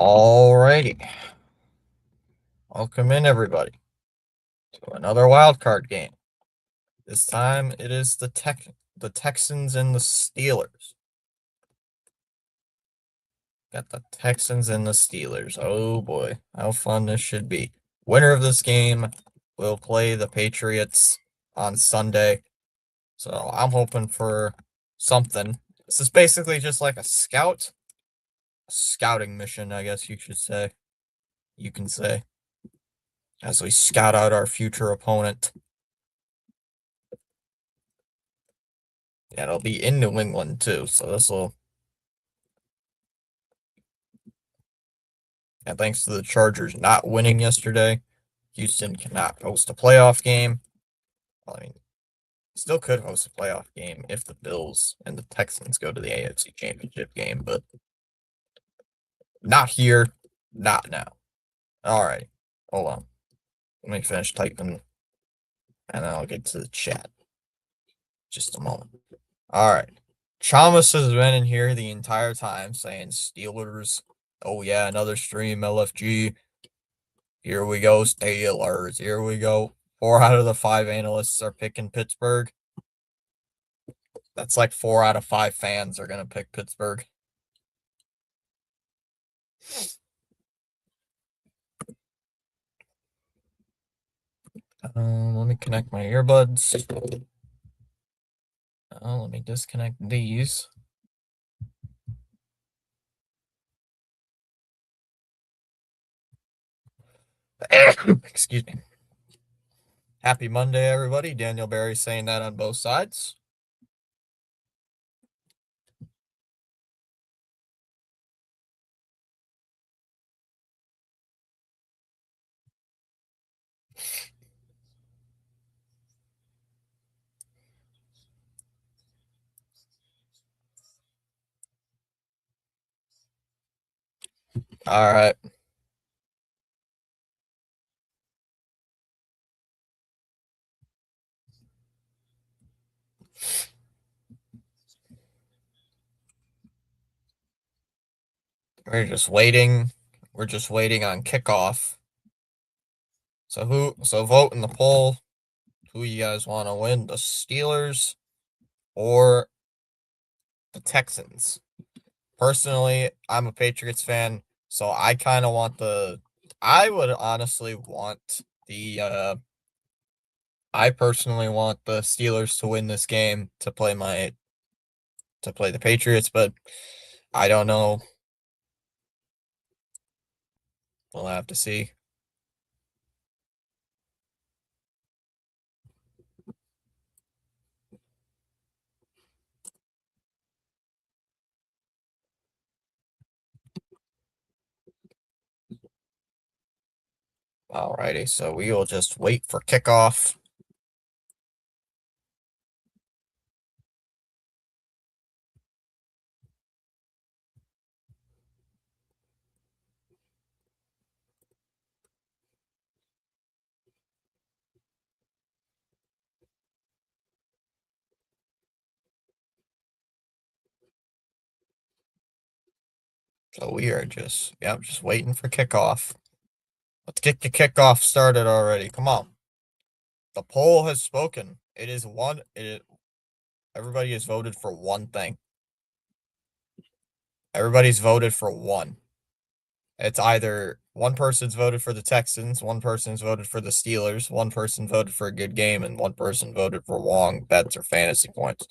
Alrighty. Welcome in, everybody, to another wild card game. This time it is the Texans and the Steelers. Got the Texans and the Steelers. Oh boy, how fun this should be. Winner of this game will play the Patriots on Sunday. So I'm hoping for something. This is basically just like a scouting mission, I guess you should say. You can say, as we scout out our future opponent. Yeah, it'll be in New England too, so this will. And thanks to the Chargers not winning yesterday, Houston cannot host a playoff game. Well, I mean, still could host a playoff game if the Bills and the Texans go to the AFC Championship game, but not here, not now. All right, hold on. Let me finish typing, and then I'll get to the chat. Just a moment. All right. Chamas has been in here the entire time saying Steelers. Oh yeah, another stream, LFG. Here we go, Steelers. Here we go. 4 out of the 5 analysts are picking Pittsburgh. That's like 4 out of 5 fans are going to pick Pittsburgh. Let me connect my earbuds. Let me disconnect these. Excuse me. Happy Monday, everybody. Daniel Barry saying that on both sides. All right. We're just waiting. We're just waiting on kickoff. So vote in the poll. Who you guys want to win? The Steelers or the Texans? Personally, I'm a Patriots fan, so I kind of want I would honestly want I personally want the Steelers to win this game to play the Patriots, but I don't know. We'll have to see. Alrighty, so we will just wait for kickoff. So we are just waiting for kickoff. Let's get the kickoff started already. Come on. The poll has spoken. Everybody has voted for one thing. Everybody's voted for one. It's either one person's voted for the Texans, one person's voted for the Steelers, one person voted for a good game, and one person voted for long bets or fantasy points.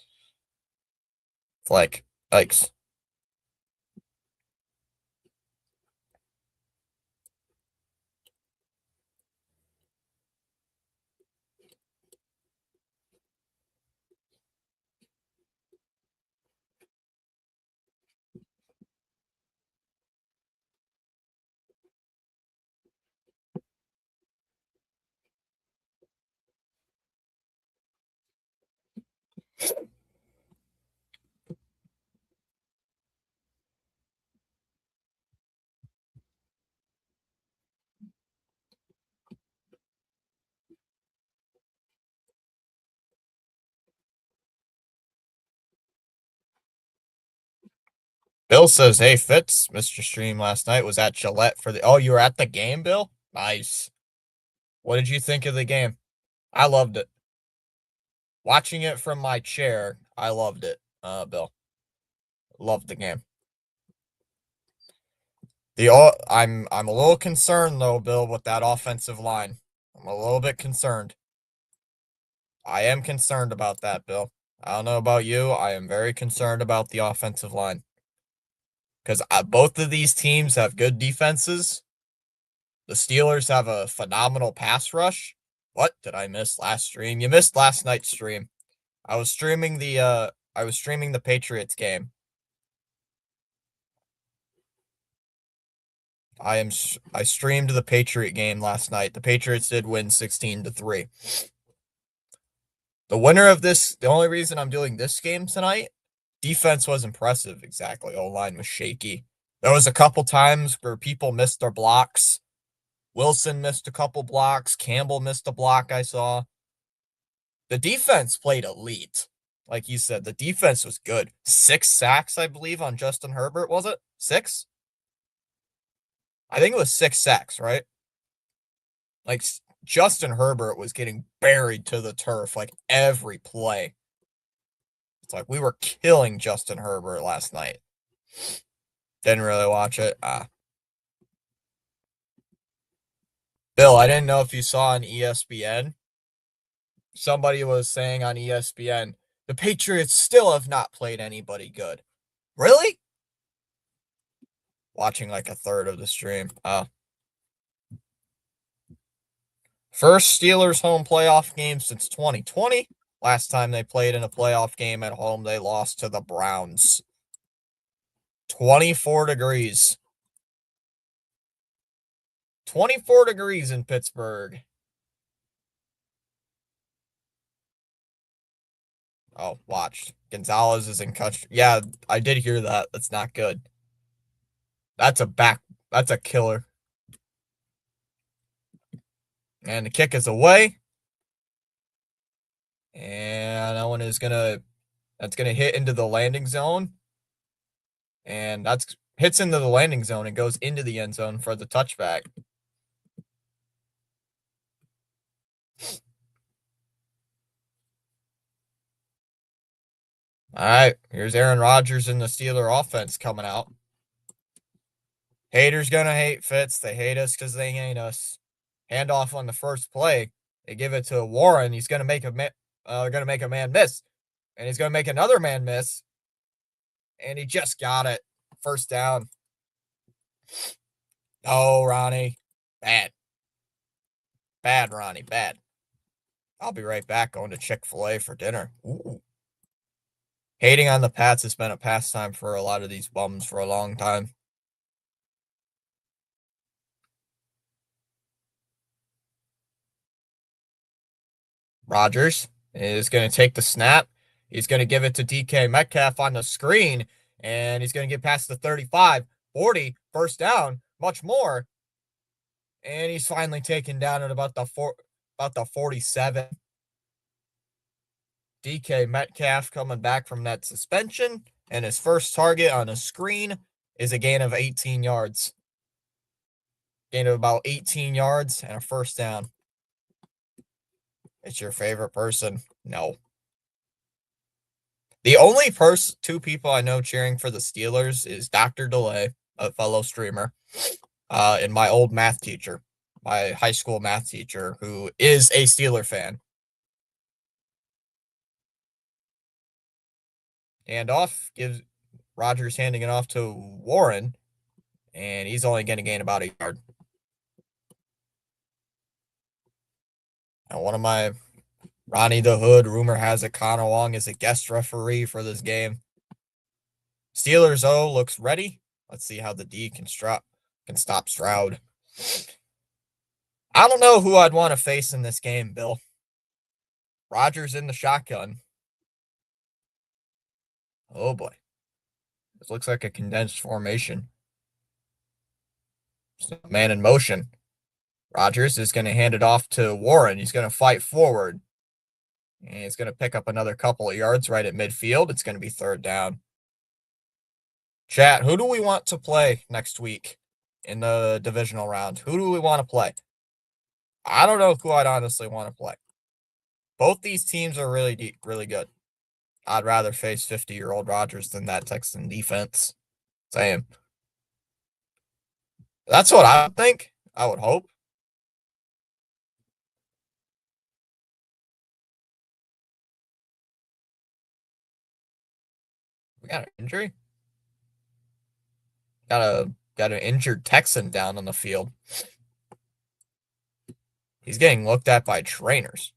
It's like, yikes. Bill says, hey, Fitz, Mr. Stream last night was at Gillette for the. Oh, you were at the game, Bill? Nice. What did you think of the game? I loved it. Watching it from my chair, I loved it, Bill. Loved the game. I'm a little concerned though, Bill, with that offensive line. I'm a little bit concerned. I am concerned about that, Bill. I don't know about you. I am very concerned about the offensive line. Because both of these teams have good defenses. The Steelers have a phenomenal pass rush. What did I miss last stream? You missed last night's stream. I was streaming the Patriots game. I streamed the Patriot game last night. The Patriots did win 16-3. The winner of this, the only reason I'm doing this game tonight, defense was impressive. Exactly. O-line was shaky. There was a couple times where people missed their blocks. Wilson missed a couple blocks. Campbell missed a block, I saw. The defense played elite. Like you said, the defense was good. 6 sacks, I believe, on Justin Herbert, was it? 6? I think it was 6 sacks, right? Like, Justin Herbert was getting buried to the turf like every play. It's like we were killing Justin Herbert last night. Didn't really watch it. Bill, I didn't know if you saw on ESPN. Somebody was saying on ESPN, the Patriots still have not played anybody good. Really? Watching like a third of the stream. First Steelers home playoff game since 2020. Last time they played in a playoff game at home, they lost to the Browns. 24 degrees. 24 degrees in Pittsburgh. Oh, watch. Gonzalez is in country. Yeah, I did hear that. That's not good. That's a killer. And the kick is away. And that one is that's gonna hit into the landing zone. And that's hits into the landing zone and goes into the end zone for the touchback. All right, here's Aaron Rodgers in the Steeler offense coming out. Haters gonna hate Fitz. They hate us because they hate us. Handoff on the first play. They give it to Warren. He's gonna make a man miss, and he's gonna make another man miss, and he just got it. First down. Oh, Ronnie, bad, Ronnie, bad. I'll be right back. Going to Chick-fil-A for dinner. Ooh. Hating on the Pats has been a pastime for a lot of these bums for a long time. Rodgers is going to take the snap. He's going to give it to DK Metcalf on the screen, and he's going to get past the 35, 40, first down, much more. And he's finally taken down at about the 47. DK Metcalf coming back from that suspension, and his first target on a screen is a gain of 18 yards. Gain of about 18 yards and a first down. It's your favorite person? No. The only two people I know cheering for the Steelers is Dr. DeLay, a fellow streamer, and my old math teacher, my high school math teacher, who is a Steeler fan. Handoff gives Rodgers handing it off to Warren, and he's only going to gain about a yard. And one of my Ronnie the Hood, rumor has it Connor Wong is a guest referee for this game. Steelers O looks ready. Let's see how the D can stop Stroud. I don't know who I'd want to face in this game, Bill. Rodgers in the shotgun. Oh boy. This looks like a condensed formation. Man in motion. Rodgers is going to hand it off to Warren. He's going to fight forward. And he's going to pick up another couple of yards right at midfield. It's going to be third down. Chat, who do we want to play next week in the divisional round? Who do we want to play? I don't know who I'd honestly want to play. Both these teams are really deep, really good. I'd rather face 50-year-old Rodgers than that Texan defense. Same. That's what I would think. I would hope. We got an injury. Got an injured Texan down on the field. He's getting looked at by trainers.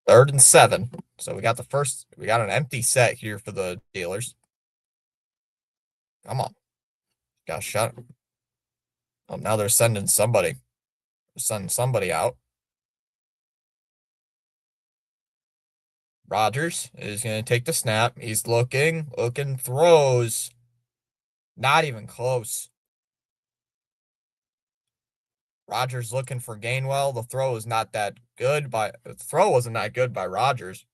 Third and 7. So we got an empty set here for the Steelers. Come on. Got a shot. Oh, now they're sending somebody. They're sending somebody out. Rodgers is going to take the snap. He's looking, throws. Not even close. Rodgers looking for Gainwell. The throw is not that good the throw wasn't that good by Rodgers.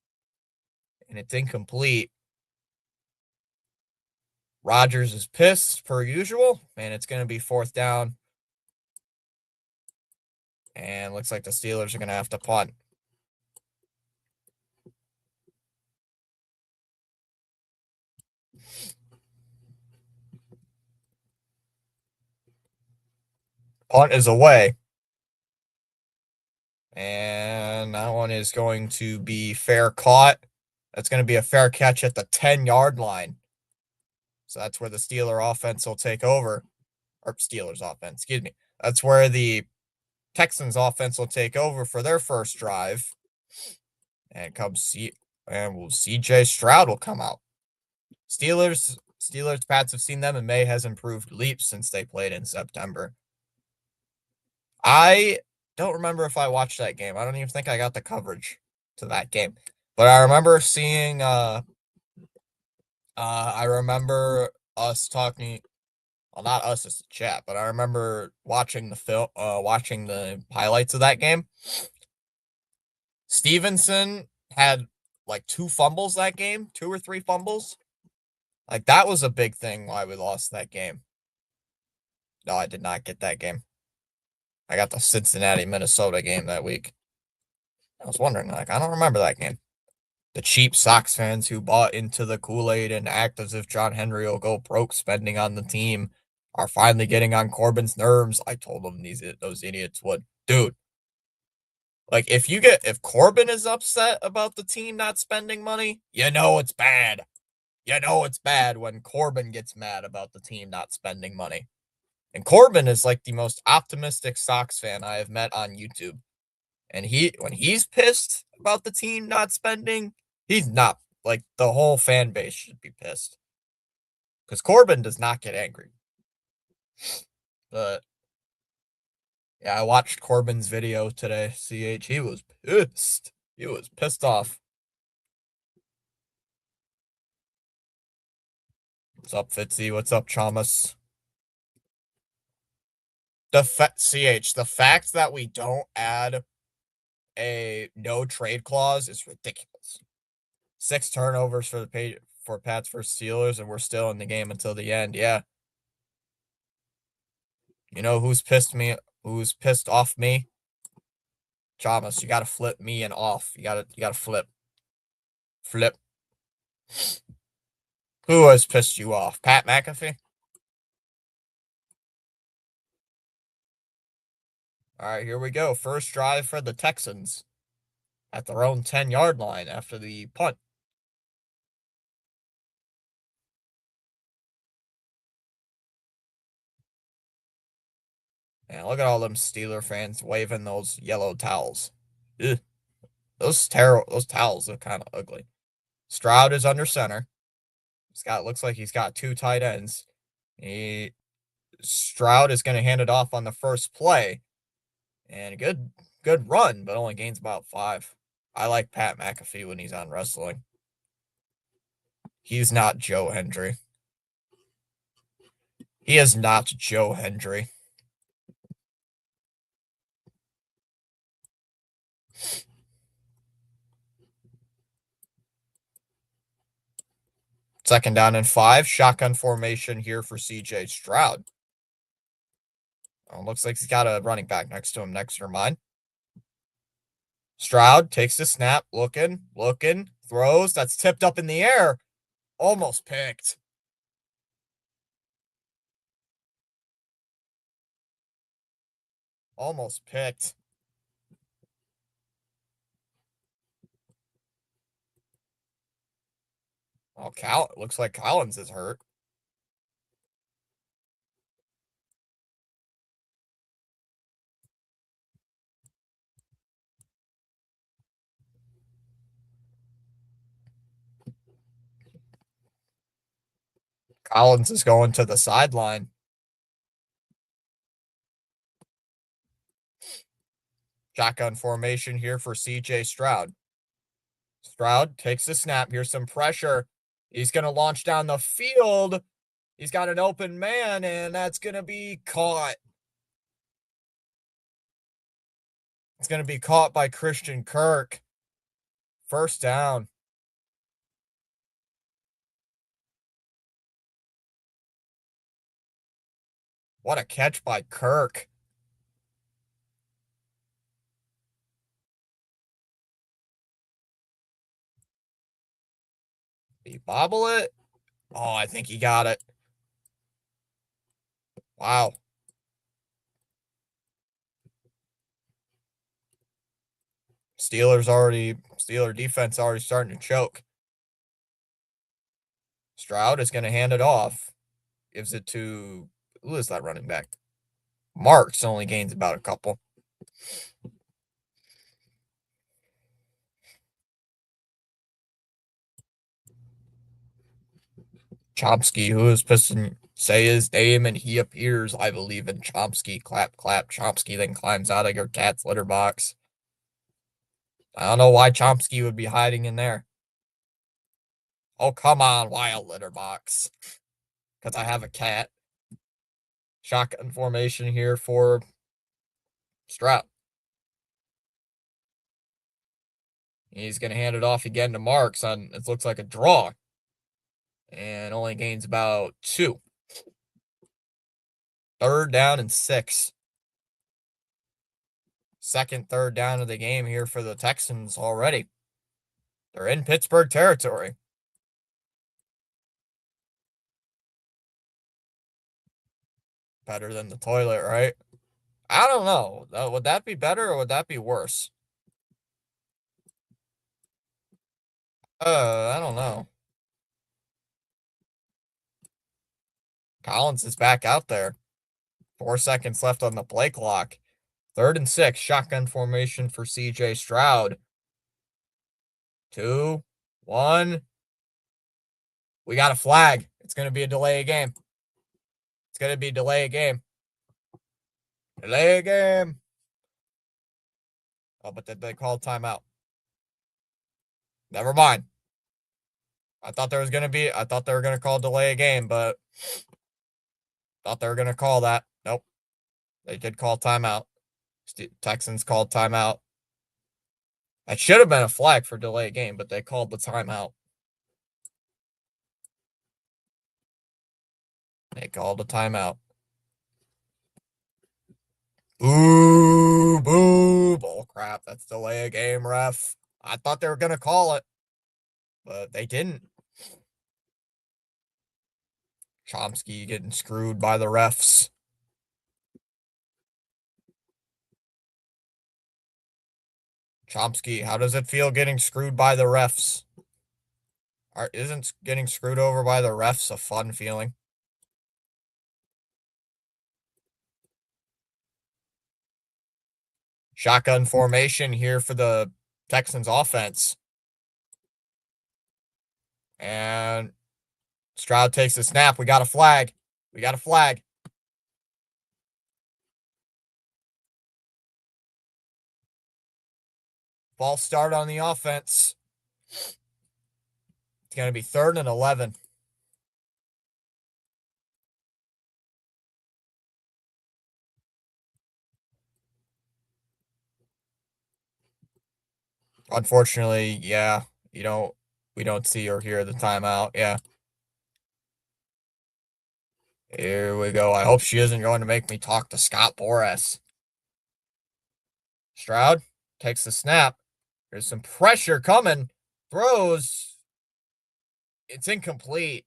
And it's incomplete. Rodgers is pissed per usual, and it's going to be 4th down. And looks like the Steelers are going to have to punt. Punt is away. And that one is going to be fair caught. That's going to be a fair catch at the 10-yard line. So that's where the Steeler offense will take over. Or Steelers offense, excuse me. That's where the Texans offense will take over for their first drive. And CJ Stroud will come out. Steelers Pats have seen them, and May has improved leaps since they played in September. I don't remember if I watched that game. I don't even think I got the coverage to that game. But I remember seeing I remember us talking, well, not us as a chat, but I remember watching watching the highlights of that game. Stevenson had like 2 fumbles that game, 2 or 3 fumbles. Like, that was a big thing why we lost that game. No, I did not get that game. I got the Cincinnati, Minnesota game that week. I was wondering, like, I don't remember that game. The cheap Sox fans who bought into the Kool-Aid and act as if John Henry will go broke spending on the team are finally getting on Corbin's nerves. I told them those idiots would. Dude, like, if Corbin is upset about the team not spending money, you know it's bad. You know it's bad when Corbin gets mad about the team not spending money. And Corbin is like the most optimistic Sox fan I have met on YouTube. And when he's pissed about the team not spending, he's not. Like, the whole fan base should be pissed. Because Corbin does not get angry. But yeah, I watched Corbin's video today, CH. He was pissed. He was pissed off. What's up, Fitzy? What's up, Chalmers? The fact that we don't add a no trade clause is ridiculous. 6 turnovers for Pats versus Steelers, and we're still in the game until the end. Yeah. You know who's pissed off me? Chalmers, you gotta flip me and off. You gotta flip. Flip. Who has pissed you off? Pat McAfee? All right, here we go. First drive for the Texans at their own 10-yard line after the punt. And look at all them Steeler fans waving those yellow towels. Ugh. Those towels look kind of ugly. Stroud is under center. Looks like he's got 2 tight ends. Stroud is going to hand it off on the first play. And a good run, but only gains about 5. I like Pat McAfee when he's on wrestling. He's not Joe Hendry. He is not Joe Hendry. Second down and 5. Shotgun formation here for CJ Stroud. Oh, looks like he's got a running back next to him. Next to mine. Stroud takes the snap. Looking. Throws. That's tipped up in the air. Almost picked. Almost picked. Oh, looks like Collins is hurt. Collins is going to the sideline. Shotgun formation here for CJ Stroud. Stroud takes the snap. Here's some pressure. He's going to launch down the field. He's got an open man, and that's going to be caught. It's going to be caught by Christian Kirk. First down. What a catch by Kirk. Did he bobble it? Oh, I think he got it. Wow. Steeler defense already starting to choke. Stroud is going to hand it off. Gives it to, who is that running back? Marks only gains about a couple. Chomsky, who is pissing, say his name and he appears. I believe in Chomsky. Clap, clap. Chomsky then climbs out of your cat's litter box. I don't know why Chomsky would be hiding in there. Oh, come on, why a litter box? Because I have a cat. Shotgun formation here for Stroud. He's going to hand it off again to Marks on, it looks like a draw. And only gains about 2. Third down and 6. Second, third down of the game here for the Texans already. They're in Pittsburgh territory. Better than the toilet, right? I don't know. Would that be better or would that be worse? I don't know. Collins is back out there. 4 seconds left on the play clock. Third and 6. Shotgun formation for CJ Stroud. 2, 1. We got a flag. It's going to be a delay of game. It's going to be delay of game. Delay of game. Oh, but did they call timeout? Never mind. I thought they were going to call delay of game, but thought they were going to call that. Nope. They did call timeout. Texans called timeout. It should have been a flag for delay of game, but they called the timeout. They called a timeout. Boo, boo. Bull crap. That's delay of game, ref. I thought they were going to call it, but they didn't. Chomsky getting screwed by the refs. Chomsky, how does it feel getting screwed by the refs? Isn't getting screwed over by the refs a fun feeling? Shotgun formation here for the Texans offense. And Stroud takes the snap. We got a flag. We got a flag. False start on the offense. It's going to be 3rd and 11. Unfortunately, yeah, we don't see or hear the timeout. Yeah. Here we go. I hope she isn't going to make me talk to Scott Boras. Stroud takes the snap. There's some pressure coming. Throws. It's incomplete.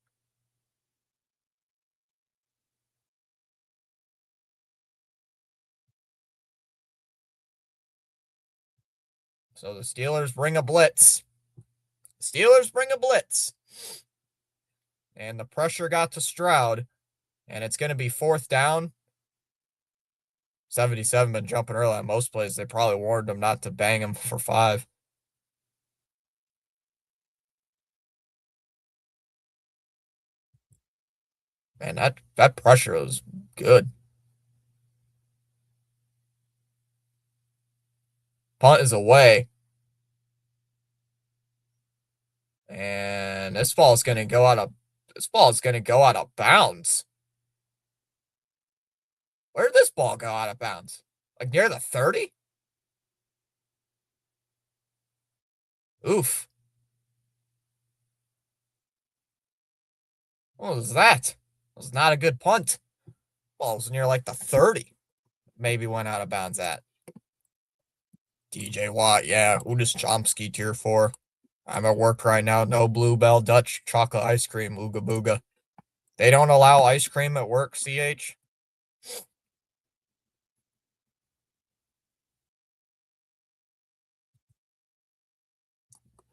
So the Steelers bring a blitz. And the pressure got to Stroud. And it's going to be 4th down. 77 been jumping early on most plays. They probably warned him not to bang him for 5. Man, that pressure was good. Punt is away. And this ball is going to go out of bounds. Where did this ball go out of bounds? Like near the 30? Oof. What was that? It was not a good punt. Ball was near like the 30. Maybe went out of bounds at. DJ Watt, yeah. Who does Chomsky cheer for? I'm at work right now. No Bluebell Dutch chocolate ice cream. Ooga booga. They don't allow ice cream at work, CH?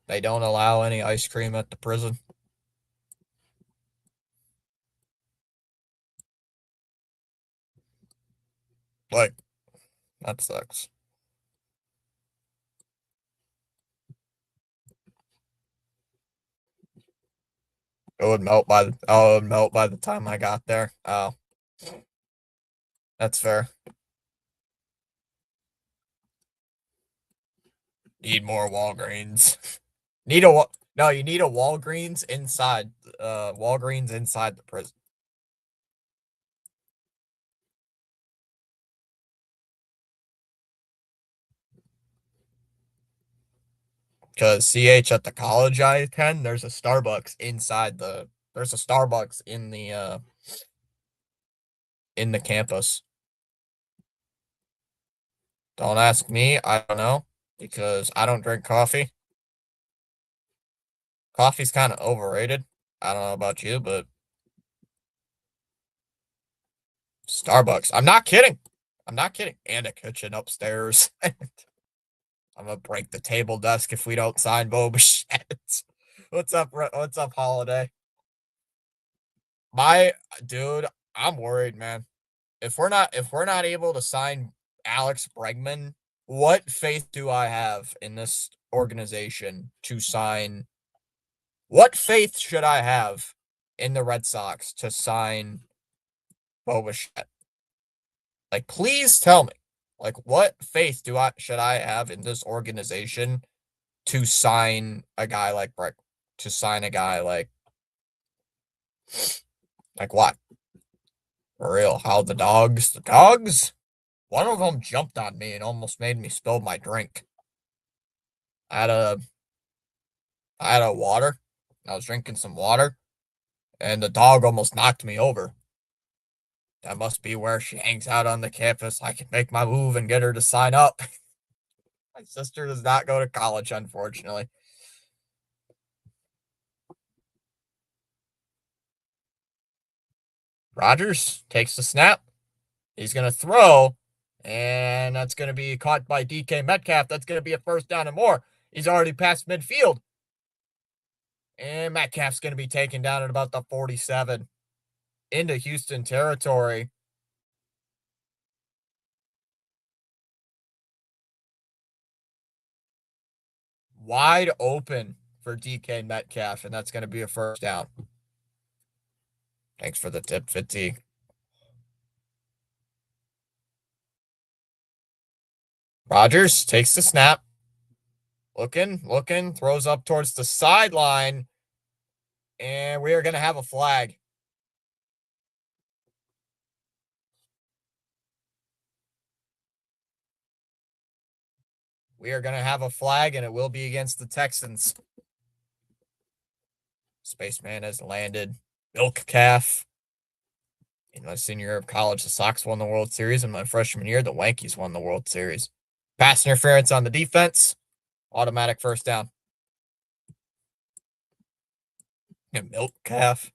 They don't allow any ice cream at the prison. Like, that sucks. It would melt by the time I got there. Oh. That's fair. Need more Walgreens. You need a Walgreens inside the prison. Because CH at the college I attend, there's a Starbucks in the campus. Don't ask me, I don't know, because I don't drink coffee. Coffee's kind of overrated. I don't know about you, but Starbucks. I'm not kidding. And a kitchen upstairs. I'm gonna break the table desk if we don't sign Bo Bichette. What's up, Holiday? My dude, I'm worried, man. If we're not able to sign Alex Bregman, what faith do I have in this organization to sign? What faith should I have in the Red Sox to sign Bo Bichette? Like, please tell me. Like, what faith should I have in this organization to sign a guy like Bregman? To sign a guy like what? For real? How the dogs? The dogs? One of them jumped on me and almost made me spill my drink. I had a I had a water. I was drinking some water, and the dog almost knocked me over. That must be where she hangs out on the campus. I can make my move and get her to sign up. My sister does not go to college, unfortunately. Rodgers takes the snap. He's going to throw, and that's going to be caught by DK Metcalf. That's going to be a 1st down and more. He's already past midfield. And Metcalf's going to be taken down at about the 47 into Houston territory. Wide open for DK Metcalf, and that's going to be a 1st down. Thanks for the tip, Fatigue. Rodgers takes the snap. Looking, throws up towards the sideline, and we are going to have a flag. We are going to have a flag, and it will be against the Texans. Spaceman has landed. Milk calf. In my senior year of college, the Sox won the World Series. In my freshman year, the Yankees won the World Series. Pass interference on the defense. Automatic first down. Milk calf.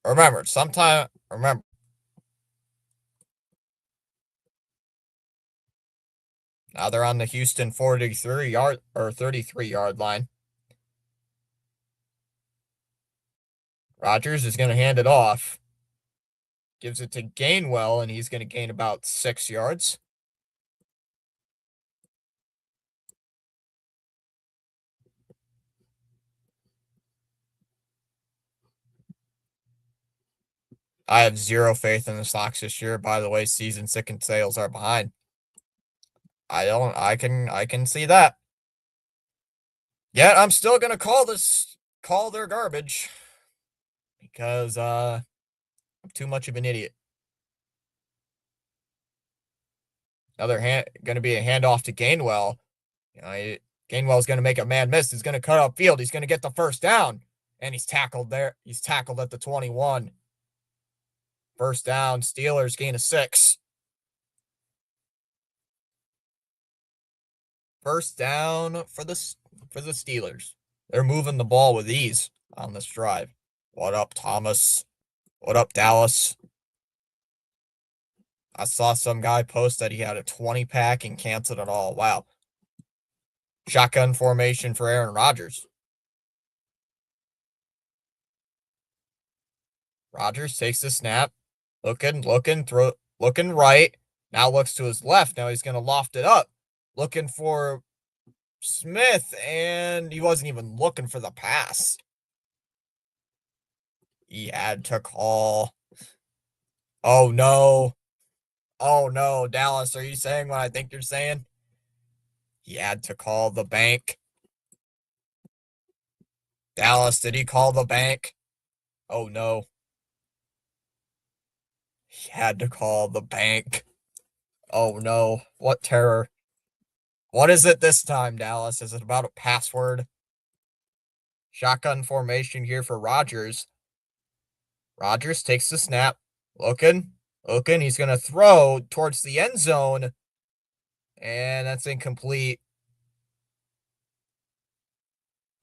Remember, now they're on the Houston 33-yard line. Rodgers is going to hand it off. Gives it to Gainwell, and he's going to gain about 6 yards. I have zero faith in the Sox this year. By the way, season ticket sales are behind. I can see that. Yet I'm still gonna call their garbage. Because I'm too much of an idiot. Gonna be a handoff to Gainwell. Gainwell's gonna make a man miss. He's gonna cut upfield. He's gonna get the first down. And he's tackled there. He's tackled at the 21. First down, Steelers gain a 6. First down for the Steelers. They're moving the ball with ease on this drive. What up, Thomas? What up, Dallas? I saw some guy post that he had a 20-pack and canceled it all. Wow. Shotgun formation for Aaron Rodgers. Rodgers takes the snap. Looking right. Now looks to his left. Now he's going to loft it up. Looking for Smith, and he wasn't even looking for the pass. He had to call. Oh, no. Oh, no. Dallas, are you saying what I think you're saying? He had to call the bank. Dallas, did he call the bank? Oh, no. He had to call the bank. Oh, no. What terror. What is it this time, Dallas? Is it about a password? Shotgun formation here for Rodgers. Rodgers takes the snap. Looking. He's going to throw towards the end zone. And that's incomplete.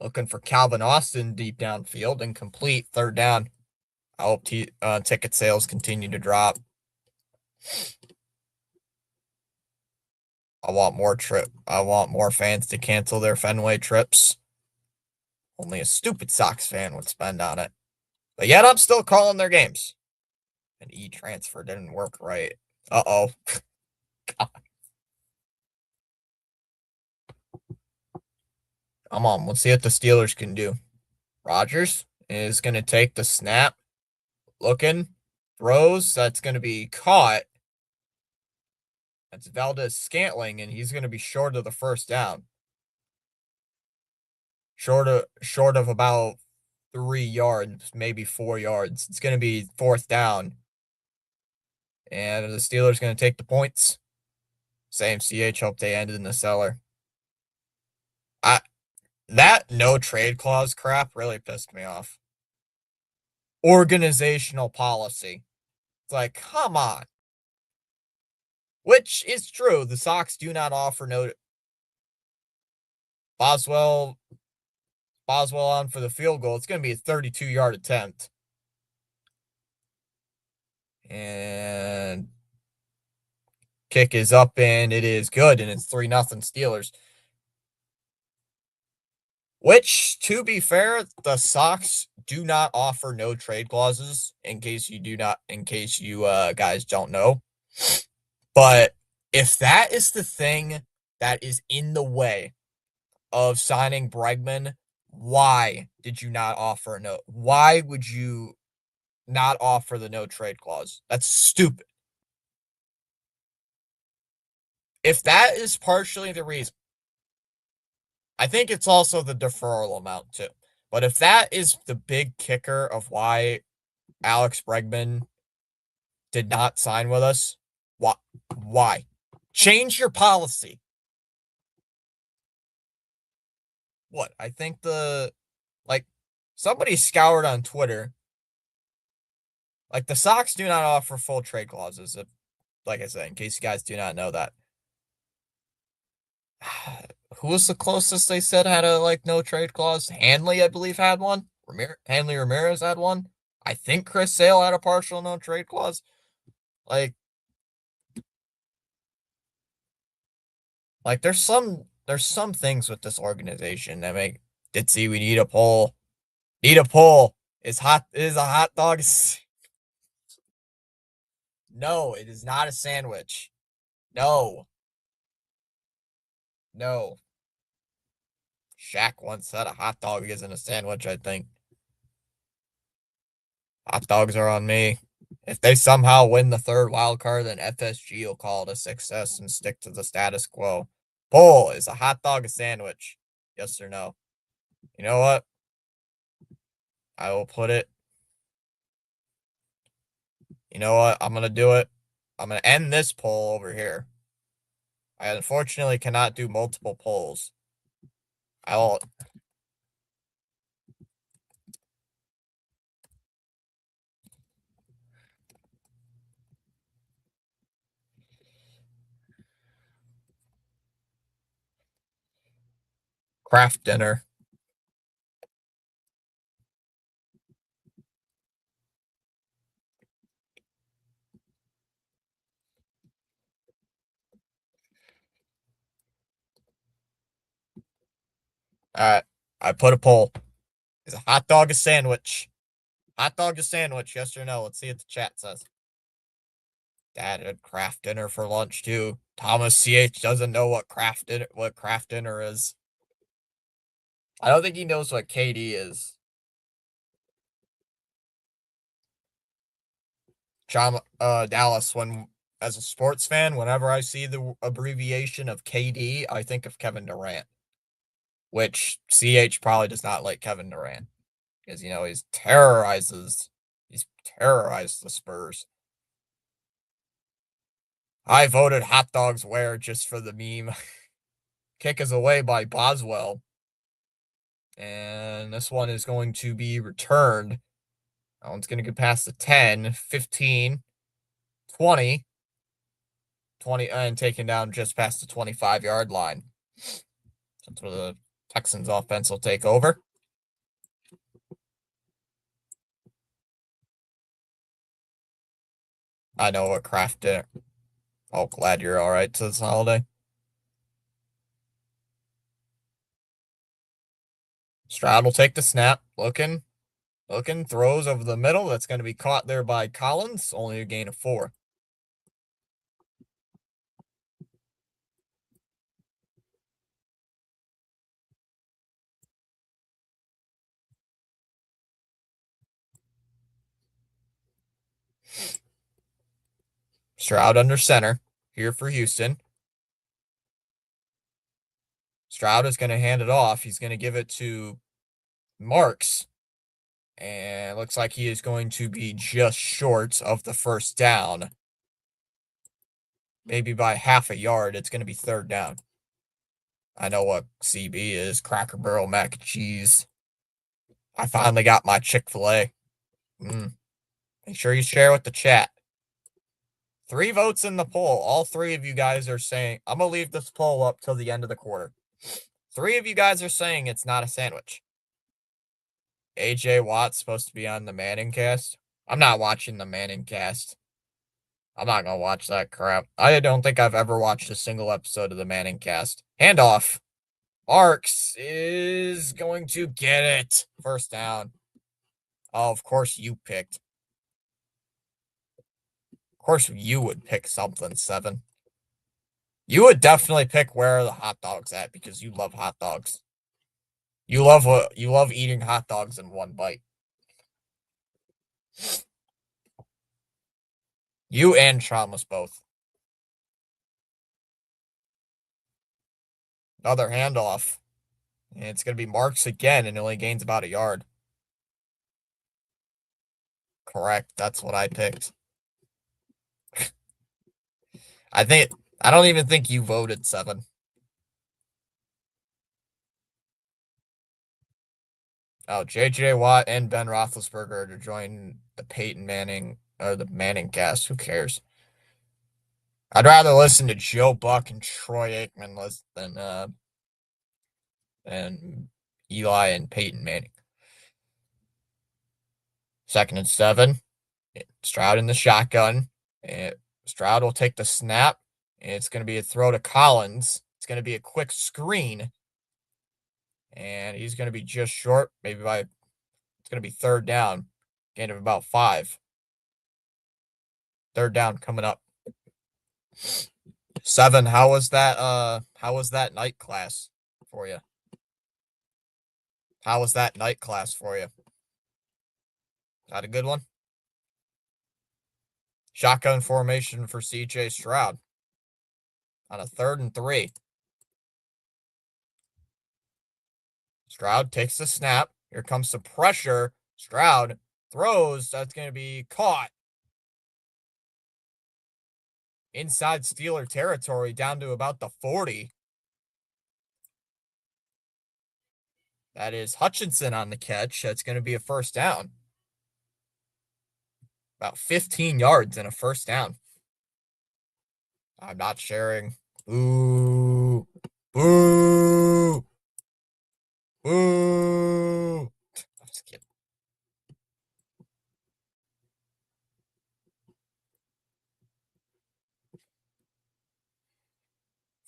Looking for Calvin Austin deep downfield. Incomplete. Third down. I hope ticket sales continue to drop. I want more fans to cancel their Fenway trips. Only a stupid Sox fan would spend on it. But yet I'm still calling their games. An e-transfer didn't work right. Uh-oh. Come on, let's see what the Steelers can do. Rodgers is going to take the snap. Looking. Throws. That's going to be caught. That's Valdez-Scantling, and he's going to be short of the first down. Short of about 3 yards, maybe 4 yards. It's going to be fourth down. And the Steelers going to take the points. Same CH, hope they ended in the cellar. That no trade clause crap really pissed me off. Organizational policy. It's like, come on. Which is true. The Sox do not offer no. Boswell on for the field goal. It's going to be a 32-yard attempt. And kick is up, and it is good, and it's 3-0 Steelers. Which, to be fair, the Sox do not offer no trade clauses, in case you guys don't know. But if that is the thing that is in the way of signing Bregman, why did you not offer why would you not offer the no trade clause? That's stupid. if that is partially the reason, I think it's also the deferral amount too. But if that is the big kicker of why Alex Bregman did not sign with us, why? Change your policy. What? I think somebody scoured on Twitter. Like, the Sox do not offer full trade clauses. Like I said, in case you guys do not know that. Who was the closest they said had a no trade clause? Hanley, I believe, had one. Hanley Ramirez had one. I think Chris Sale had a partial no trade clause. Like there's some things with this organization that make Ditzy, we need a poll. Need a poll. Is a hot dog? No, it is not a sandwich. No. No. Shaq once said a hot dog isn't a sandwich, I think. Hot dogs are on me. If they somehow win the third wild card, then FSG will call it a success and stick to the status quo. Poll, is a hot dog a sandwich? Yes or no? You know what? I will put it. You know what? I'm going to do it. I'm going to end this poll over here. I unfortunately cannot do multiple polls. I will. Craft dinner. All right. I put a poll. Is a hot dog a sandwich? Hot dog a sandwich? Yes or no? Let's see what the chat says. Dad had craft dinner for lunch too. Thomas CH doesn't know what craft dinner is. I don't think he knows what KD is. Dallas, as a sports fan, whenever I see the abbreviation of KD, I think of Kevin Durant. Which CH probably does not like Kevin Durant. Because he's terrorized the Spurs. I voted hot dogs where just for the meme. Kick is away by Boswell. And this one is going to be returned. That one's going to get past the 10, 15, 20, and taken down just past the 25-yard line. That's where the Texans offense will take over. I know what craft dinner. Oh, glad you're all right to this holiday. Stroud will take the snap. Looking, throws over the middle. That's going to be caught there by Collins. Only a gain of 4. Stroud under center here for Houston. Stroud is going to hand it off. He's going to give it to Marks. And it looks like he is going to be just short of the first down. Maybe by half a yard. It's going to be third down. I know what CB is. Cracker Barrel mac and cheese. I finally got my Chick-fil-A. Make sure you share with the chat. 3 votes in the poll. All 3 of you guys are saying, I'm going to leave this poll up till the end of the quarter. 3 of you guys are saying it's not a sandwich. AJ Watt's supposed to be on the Manning cast. I'm not watching the Manning cast. I'm not going to watch that crap. I don't think I've ever watched a single episode of the Manning cast. Handoff. Marks is going to get it. First down. Oh, of course you picked. Of course you would pick something, 7. You would definitely pick where are the hot dogs at because you love hot dogs. You love eating hot dogs in one bite. You and Thomas both. Another handoff. And it's going to be Marks again, and it only gains about a yard. Correct. That's what I picked. I don't even think you voted 7. Oh, J.J. Watt and Ben Roethlisberger to join the Peyton Manning or the Manning cast. Who cares? I'd rather listen to Joe Buck and Troy Aikman than Eli and Peyton Manning. 2nd and 7. Stroud in the shotgun. And Stroud will take the snap. And it's going to be a throw to Collins. It's going to be a quick screen. And he's going to be just short. It's going to be 3rd down. Gain of about 5. 3rd down coming up. 7. How was that night class for you? How was that night class for you? That a good one? Shotgun formation for CJ Stroud on a 3rd and 3. Stroud takes the snap. Here comes some pressure. Stroud throws. That's going to be caught. Inside Steeler territory down to about the 40. That is Hutchinson on the catch. That's going to be a 1st down. About 15 yards and a 1st down. I'm not sharing. Boo. Boo. Boo. I'm just kidding.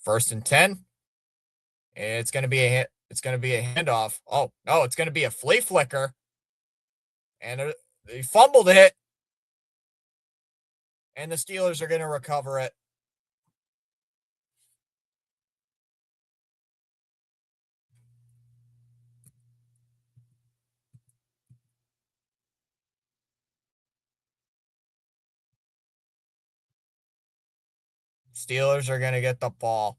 First and 10. It's going to be a hit. It's going to be a handoff. Oh, no, it's going to be a flea flicker. And they fumbled it. And the Steelers are going to recover it. Steelers are going to get the ball.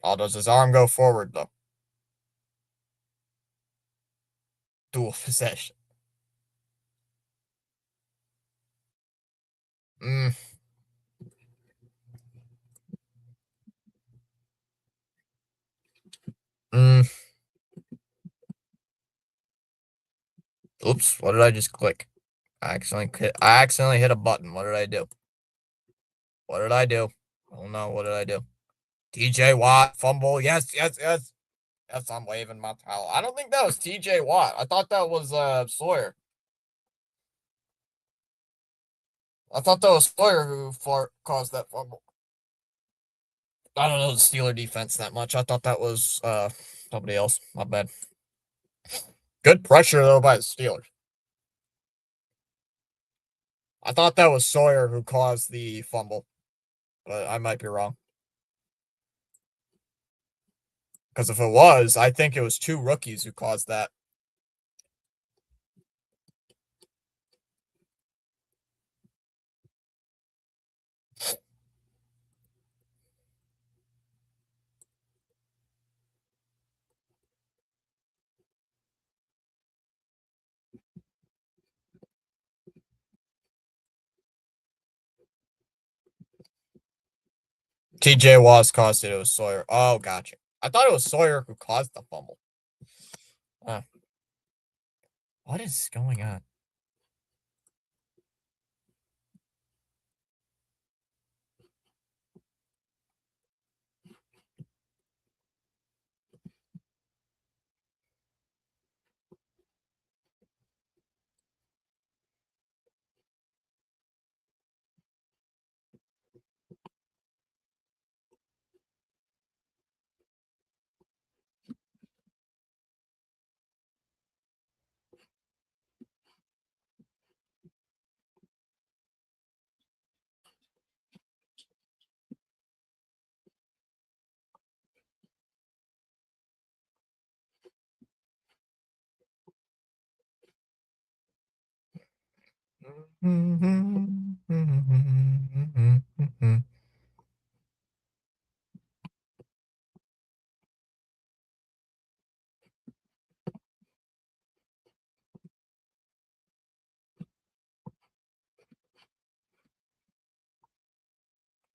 Oh, does his arm go forward, though? Dual possession. Mm. Mm. Oops, what did I just click? I accidentally hit a button. What did I do? What did I do? Oh no, what did I do? TJ Watt, fumble. Yes, yes, yes. Yes, I'm waving my towel. I don't think that was TJ Watt. I thought that was Sawyer. I thought that was Sawyer who caused that fumble. I don't know the Steeler defense that much. I thought that was somebody else. My bad. Good pressure though by the Steelers. I thought that was Sawyer who caused the fumble, but I might be wrong. Because if it was, I think it was 2 rookies who caused that. TJ Watt caused it. It was Sawyer. Oh, gotcha. I thought it was Sawyer who caused the fumble. What is going on?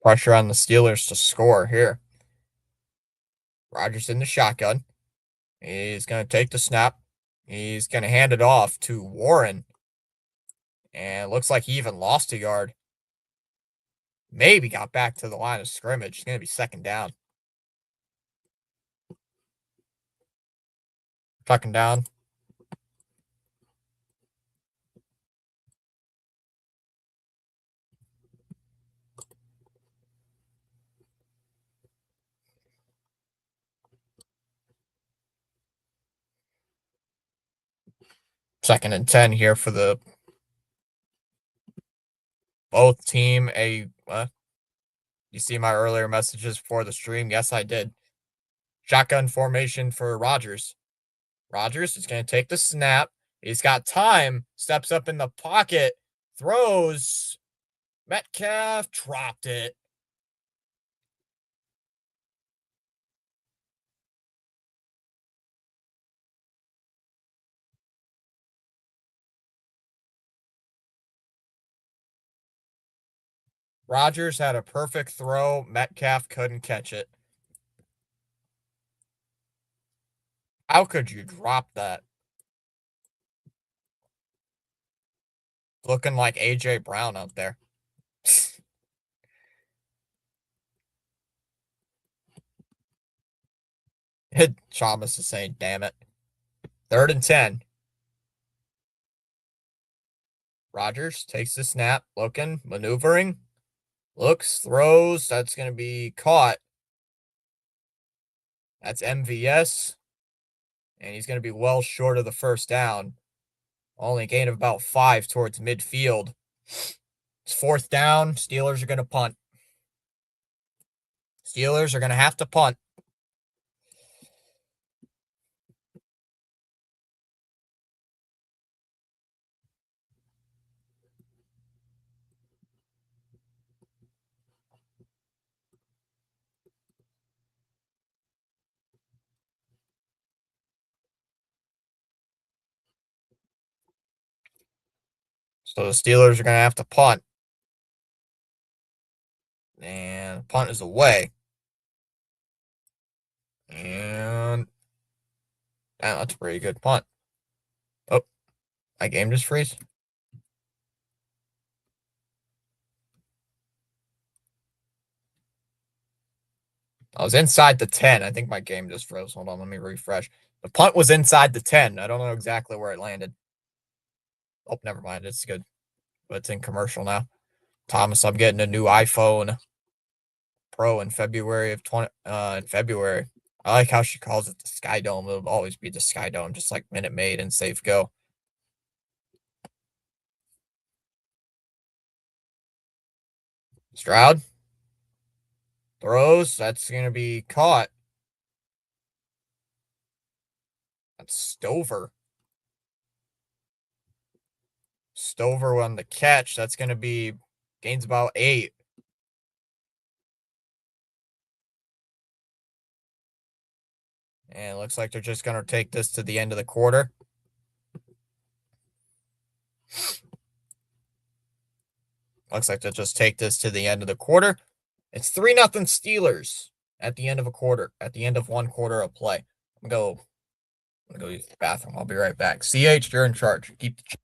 Pressure on the Steelers to score here. Rodgers in the shotgun. He's going to take the snap. He's going to hand it off to Warren. And it looks like he even lost a yard. Maybe got back to the line of scrimmage. It's going to be second down. Second down. Second and 10 here for the both team. You see my earlier messages before the stream? Yes, I did. Shotgun formation for Rodgers. Rodgers is going to take the snap. He's got time. Steps up in the pocket. Throws. Metcalf dropped it. Rodgers had a perfect throw. Metcalf couldn't catch it. How could you drop that? Looking like A.J. Brown out there. Thomas is saying, damn it. Third and 10. Rodgers takes the snap, looking, maneuvering, looks, throws. That's going to be caught. That's MVS. And he's going to be well short of the first down. Only a gain of about 5 towards midfield. It's fourth down. Steelers are going to punt. Steelers are going to have to punt. So the Steelers are going to have to punt. And punt is away. And that's a pretty good punt. Oh, my game just freeze. I was inside the 10. I think my game just froze. Hold on, let me refresh. The punt was inside the 10. I don't know exactly where it landed. Oh, never mind. It's good. But it's in commercial now. Thomas, I'm getting a new iPhone Pro in February of February. I like how she calls it the Sky Dome. It'll always be the Sky Dome, just like Minute Maid and Safe Go. Stroud throws. That's going to be caught. That's Stover. Stover on the catch. That's going to be gains about 8. And it looks like they're just going to take this to the end of the quarter. Looks like they'll just take this to the end of the quarter. It's 3-0 Steelers at the end of a quarter, at the end of one quarter of play. I'm going to go use the bathroom. I'll be right back. CH, you're in charge. Keep the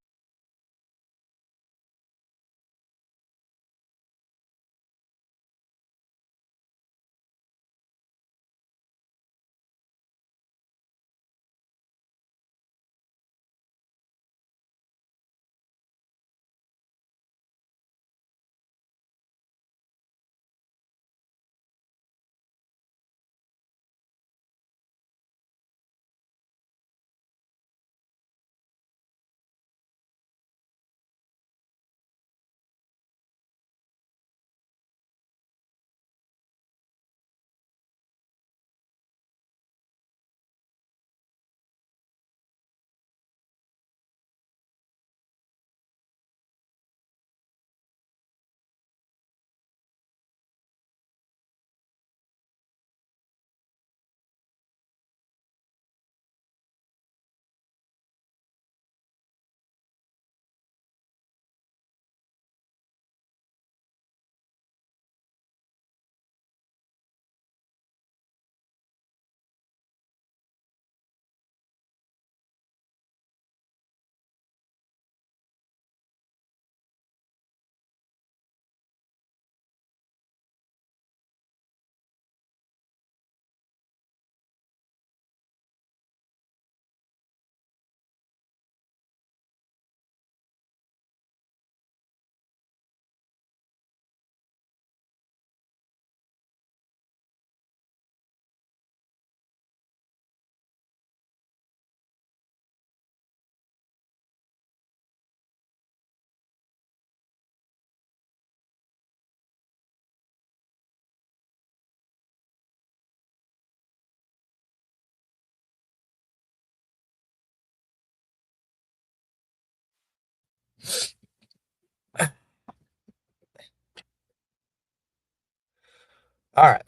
All right.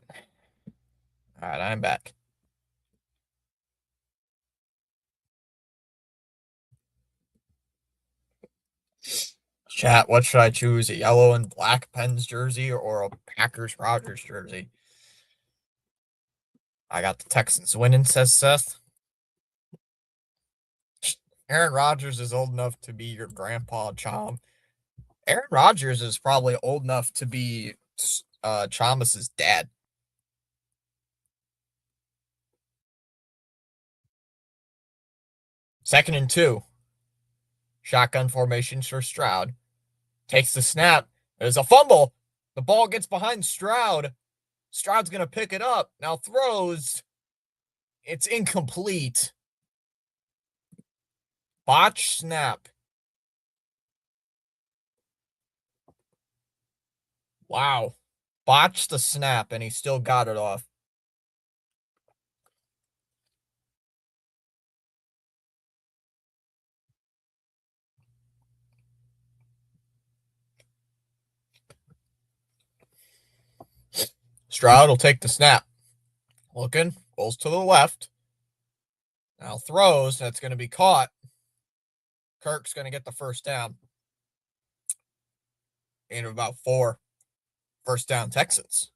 All right, I'm back. Chat, what should I choose? A yellow and black Pens jersey or a Packers Rogers jersey? I got the Texans winning, says Seth. Aaron Rodgers is old enough to be your grandpa, Chom. Aaron Rodgers is probably old enough to be Chalmers' dad. Second and 2. Shotgun formations for Stroud. Takes the snap. There's a fumble. The ball gets behind Stroud. Stroud's going to pick it up. Now throws. It's incomplete. Botch snap. Wow. Botched the snap, and he still got it off. Stroud will take the snap. Looking. Goes to the left. Now throws. That's going to be caught. Kirk's going to get the first down. Gain of about 4. First down, Texans.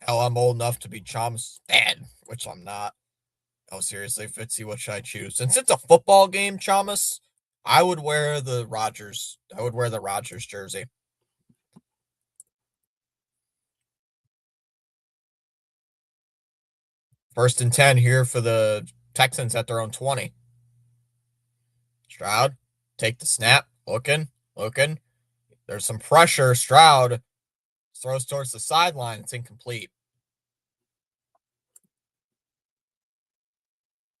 Hell, I'm old enough to be Chom's dad, which I'm not. Oh, seriously, Fitzy, what should I choose? Since it's a football game, Chamas, I would wear the Rodgers. I would wear the Rodgers jersey. First and 10 here for the Texans at their own 20. Stroud, take the snap. Looking. There's some pressure. Stroud throws towards the sideline. It's incomplete.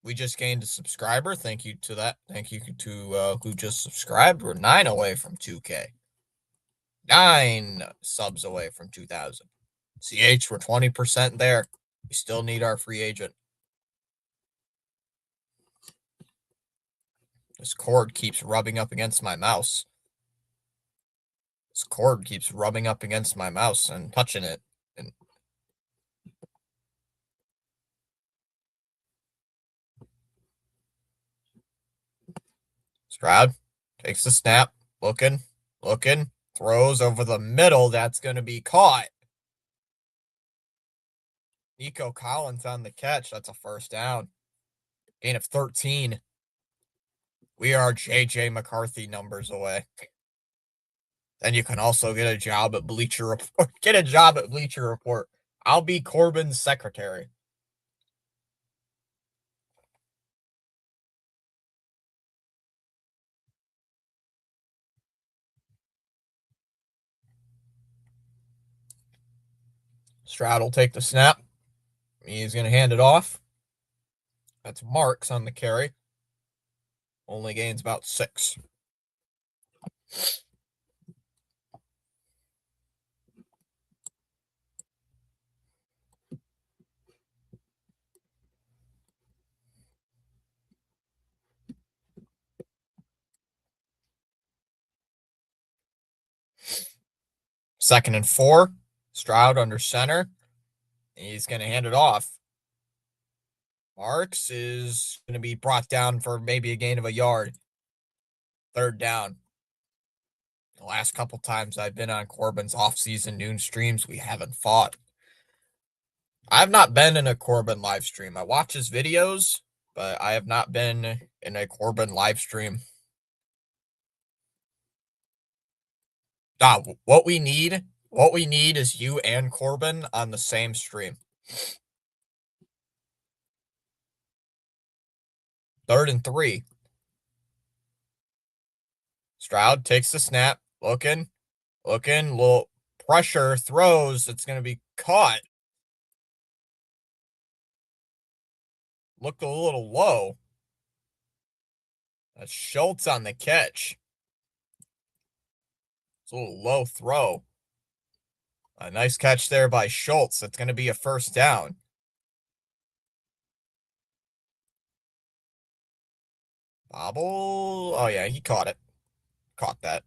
We just gained a subscriber. Thank you to that. Thank you to who just subscribed. We're 9 away from 2K. 9 subs away from 2,000. CH, we're 20% there. We still need our free agent. This cord keeps rubbing up against my mouse. This cord keeps rubbing up against my mouse and touching it. And Stroud takes the snap. Looking. Throws over the middle. That's going to be caught. Nico Collins on the catch. That's a first down. Gain of 13. We are JJ McCarthy numbers away. Then you can also get a job at Bleacher Report. I'll be Corbin's secretary. Stroud will take the snap. He's going to hand it off. That's Marks on the carry. Only gains about 6. Second and 4. Stroud under center. He's going to hand it off. Marks is going to be brought down for maybe a gain of a yard. Third down. The last couple times I've been on Corbin's off-season noon streams, we haven't fought. I've not been in a Corbin live stream. I watch his videos, but I have not been in a Corbin live stream. What we need is you and Corbin on the same stream. Third and 3. Stroud takes the snap. Looking. Little pressure. Throws. It's going to be caught. Looked a little low. That's Schultz on the catch. It's a little low throw. A nice catch there by Schultz. That's going to be a first down. Bobble. Oh, yeah, he caught it. Caught that.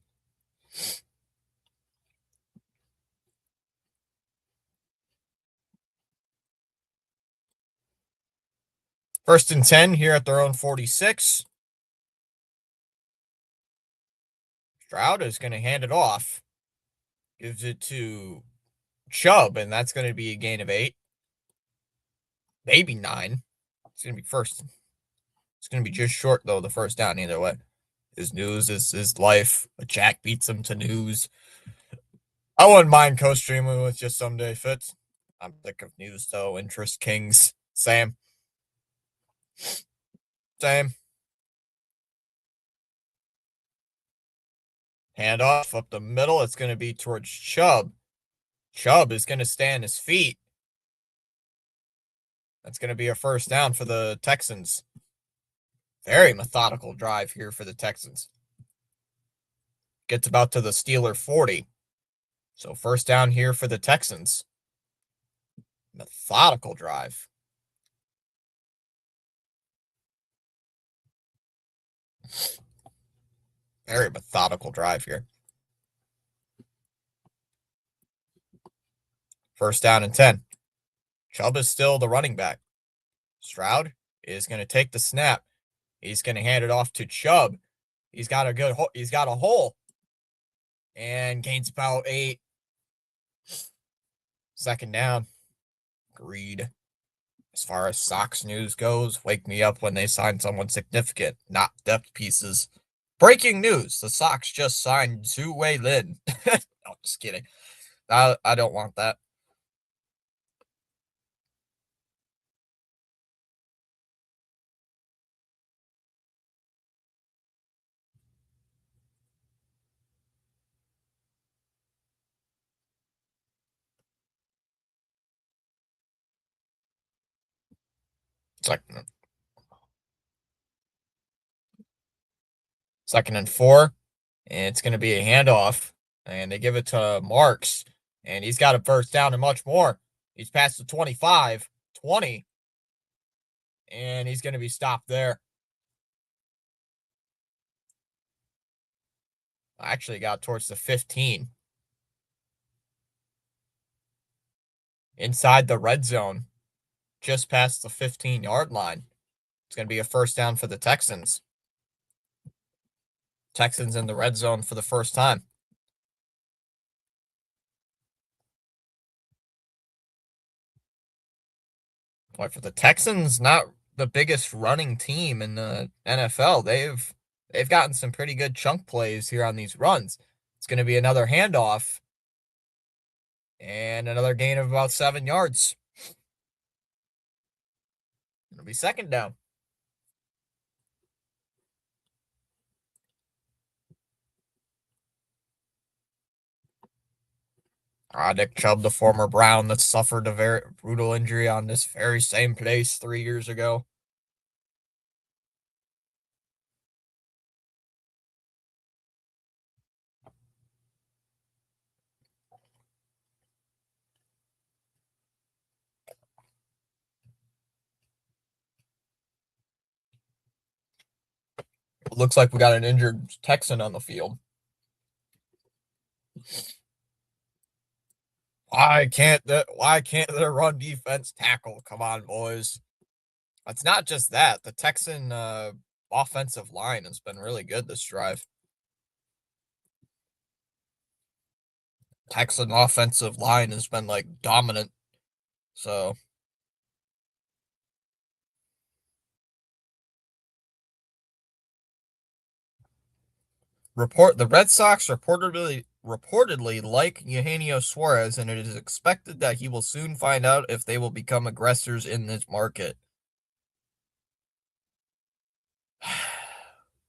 First and 10 here at their own 46. Stroud is going to hand it off. Gives it to Chubb, and that's going to be a gain of 8. Maybe 9. It's going to be first. It's going to be just short, though, the first down either way. His news is his life. Jack beats him to news. I wouldn't mind co-streaming with you someday, Fitz. I'm sick of news, though. Interest kings. Same. Hand off up the middle. It's going to be towards Chubb. Chubb is going to stay on his feet. That's going to be a first down for the Texans. Very methodical drive here for the Texans. Gets about to the Steeler 40. So first down here for the Texans. Methodical drive. Very methodical drive here. First down and 10. Chubb is still the running back. Stroud is going to take the snap. He's going to hand it off to Chubb. He's got a hole. And gains about 8. Second down. Agreed. As far as Sox news goes, wake me up when they sign someone significant, not depth pieces. Breaking news, the Sox just signed Zhu-Wei Lin. No, just kidding. I don't want that. Second and 4. And it's going to be a handoff. And they give it to Marks. And he's got a first down and much more. He's past the 25, 20. And he's going to be stopped there. Actually got towards the 15. Inside the red zone. Just past the 15-yard line. It's going to be a first down for the Texans. Texans in the red zone for the first time. Boy, for the Texans, not the biggest running team in the NFL. They've gotten some pretty good chunk plays here on these runs. It's going to be another handoff and another gain of about 7 yards. It'll be second down. Nick Chubb, the former Brown that suffered a very brutal injury on this very same place 3 years ago. It looks like we got an injured Texan on the field. Why can't the run defense tackle? Come on, boys. It's not just that. The Texan offensive line has been really good this drive. Texan offensive line has been like dominant. So the Red Sox reportedly like Eugenio Suarez, and it is expected that he will soon find out if they will become aggressors in this market.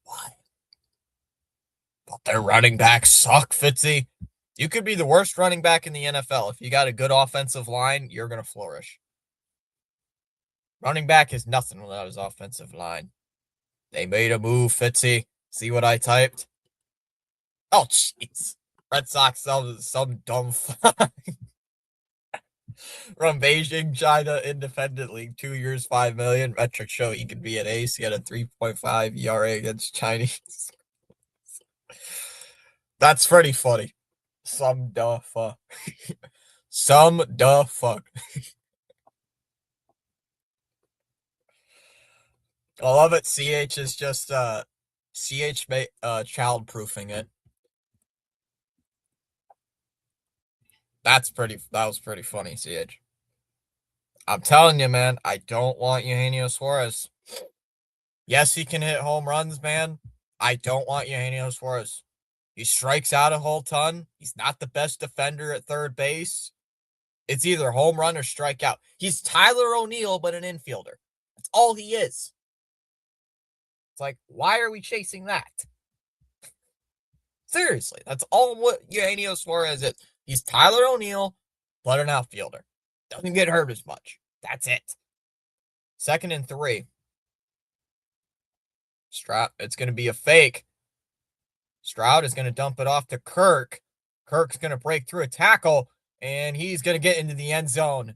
Why? But their running backs suck, Fitzy. You could be the worst running back in the NFL. If you got a good offensive line, you're going to flourish. Running back is nothing without his offensive line. They made a move, Fitzy. See what I typed? Oh, jeez. Red Sox some dumb flag. From Beijing, China, independent league, 2 years, $5 million. Metrics show he could be an ace. He had a 3.5 ERA against Chinese. That's pretty funny. Some duh fuck. Some duh fuck. I love it. CH is just child proofing it. That was pretty funny, CH. I'm telling you, man, I don't want Eugenio Suarez. Yes, he can hit home runs, man. I don't want Eugenio Suarez. He strikes out a whole ton. He's not the best defender at third base. It's either home run or strikeout. He's Tyler O'Neill, but an infielder. That's all he is. It's like, why are we chasing that? Seriously, that's all what Eugenio Suarez is. He's Tyler O'Neill, but an outfielder. Doesn't get hurt as much. That's it. 2nd and 3. Stroud, it's going to be a fake. Stroud is going to dump it off to Kirk. Kirk's going to break through a tackle, and he's going to get into the end zone.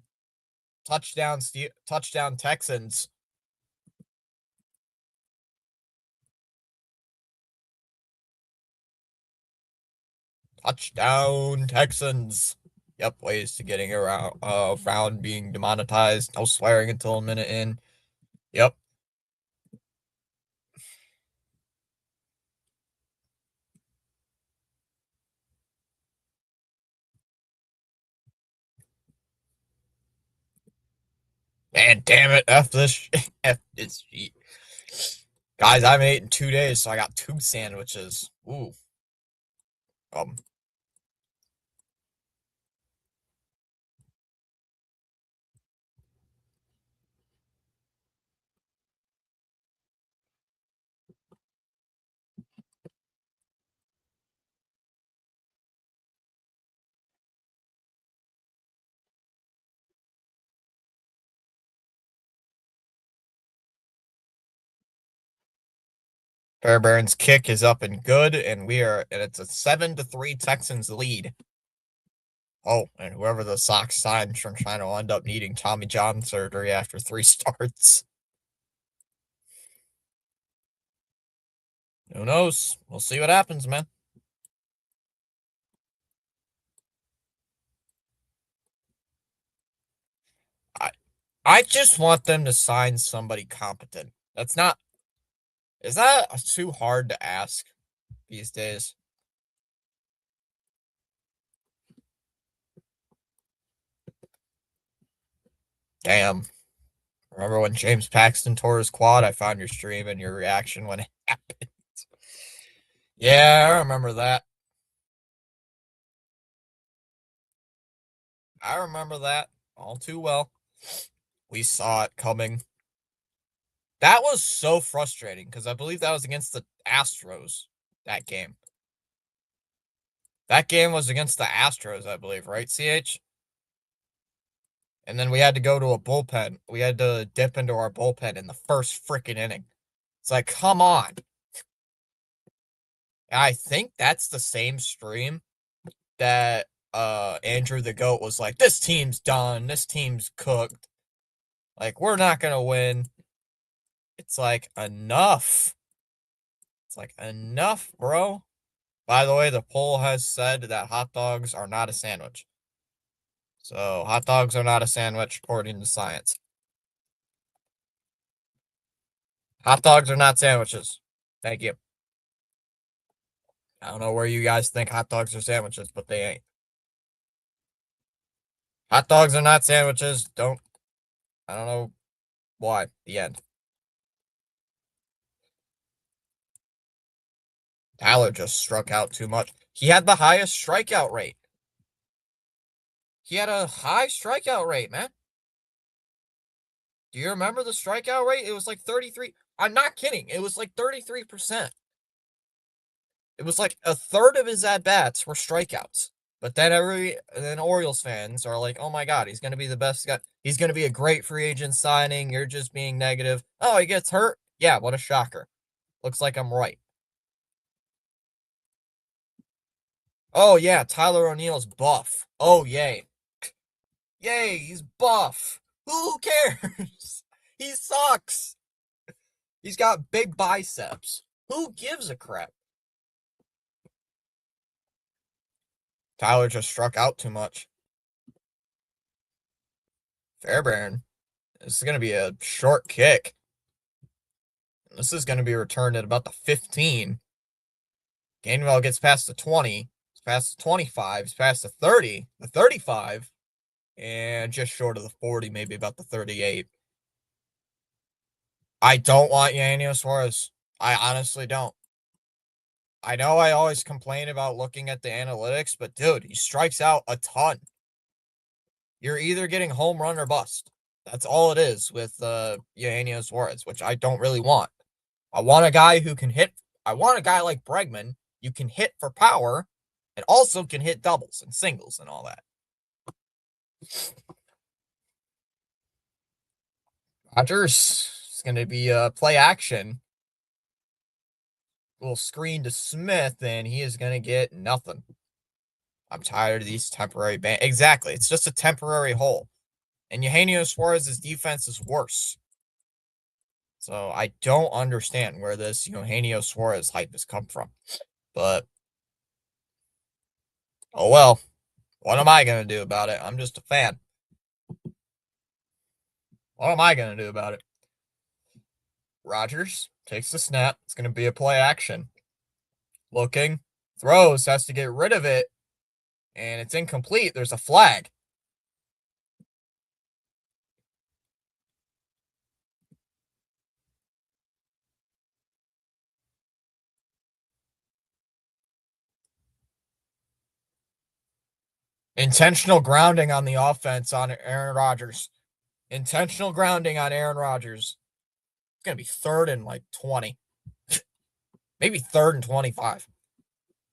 Touchdown Texans. Touchdown Texans. Yep, ways to getting around being demonetized. No swearing until a minute in. Yep. Man, damn it. F this F this shit. Guys, I haven't eaten in 2 days, so I got 2 sandwiches. Ooh. Um, Fairbairn's kick is up and good, and it's a 7-3 Texans lead. Oh, and whoever the Sox signed from China will end up needing Tommy John surgery after 3 starts. Who knows? We'll see what happens, man. I just want them to sign somebody competent. Is that too hard to ask these days? Damn. Remember when James Paxton tore his quad? I found your stream and your reaction when it happened. Yeah, I remember that. I remember that all too well. We saw it coming. That was so frustrating because I believe that was against the Astros, that game. That game was against the Astros, I believe, right, CH? And then we had to go to a bullpen. We had to dip into our bullpen in the first freaking inning. It's like, come on. And I think that's the same stream that Andrew the GOAT was like, this team's done. This team's cooked. Like, we're not going to win. It's like, enough. It's like, enough, bro. By the way, the poll has said that hot dogs are not a sandwich. So, hot dogs are not a sandwich according to science. Hot dogs are not sandwiches. Thank you. I don't know where you guys think hot dogs are sandwiches, but they ain't. Hot dogs are not sandwiches. I don't know why. The end. Tyler just struck out too much. He had the highest strikeout rate. He had a high strikeout rate, man. Do you remember the strikeout rate? It was like 33. I'm not kidding. It was like 33%. It was like a third of his at-bats were strikeouts. But then Orioles fans are like, oh my God, he's going to be the best guy. He's going to be a great free agent signing. You're just being negative. Oh, he gets hurt? Yeah, what a shocker. Looks like I'm right. Oh, yeah, Tyler O'Neill's buff. Oh, yay. Yay, he's buff. Who cares? He sucks. He's got big biceps. Who gives a crap? Tyler just struck out too much. Fairbairn. This is going to be a short kick. This is going to be returned at about the 15. Gainwell gets past the 20. He's past the 25. He's past the 30. The 35. And just short of the 40, maybe about the 38. I don't want Eugenio Suarez. I honestly don't. I know I always complain about looking at the analytics, but dude, he strikes out a ton. You're either getting home run or bust. That's all it is with Eugenio Suarez, which I don't really want. I want a guy who can hit. I want a guy like Bregman. You can hit for power and also can hit doubles and singles and all that. Rodgers is going to be play action. Little screen to Smith, and he is going to get nothing. I'm tired of these temporary Exactly. It's just a temporary hole. And Eugenio Suarez's defense is worse. So I don't understand where this Eugenio Suarez hype has come from. But, oh well. What am I going to do about it? I'm just a fan. What am I going to do about it? Rodgers takes the snap. It's going to be a play action. Looking. Throws. Has to get rid of it. And it's incomplete. There's a flag. Intentional grounding on the offense on Aaron Rodgers. Intentional grounding on Aaron Rodgers. It's going to be 3rd and like 20. Maybe 3rd and 25.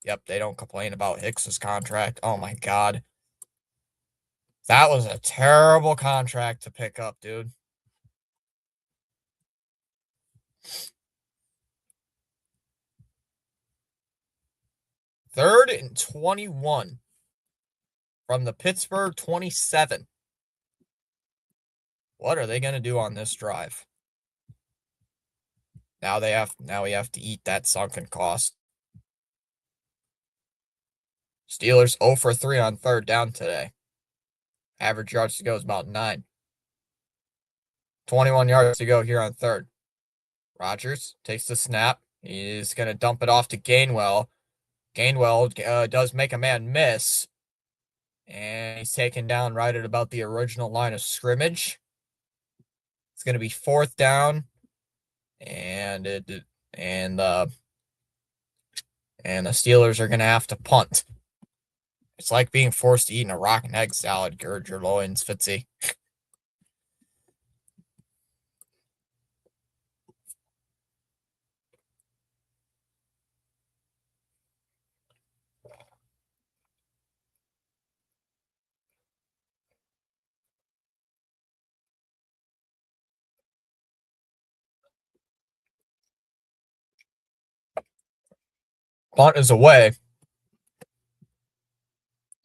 Yep, they don't complain about Hicks's contract. Oh my God. That was a terrible contract to pick up, dude. 3rd and 21 from the Pittsburgh 27. What are they going to do on this drive? Now we have to eat that sunken cost. Steelers 0 for 3 on 3rd down today. Average yards to go is about 9. 21 yards to go here on 3rd. Rodgers takes the snap. He's going to dump it off to Gainwell. Gainwell does make a man miss. And he's taken down right at about the original line of scrimmage. It's going to be 4th down. And the Steelers are going to have to punt. It's like being forced to eat a rock and egg salad. Gird your loins, Fitzy. Punt is away.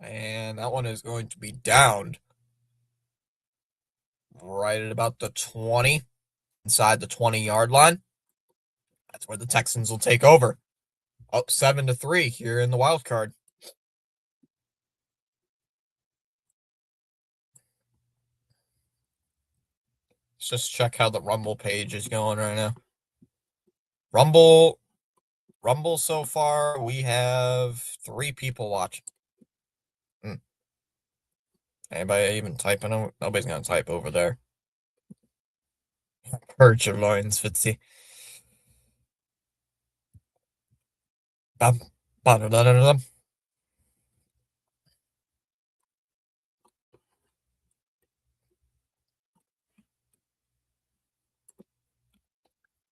And that one is going to be downed right at about the 20, inside the 20-yard line. That's where the Texans will take over. Up 7-3 here in the wild card. Let's just check how the Rumble page is going right now. Rumble so far, we have 3 people watching. Anybody even typing? Nobody's going to type over there. Hurt your loins, Fitzy.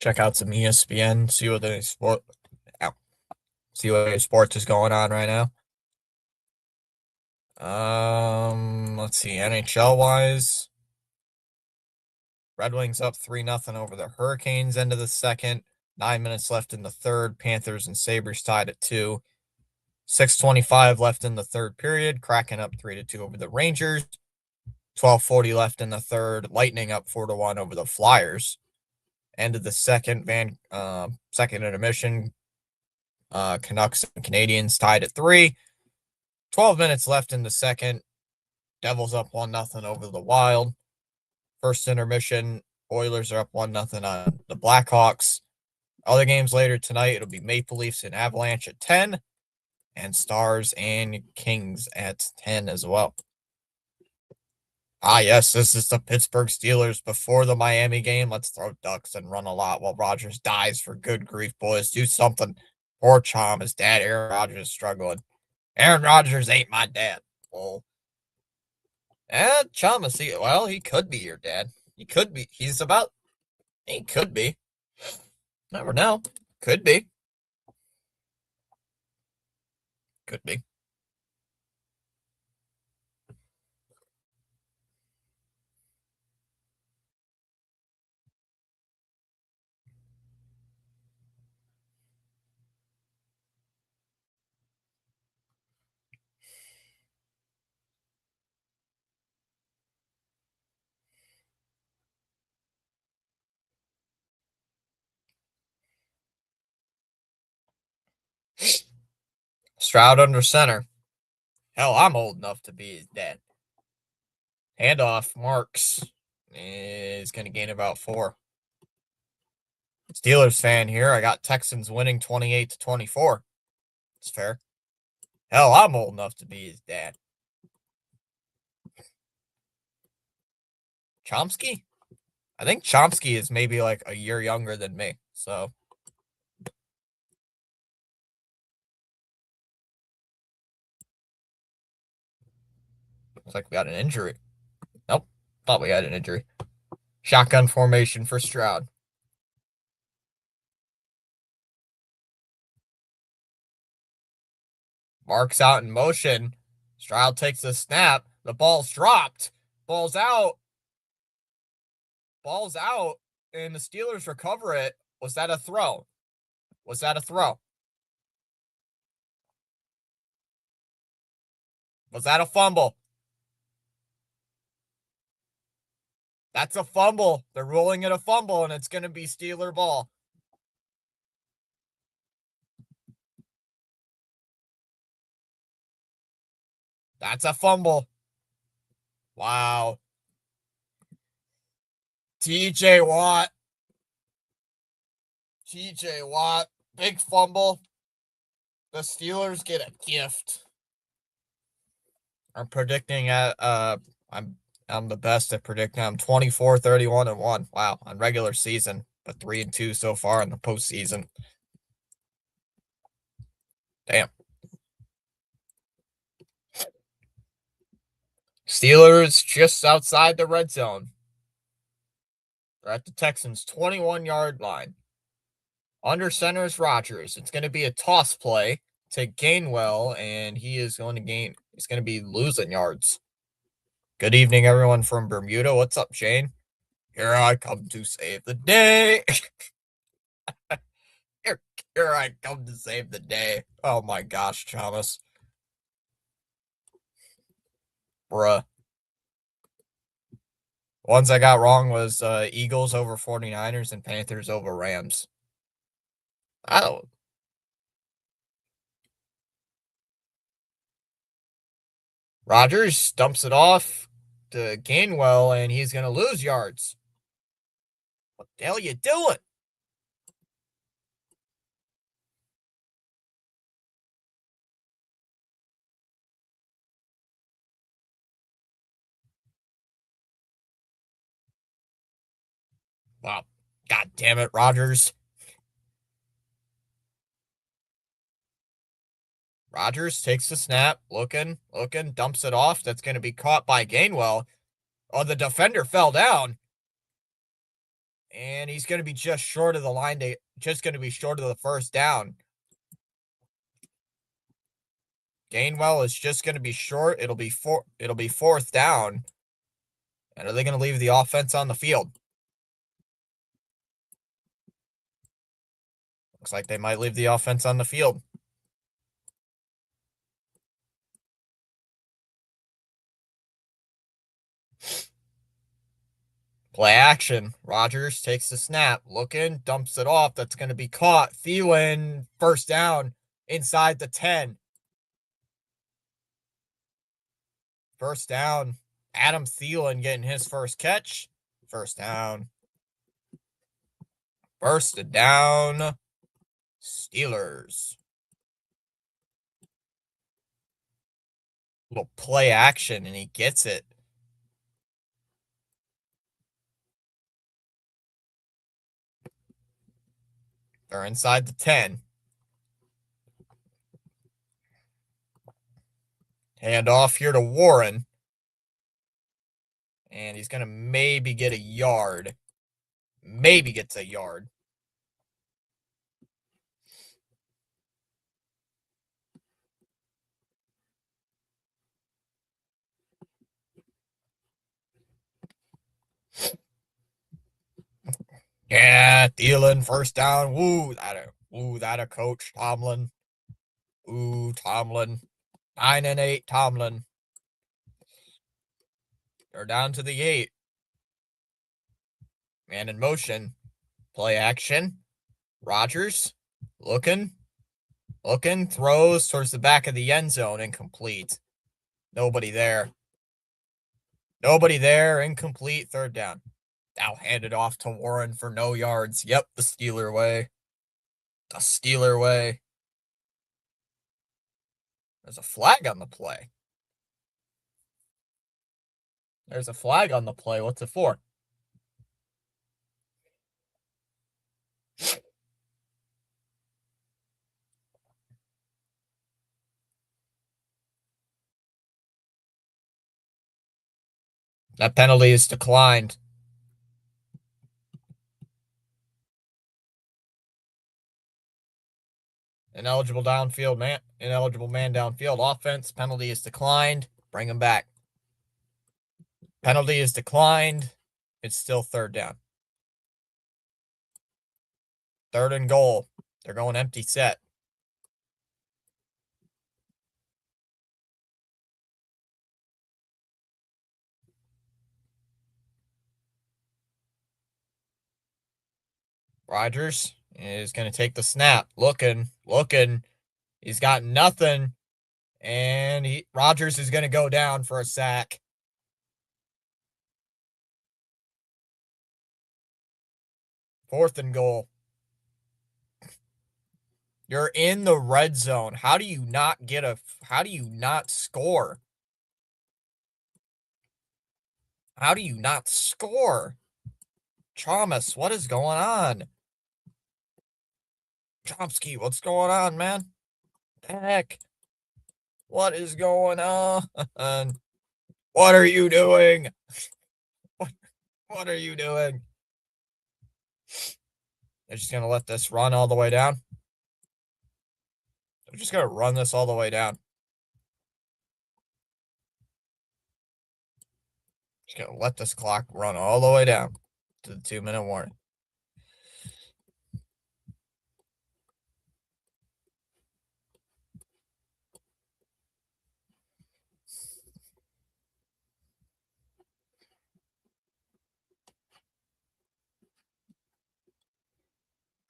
Check out some ESPN, see what the sports is going on right now. Let's see, NHL wise. Red Wings up 3-0 over the Hurricanes end of the second. 9 minutes left in the third. Panthers and Sabres tied at 2. 6:25 left in the third period. Kraken up 3-2 over the Rangers. 12:40 left in the third. Lightning up 4-1 over the Flyers. End of the second. Second intermission. Canucks and Canadians tied at 3. 12 minutes left in the second. Devils up 1-0 over the Wild. First intermission. Oilers are up 1-0 on the Blackhawks. Other games later tonight, it'll be Maple Leafs and Avalanche at 10, and Stars and Kings at 10 as well. Ah, yes, this is the Pittsburgh Steelers before the Miami game. Let's throw ducks and run a lot while Rodgers dies. For good grief, boys. Do something. Poor Chom, his dad, Aaron Rodgers, is struggling. Aaron Rodgers ain't my dad. Oh. And Chom is well, he could be your dad. He could be. He could be. Never know. Could be. Could be. Stroud under center. Hell, I'm old enough to be his dad. Handoff, Marks is going to gain about 4. Steelers fan here. I got Texans winning 28-24. It's fair. Hell, I'm old enough to be his dad. Chomsky? I think Chomsky is maybe like a year younger than me. So. Looks like we got an injury. Nope. Thought we had an injury. Shotgun formation for Stroud. Marks out in motion. Stroud takes a snap. The ball's dropped. Ball's out. Ball's out. And the Steelers recover it. Was that a throw? Was that a throw? Was that a fumble? That's a fumble. They're ruling it a fumble, and it's going to be Steeler ball. That's a fumble. Wow. TJ Watt. TJ Watt. Big fumble. The Steelers get a gift. I'm predicting I'm the best at predicting. I'm 24, 31, and 1. Wow, on regular season, but 3-2 so far in the postseason. Damn. Steelers just outside the red zone. They're at the Texans' 21-yard line. Under center is Rodgers. It's going to be a toss play to Gainwell, and he's going to be losing yards. Good evening, everyone from Bermuda. What's up, Shane? Here I come to save the day. Here I come to save the day. Oh my gosh, Thomas. Bruh. Ones I got wrong was Eagles over 49ers and Panthers over Rams. Oh. Rodgers dumps it off to Gainwell, and he's going to lose yards. What the hell are you doing? Wow. God damn it, Rodgers. Rodgers takes the snap, looking, dumps it off. That's going to be caught by Gainwell. Oh, the defender fell down. And he's going to be just short of the line, just going to be short of the first down. Gainwell is just going to be short. It'll be 4th down. And are they going to leave the offense on the field? Looks like they might leave the offense on the field. Play action. Rodgers takes the snap, looking, dumps it off. That's going to be caught. Thielen, first down, inside the 10. First down. Adam Thielen getting his first catch. First down. First down, Steelers. Little play action, and he gets it. They're inside the 10. Hand off here to Warren. And he's going to maybe get a yard. Maybe gets a yard. Yeah, Thielen, first down. Woo, that a coach, Tomlin. Ooh, Tomlin. 9-8, Tomlin. They're down to the 8. Man in motion. Play action. Rodgers. Looking. Throws towards the back of the end zone. Incomplete. Nobody there. Incomplete. Third down. Now handed off to Warren for no yards. Yep, the Steeler way. There's a flag on the play. What's it for? That penalty is declined. Ineligible man downfield. Offense. Penalty is declined. Bring him back. Penalty is declined. It's still third down. 3rd and goal. They're going empty set. Rodgers is going to take the snap. Looking. He's got nothing. And Rodgers is going to go down for a sack. 4th and goal. You're in the red zone. How do you not score? How do you not score? Thomas, what is going on? Chomsky, what's going on, man? Heck. What is going on? What are you doing? What are you doing? They're just going to let this run all the way down. They're just going to run this all the way down. Just going to let this clock run all the way down to the 2-minute warning.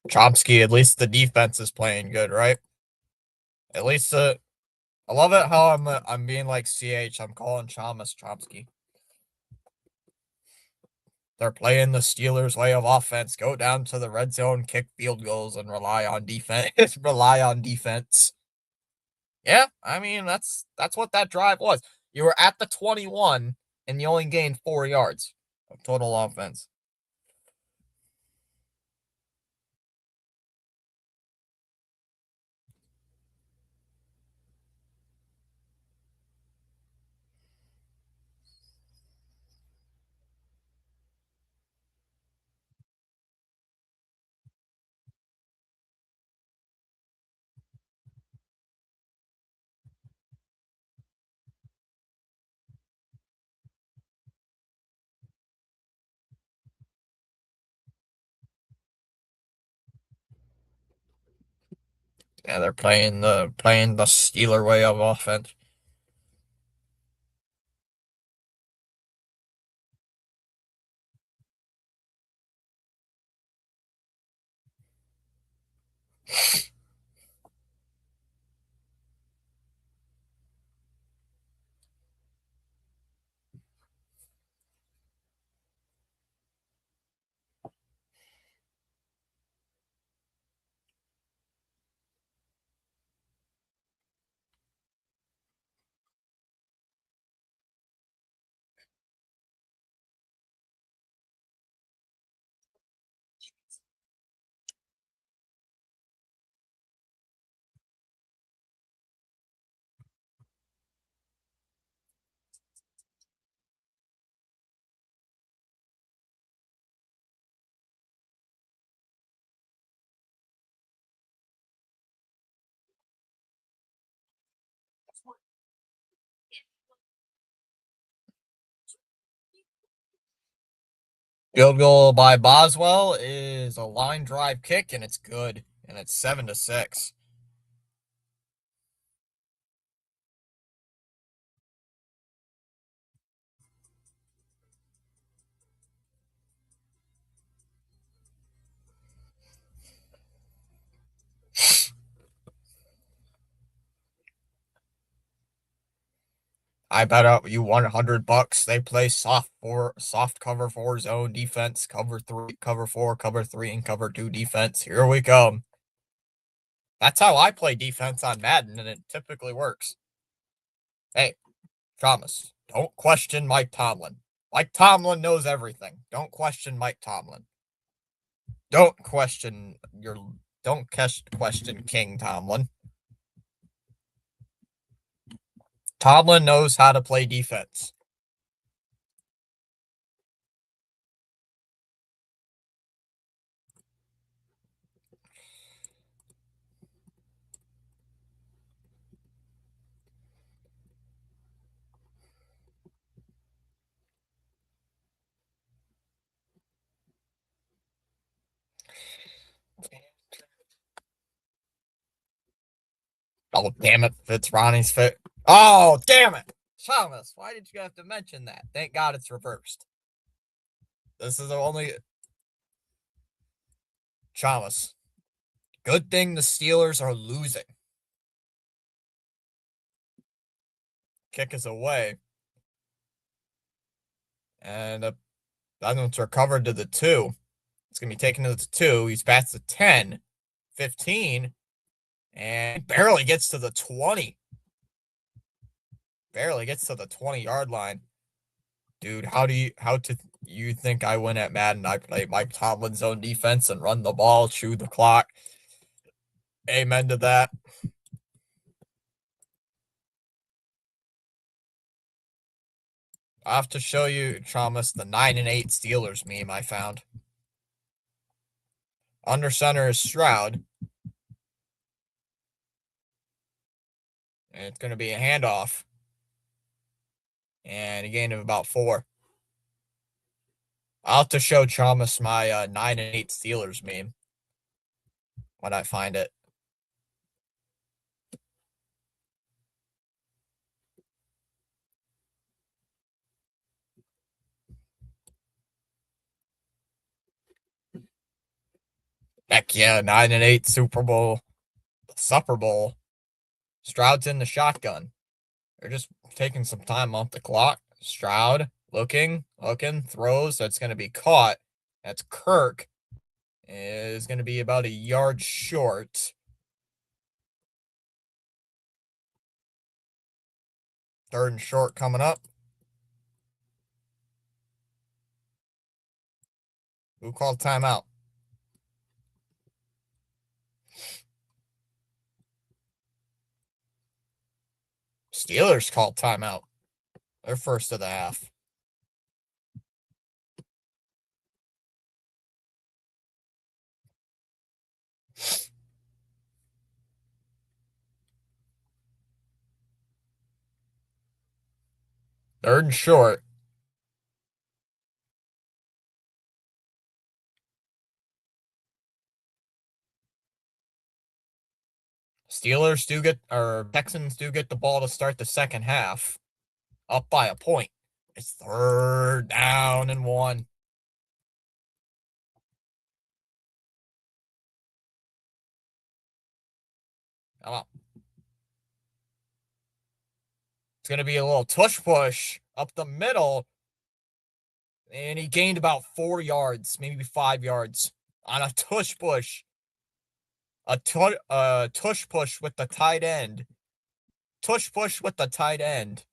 Chomsky, at least the defense is playing good, right? At least I love it how I'm being like CH. I'm calling Chomsky. They're playing the Steelers' way of offense. Go down to the red zone, kick field goals, and rely on defense. Yeah, I mean that's what that drive was. You were at the 21 and you only gained 4 yards of total offense. Yeah, they're playing the Steeler way of offense. Field goal by Boswell is a line drive kick, and it's good. And it's 7-6. I bet out you $100. They play soft cover 4 zone defense, cover 3, cover 4, cover 3, and cover 2 defense. Here we come. That's how I play defense on Madden, and it typically works. Hey, Thomas, don't question Mike Tomlin. Mike Tomlin knows everything. Don't question Mike Tomlin. Don't question King Tomlin. Tomlin knows how to play defense. Oh, damn it. It's Ronnie's fit. Oh, damn it. Thomas, why did you have to mention that? Thank God it's reversed. This is the only. Thomas. Good thing the Steelers are losing. Kick is away. And that one's recovered to the 2. It's going to be taken to the 2. He's past the 10, 15, and barely gets to the 20. Barely gets to the 20-yard line. Dude, how do you think I win at Madden? I play Mike Tomlin's own defense and run the ball, chew the clock. Amen to that. I have to show you, Thomas, the 9-8 Steelers meme I found. Under center is Stroud. And it's going to be a handoff. And a gain of about 4. I'll have to show Thomas my 9-8 Steelers meme when I find it. Heck yeah, 9-8 Super Bowl. Stroud's in the shotgun. They're just taking some time off the clock. Stroud looking, throws. That's going to be caught. That's Kirk. Is going to be about a yard short. Third and short coming up. Who called timeout? Steelers called timeout. They're first of the half. Third and short. Texans do get the ball to start the second half. Up by a point. It's 3rd down and 1. Come on. It's going to be a little tush push up the middle. And he gained about 4 yards, maybe 5 yards on a tush push. A tush push with the tight end. Tush push with the tight end.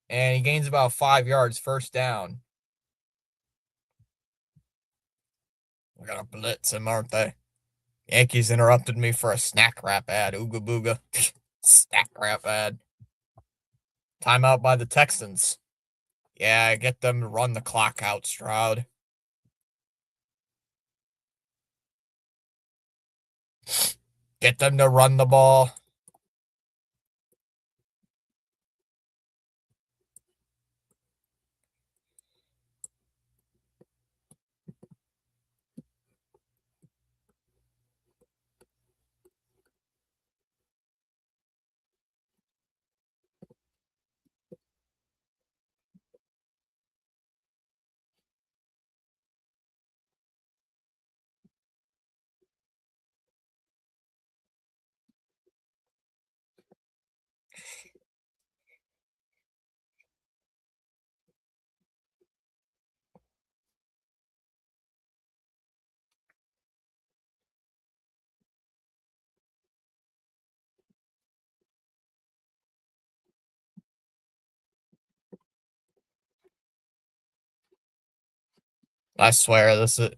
And he gains about 5 yards, first down. We're going to blitz him, aren't they? Yankees interrupted me for a snack wrap ad. Ooga booga. Snack wrap ad. Timeout by the Texans. Yeah, get them to run the clock out, Stroud. Get them to run the ball. I swear this is.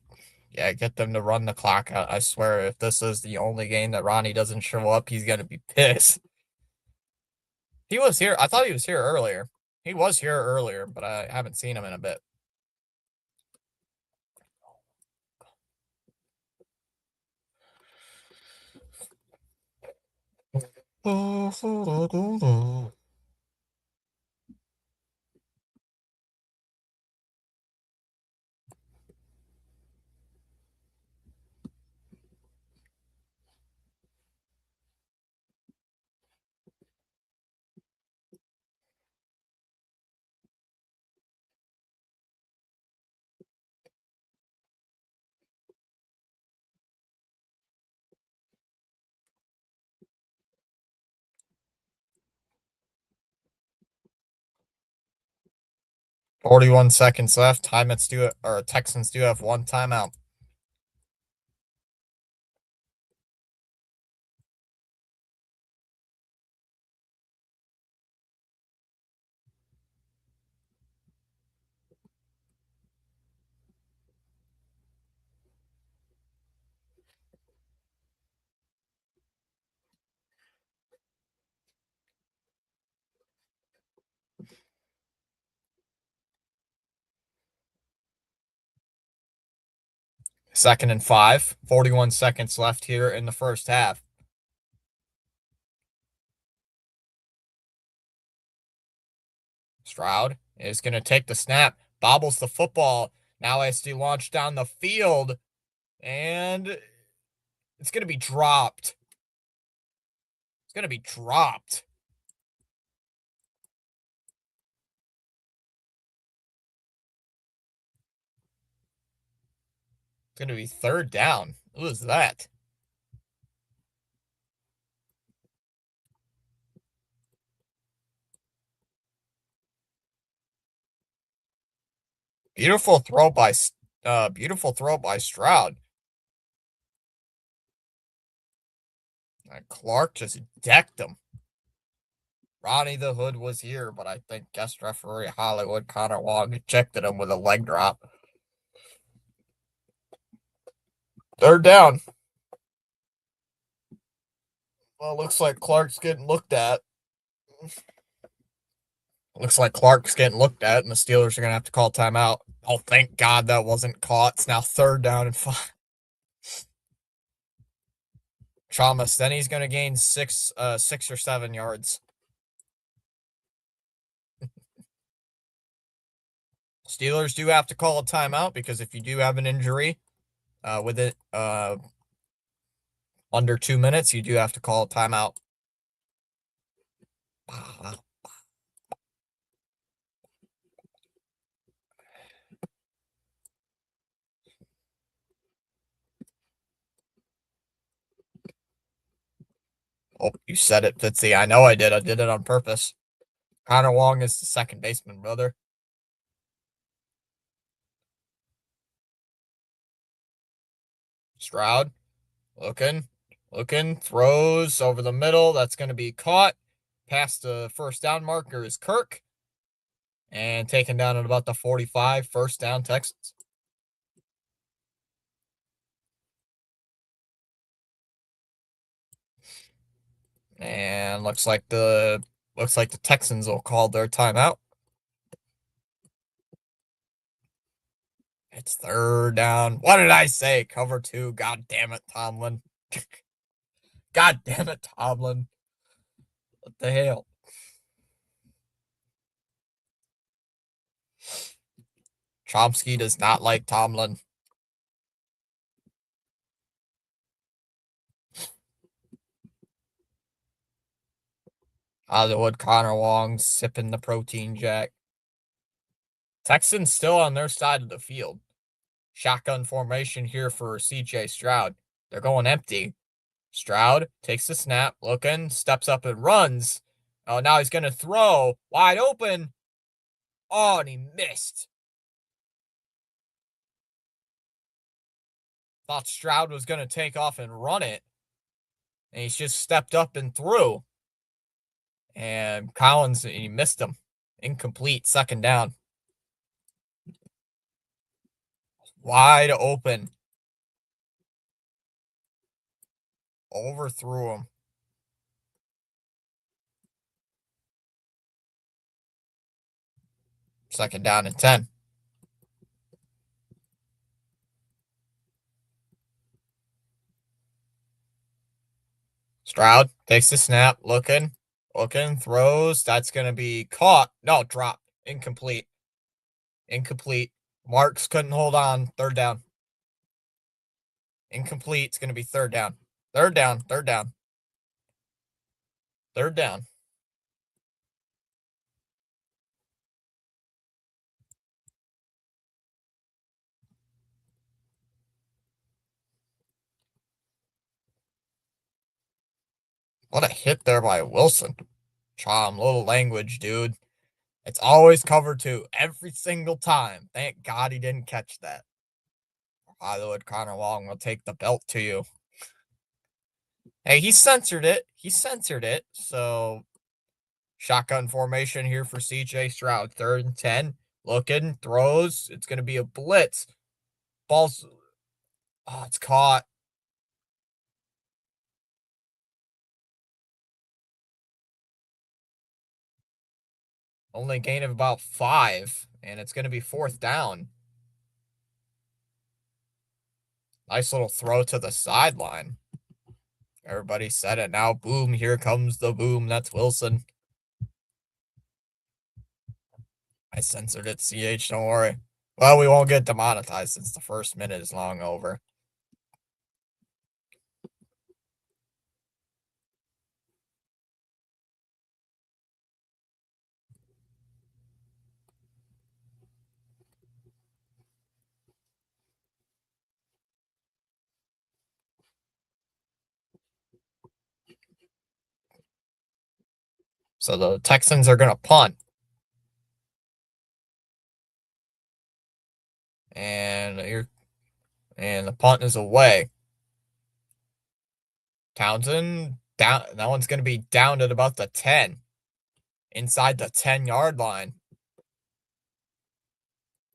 Yeah, get them to run the clock out. I swear, if this is the only game that Ronnie doesn't show up, he's gonna be pissed. He was here. I thought he was here earlier. He was here earlier, but I haven't seen him in a bit. Oh, 41 seconds left. Texans do have one timeout. Second and 5. 41 seconds left here in the first half. Stroud is going to take the snap, bobbles the football, now has to launch down the field, and it's going to be dropped. It's going to be dropped. It's going to be third down. Who is that? Beautiful throw by Stroud. And Clark just decked him. Ronnie the Hood was here, but I think guest referee Hollywood Connor Wong ejected him with a leg drop. Third down. Well, looks like Clark's getting looked at. Looks like Clark's getting looked at, and the Steelers are going to have to call timeout. Oh, thank God that wasn't caught. It's now third down and 5. Chalmers, then he's going to gain 6 or 7 yards. Steelers do have to call a timeout because if you do have an injury with it under 2 minutes, you do have to call a timeout. Oh, you said it, Fitzy. I know I did. I did it on purpose. Connor Wong is the second baseman, brother. Stroud, looking, throws over the middle. That's going to be caught. Past the first down marker is Kirk. And taken down at about the 45, first down Texans. And looks like the Texans will call their timeout. It's third down. What did I say? Cover 2. God damn it, Tomlin. God damn it, Tomlin. What the hell? Chomsky does not like Tomlin. Hollywood Connor Wong sipping the protein jack. Texans still on their side of the field. Shotgun formation here for CJ Stroud. They're going empty. Stroud takes the snap, looking, steps up and runs. Oh, now he's going to throw. Wide open. Oh, and he missed. Thought Stroud was going to take off and run it. And he's just stepped up and threw. And Collins, he missed him. Incomplete, second down. Wide open. Overthrew him. Second down and 10. Stroud takes the snap, looking, throws. That's going to be caught. No, drop. Incomplete. Marks couldn't hold on. Third down. Incomplete. It's going to be third down. Third down. What a hit there by Wilson. Chom, little language, dude. It's always cover two. Every single time. Thank God he didn't catch that. Hollywood Connor Long will take the belt to you. Hey, he censored it. So, shotgun formation here for CJ Stroud. 3rd and 10. Looking, throws. It's going to be a blitz. Ball's. Oh, it's caught. Only gain of about 5. And it's going to be 4th down. Nice little throw to the sideline. Everybody said it. Now, boom. Here comes the boom. That's Wilson. I censored it, CH. Don't worry. Well, we won't get demonetized since the first minute is long over. So the Texans are going to punt. And the punt is away. Townsend down. That one's going to be down at about the 10. Inside the 10-yard line.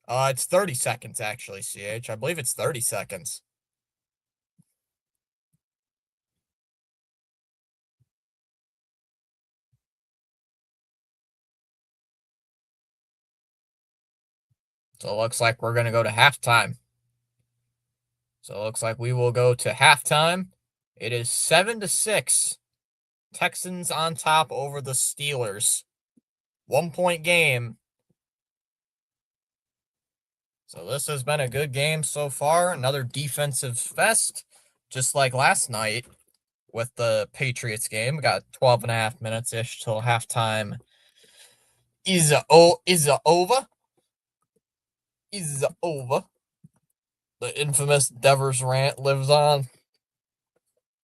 It's 30 seconds actually, CH. I believe it's 30 seconds. So it looks like we're going to go to halftime. So it looks like we will go to halftime. It is 7-6. Texans on top over the Steelers. 1-point game. So this has been a good game so far. Another defensive fest, just like last night with the Patriots game. We got 12.5 minutes-ish till halftime. Is over. The infamous Devers rant lives on.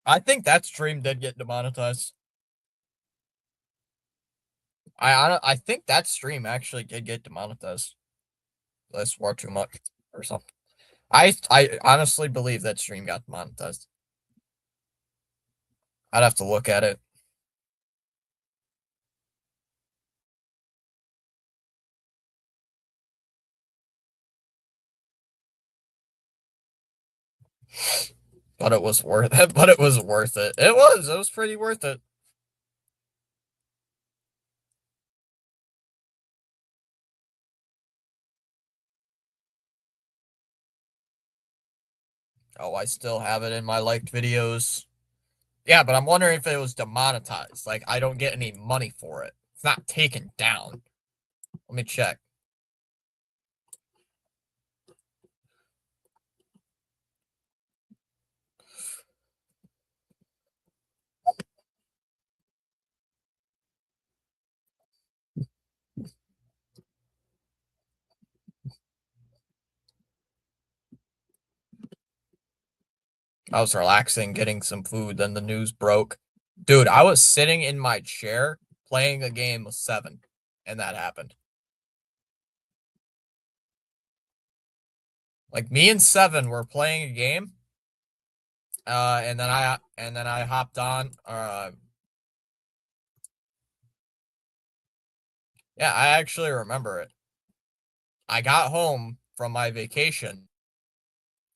I think that stream did get demonetized. I think that stream actually did get demonetized. I swore too much or something. I honestly believe that stream got demonetized. I'd have to look at it. But it was worth it. It was pretty worth it. Oh, I still have it in my liked videos. Yeah, but I'm wondering if it was demonetized. Like, I don't get any money for it. It's not taken down. Let me check. I was relaxing, getting some food, then the news broke. Dude, I was sitting in my chair playing a game with 7, and that happened. Like, me and 7 were playing a game, and then I hopped on. Yeah, I actually remember it. I got home from my vacation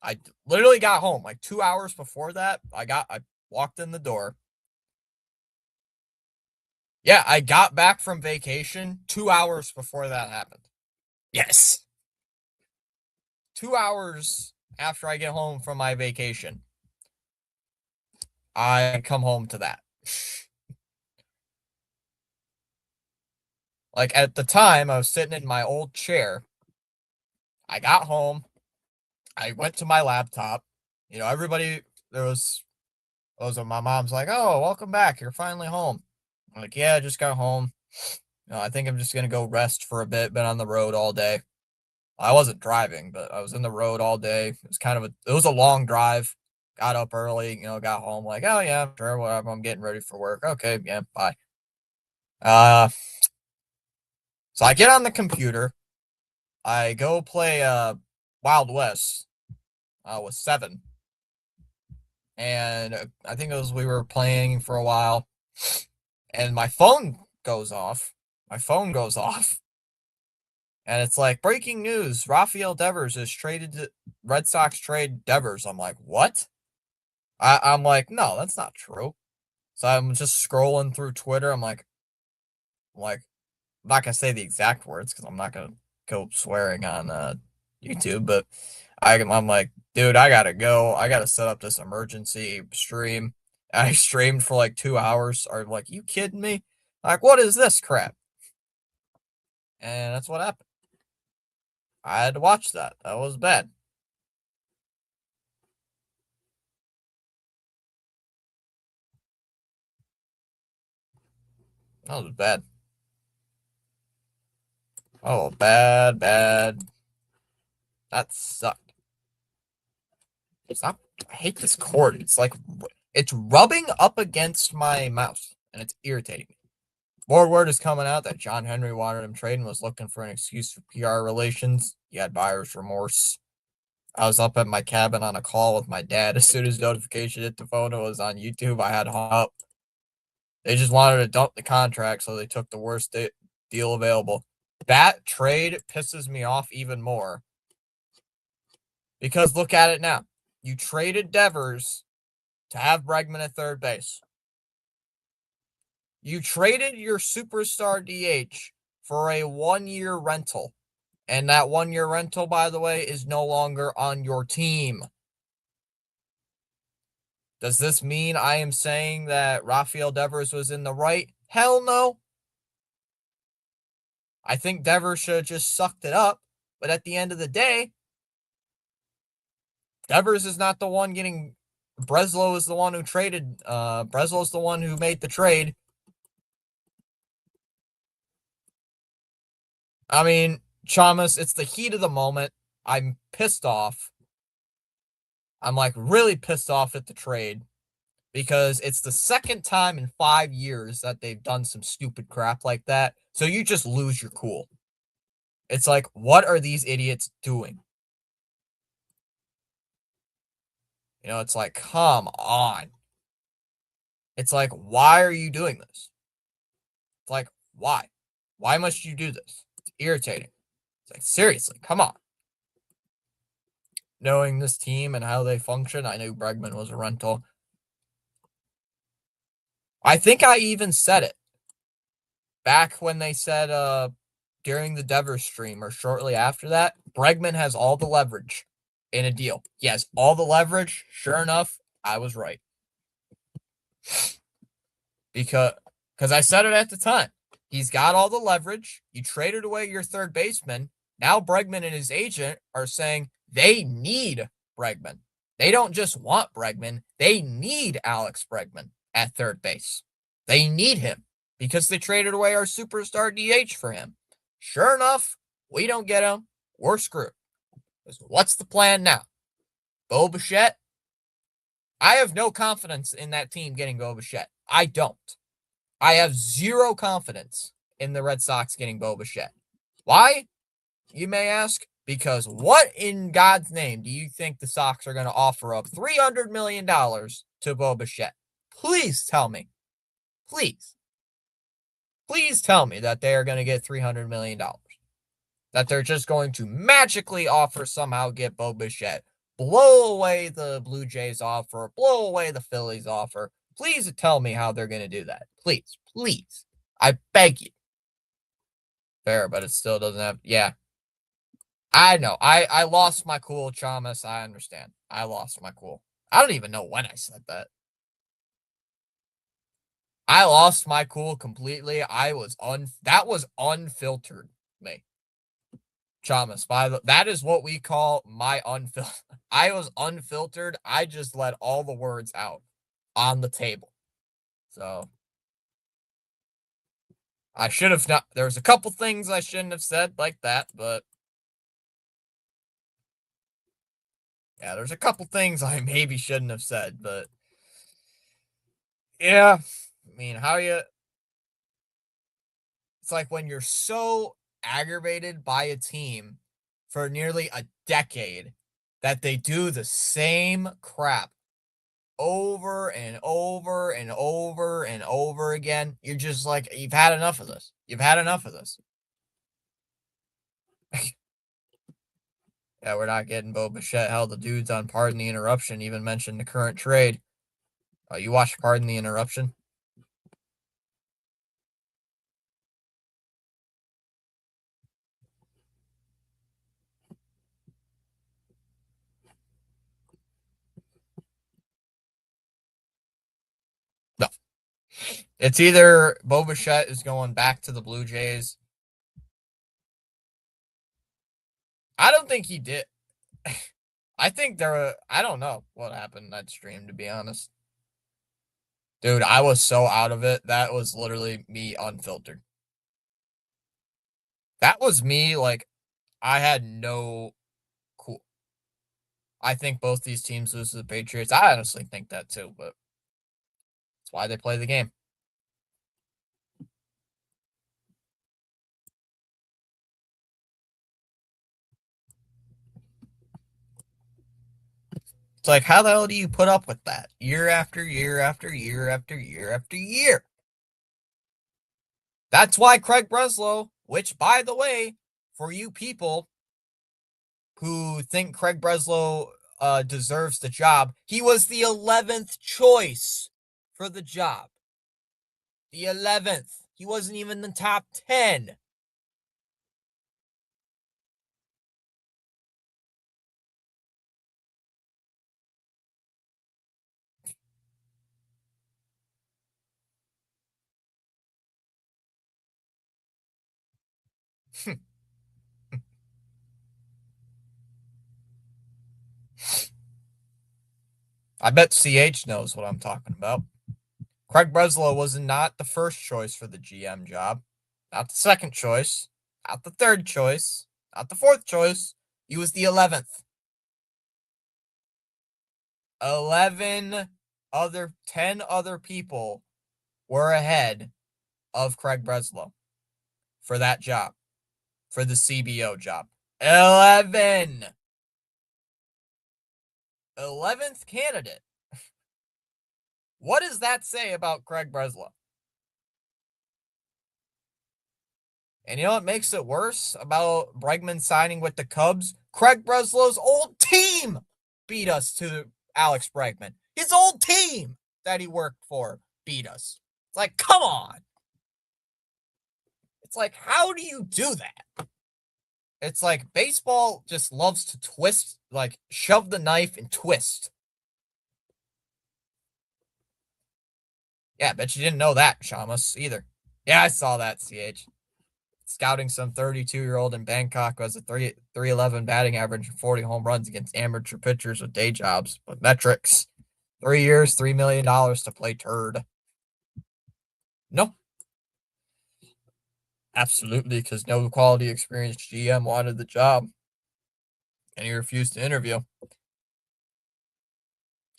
I literally got home like 2 hours before that. I walked in the door. Yeah, I got back from vacation 2 hours before that happened. Yes. 2 hours after I get home from my vacation, I come home to that. Like at the time, I was sitting in my old chair. I got home. I went to my laptop. Everybody, my mom's like, "Oh, welcome back. You're finally home." I'm like, "Yeah, I just got home. I think I'm just going to go rest for a bit. Been on the road all day." I wasn't driving, but I was in the road all day. It was a long drive. Got up early, got home like, "Oh yeah, sure, whatever. I'm getting ready for work." Okay, yeah, bye. Uh, so I get on the computer. I go play Wild West with 7. And I think we were playing for a while, and my phone goes off. My phone goes off, and it's like, breaking news: Rafael Devers is traded. Red Sox trade Devers. I'm like, what? I'm like, no, that's not true. So I'm just scrolling through Twitter. I'm not gonna say the exact words because I'm not gonna go swearing on YouTube, but I'm like, dude, I gotta go. I gotta set up this emergency stream. I streamed for like 2 hours. Are like, you kidding me? Like, what is this crap? And that's what happened. I had to watch that. That was bad. That was bad. Oh, bad, bad. That sucked. Stop. I hate this cord. It's rubbing up against my mouse, and it's irritating me. More word is coming out that John Henry wanted him trade and was looking for an excuse for PR relations. He had buyer's remorse. I was up at my cabin on a call with my dad. As soon as notification hit the phone, it was on YouTube. I had hung up. They just wanted to dump the contract, so they took the worst deal available. That trade pisses me off even more. Because look at it now. You traded Devers to have Bregman at third base. You traded your superstar DH for a 1-year rental. And that 1-year rental, by the way, is no longer on your team. Does this mean I am saying that Rafael Devers was in the right? Hell no. I think Devers should have just sucked it up. But at the end of the day, Devers is not the one getting. Breslow is the one who traded. Breslow is the one who made the trade. I mean, Chalmers, it's the heat of the moment. I'm pissed off. I'm like really pissed off at the trade because it's the second time in 5 years that they've done some stupid crap like that. So you just lose your cool. It's like, what are these idiots doing? It's like, come on. It's like, why are you doing this? It's like, why? Why must you do this? It's irritating. It's like, seriously, come on. Knowing this team and how they function, I knew Bregman was a rental. I think I even said it back when they said during the Devers stream or shortly after that, Bregman has all the leverage in a deal. He has all the leverage. Sure enough, I was right. Because I said it at the time. He's got all the leverage. You traded away your third baseman. Now Bregman and his agent are saying they need Bregman. They don't just want Bregman. They need Alex Bregman at third base. They need him because they traded away our superstar DH for him. Sure enough, we don't get him. We're screwed. What's the plan now? Bo Bichette? I have no confidence in that team getting Bo Bichette. I don't. I have zero confidence in the Red Sox getting Bo Bichette. Why? You may ask. Because what in God's name do you think the Sox are going to offer up $300 million to Bo Bichette? Please tell me. Please. Please tell me that they are going to get $300 million. That they're just going to magically offer somehow get Bo Bichette. blow away the Blue Jays offer, blow away the Phillies offer. Please tell me how they're going to do that. Please, please. I beg you. Fair, but it still doesn't have. Yeah, I know. I lost my cool, Chamas. I understand. I lost my cool. I don't even know when I said that. I lost my cool completely. That was unfiltered me. Chamas, that is what we call my unfiltered. I was unfiltered. I just let all the words out on the table. So I should have not. There's a couple things I shouldn't have said like that, but yeah, there's a couple things I maybe shouldn't have said, but yeah, I mean, it's like when you're so aggravated by a team for nearly a decade that they do the same crap over and over and over and over again. You're just like, you've had enough of this. You've had enough of this. Yeah, we're not getting Bo Bichette. Hell, the dudes on Pardon the Interruption even mentioned the current trade. You watched Pardon the Interruption? No. It's either Bo Bichette is going back to the Blue Jays. I don't think he did. I think I don't know what happened in that stream, to be honest. Dude, I was so out of it. That was literally me unfiltered. That was me, like, I had no cool. I think both these teams lose to the Patriots. I honestly think that too, but that's why they play the game. It's like, how the hell do you put up with that year after year after year after year after year? That's why Craig Breslow, which, by the way, for you people who think Craig Breslow deserves the job, he was the 11th choice for the job. The 11th. He wasn't even in the top 10. I bet CH knows what I'm talking about. Craig Breslow was not the first choice for the GM job, not the second choice, not the third choice, not the fourth choice. He was the 11th. 10 other people were ahead of Craig Breslow for that job, for the CBO job. 11. 11th candidate. What does that say about Craig Breslow? And you know what makes it worse about Bregman signing with the Cubs? Craig Breslow's old team beat us to Alex Bregman. His old team that he worked for beat us. It's like, come on. It's like, how do you do that? It's like baseball just loves to twist, like shove the knife and twist. Yeah, I bet you didn't know that, Shamus, either. Yeah, I saw that, CH. Scouting some 32-year-old in Bangkok who has a 311 batting average and 40 home runs against amateur pitchers with day jobs. But metrics, 3 years, $3 million to play turd. No. Absolutely, because no quality experienced GM wanted the job. And he refused to interview.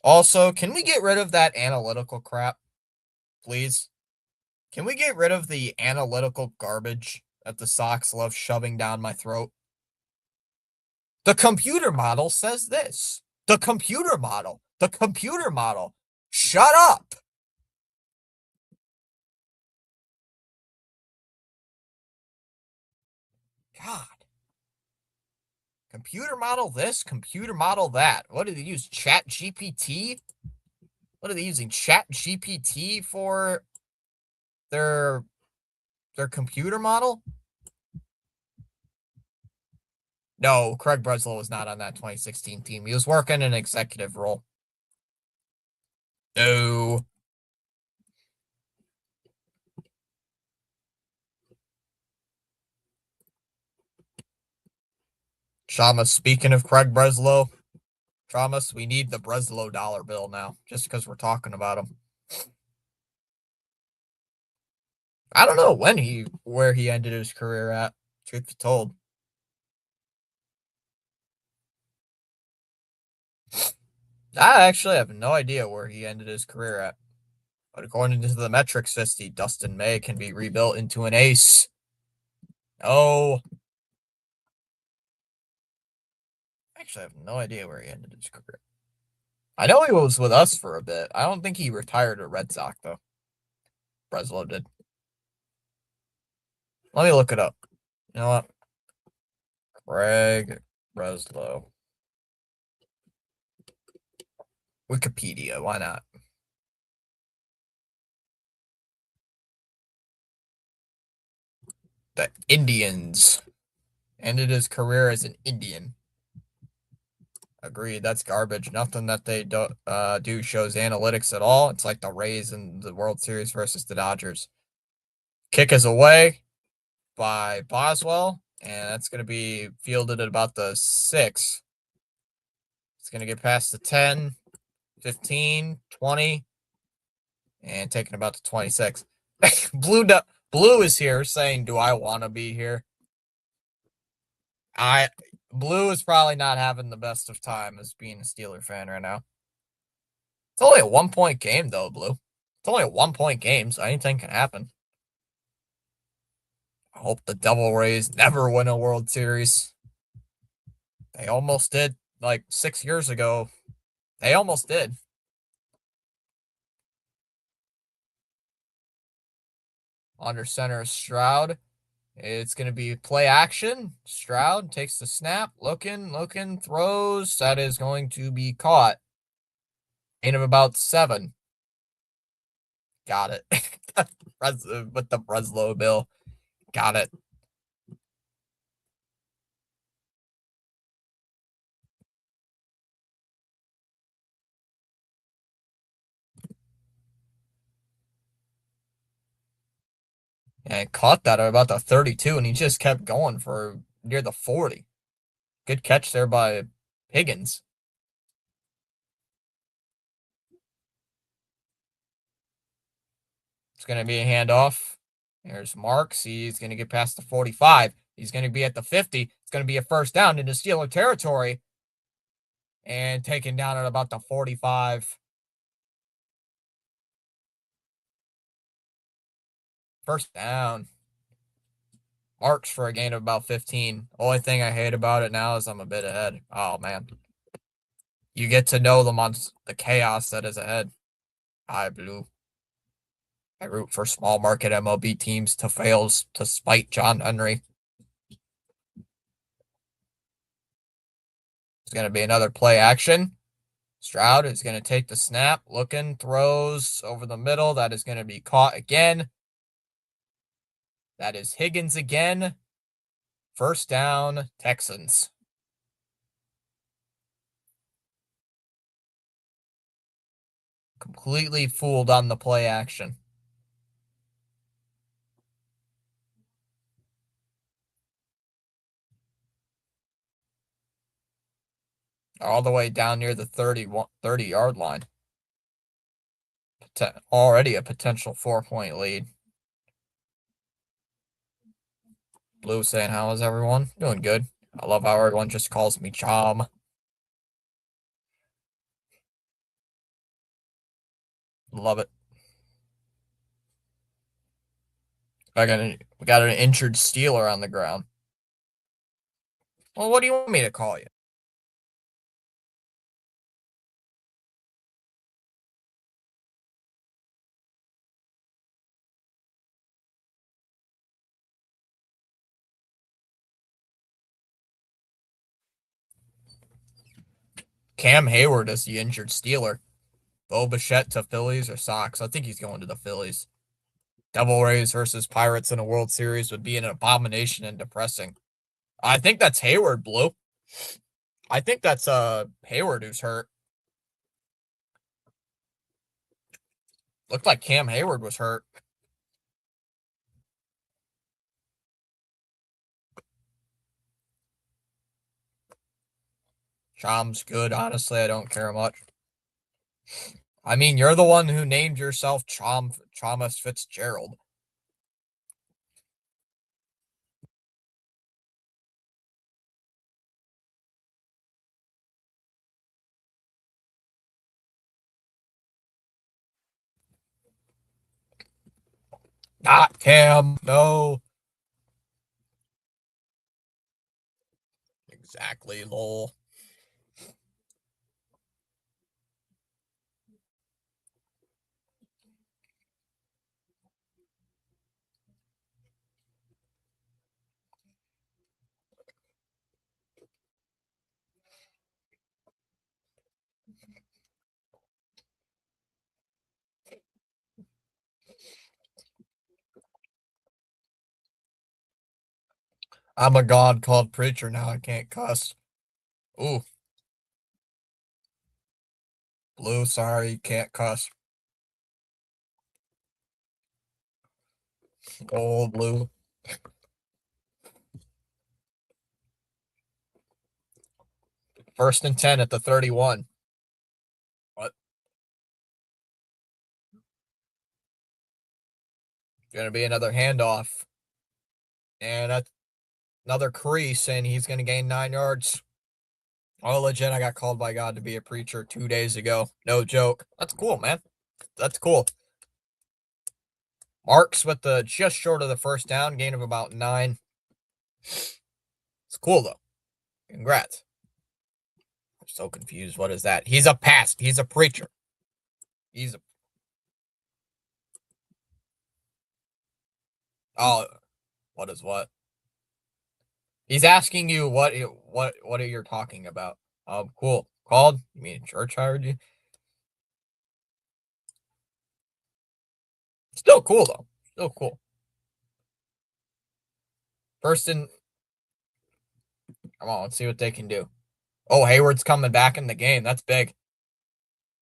Also, can we get rid of that analytical crap? Please? Can we get rid of the analytical garbage that the Sox love shoving down my throat? The computer model says this. The computer model. The computer model. Shut up. God. Computer model this, computer model that. What do they use? Chat GPT? What are they using? Chat GPT for their computer model? No, Craig Breslow was not on that 2016 team. He was working an executive role. No. Shamus, speaking of Craig Breslow, Shamus, we need the Breslow dollar bill now, just because we're talking about him. I don't know where he ended his career at, truth be told. I actually have no idea where he ended his career at. But according to the metrics 50, Dustin May can be rebuilt into an ace. Oh. Actually, I have no idea where he ended his career. I know he was with us for a bit. I don't think he retired at Red Sox, though. Breslow did. Let me look it up. You know what? Craig Breslow. Wikipedia, why not? The Indians. Ended his career as an Indian. Agreed, that's garbage. Nothing that they do shows analytics at all. It's like the Rays in the World Series versus the Dodgers. Kick is away by Boswell, and that's going to be fielded at about the 6. It's going to get past the 10, 15, 20, and taking about the 26. Blue is here saying, do I want to be here? Blue is probably not having the best of time as being a Steeler fan right now. It's only a 1-point game, though, Blue. It's only a 1-point game, so anything can happen. I hope the Devil Rays never win a World Series. They almost did, like 6 years ago. They almost did. Under center is Stroud. It's going to be play action. Stroud takes the snap, looking, throws. That is going to be caught. Gain of about 7. Got it. With the Breslow bill. Got it. And caught that at about the 32, and he just kept going for near the 40. Good catch there by Higgins. It's going to be a handoff. There's Marks. He's going to get past the 45. He's going to be at the 50. It's going to be a first down into Steeler territory. And taken down at about the 45. First down. Marks for a gain of about 15. Only thing I hate about it now is I'm a bit ahead. Oh, man. You get to know the chaos that is ahead. Hi, Blue. I root for small market MLB teams to fail to spite John Henry. It's going to be another play action. Stroud is going to take the snap, looking, throws over the middle. That is going to be caught again. That is Higgins again. First down, Texans. Completely fooled on the play action. All the way down near the 30-yard line. Already a potential 4-point lead. Blue saying, how is everyone? Doing good. I love how everyone just calls me Chom. Love it. We got an injured Steeler on the ground. Well, what do you want me to call you? Cam Hayward is the injured Steeler. Bo Bichette to Phillies or Sox. I think he's going to the Phillies. Devil Rays versus Pirates in a World Series would be an abomination and depressing. I think that's Hayward, Blue. I think that's Hayward who's hurt. Looked like Cam Hayward was hurt. Chom's good. Honestly, I don't care much. I mean, you're the one who named yourself Thomas Fitzgerald. Not Cam. No. Exactly, lol. I'm a god called preacher now. I can't cuss. Ooh, Blue, sorry, you can't cuss. Oh, Blue. First and 10 at the 31. What? Gonna be another handoff. And that's another crease, and he's gonna gain 9 yards. Oh, legit, I got called by God to be a preacher 2 days ago. No joke. That's cool, man. That's cool. Marks with the just short of the first down, gain of about 9. It's cool though. Congrats. I'm so confused. What is that? He's a past. He's a preacher. He's a oh, what is what? He's asking you what are you talking about? Cool. Called? You mean church hired you? Still cool though. Still cool. First and come on, let's see what they can do. Oh, Hayward's coming back in the game. That's big.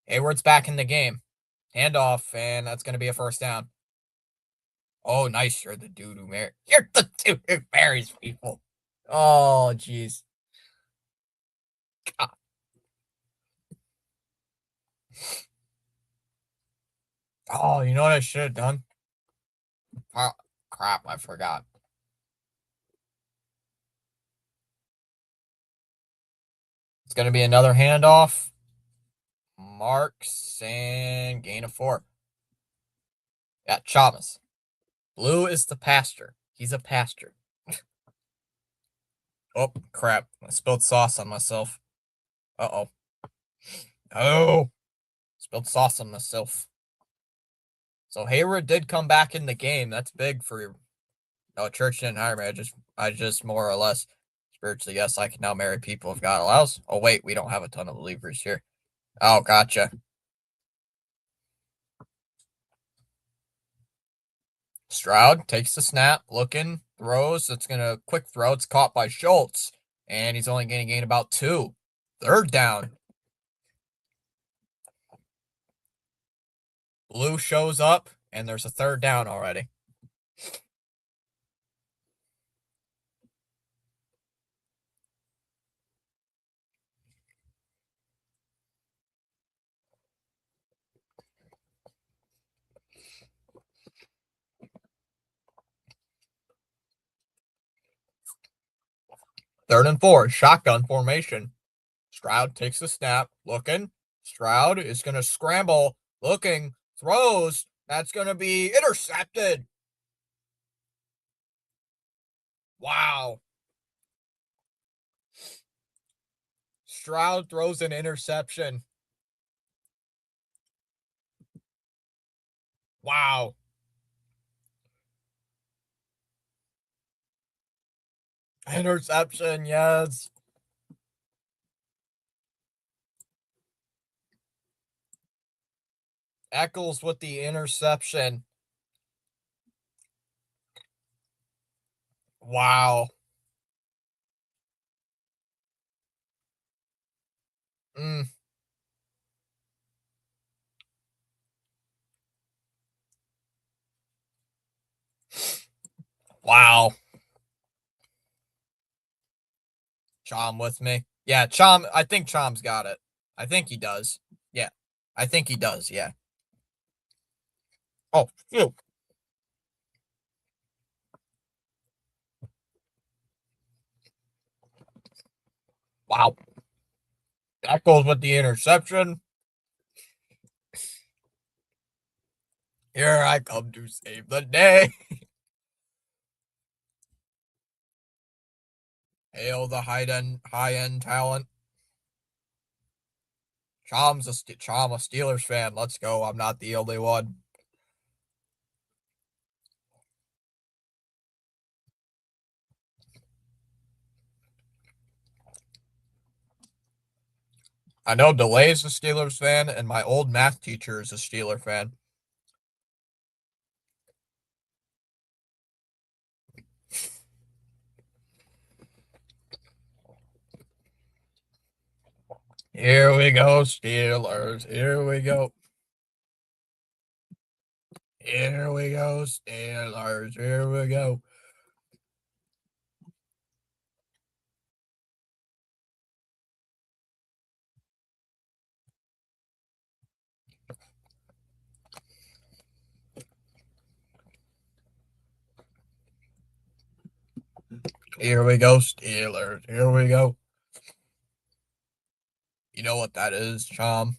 Hayward's back in the game. Handoff, and that's gonna be a first down. Oh, nice. You're the dude who marries. You're the dude who marries people. Oh, jeez. Oh, you know what I should have done? Oh, crap, I forgot. It's going to be another handoff. Marks and gain of 4. Yeah, Chavez. Blue is the pastor. He's a pastor. Oh, crap. I spilled sauce on myself. Uh-oh. Oh, spilled sauce on myself. So Hayward did come back in the game. That's big for no church didn't hire me. I just more or less spiritually, yes, I can now marry people if God allows. Oh wait, we don't have a ton of believers here. Oh, gotcha. Stroud takes the snap, looking, throws. It's gonna quick throw. It's caught by Schultz, and he's only going to gain about 2. Third down. Blue shows up, and there's a third down already. Third and 4, shotgun formation. Stroud takes the snap, looking. Stroud is going to scramble, looking, throws. That's going to be intercepted. Wow. Stroud throws an interception. Wow. Interception, yes. Eccles with the interception. Wow. Mm. Wow. Chom with me. Yeah, Chom. I think Chom's got it. I think he does. Yeah. I think he does. Yeah. Oh, phew. Wow. Eccles with the interception. Here I come to save the day. Hail the high end talent. Chom a Steelers fan. Let's go. I'm not the only one. I know DeLay's a Steelers fan, and my old math teacher is a Steeler fan. Here we go, Steelers. Here we go. Here we go, Steelers. Here we go. Here we go, Steelers. Here we go. You know what that is, Chom?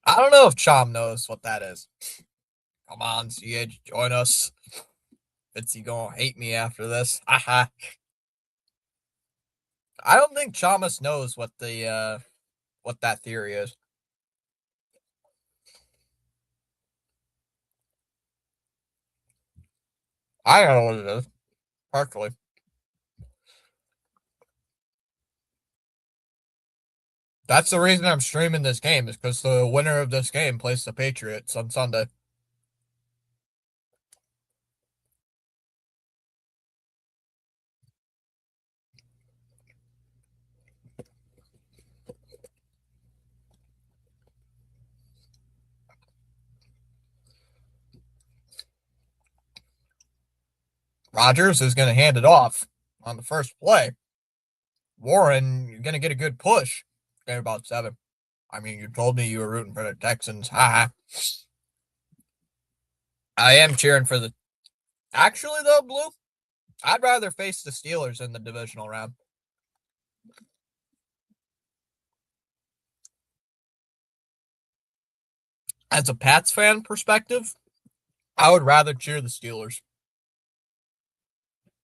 I don't know if Chom knows what that is. Come on, CH, join us. Fitzy gonna hate me after this. Haha. I don't think Chamas knows what that theory is. I don't know what it is. Partially. That's the reason I'm streaming this game, is because the winner of this game plays the Patriots on Sunday. Rodgers is going to hand it off on the first play. Warren, you're going to get a good push. Game about 7. I mean, you told me you were rooting for the Texans. Haha. I am cheering for the. Actually, though, Blue, I'd rather face the Steelers in the divisional round. As a Pats fan perspective, I would rather cheer the Steelers.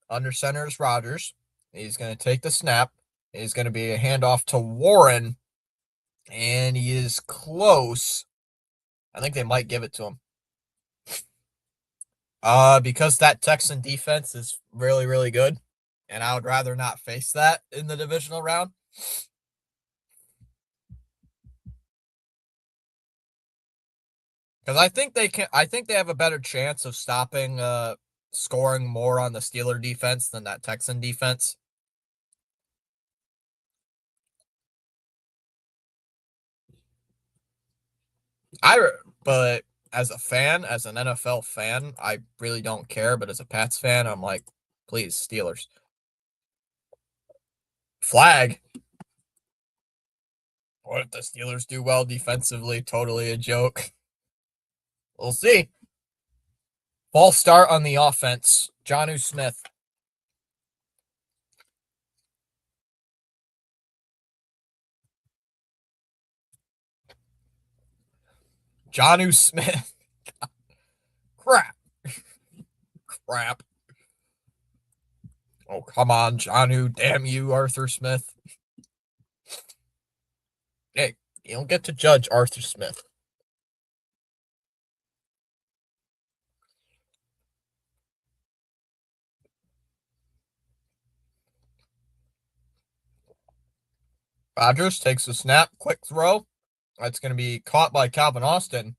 Under center is Rodgers. He's going to take the snap. He's going to be a handoff to Warren, and he is close. I think they might give it to him. Because that Texan defense is really, really good, and I would rather not face that in the divisional round. Because I think they can. I think they have a better chance of stopping, scoring more on the Steeler defense than that Texan defense. But as a fan, as an NFL fan, I really don't care. But as a Pats fan, I'm like, please, Steelers. Flag. What if the Steelers do well defensively? Totally a joke. We'll see. False start on the offense. Jonnu Smith. Jonnu Smith. Crap. Crap. Oh, come on, Jonnu. Damn you, Arthur Smith. Hey, you don't get to judge Arthur Smith. Rodgers takes the snap, quick throw. That's going to be caught by Calvin Austin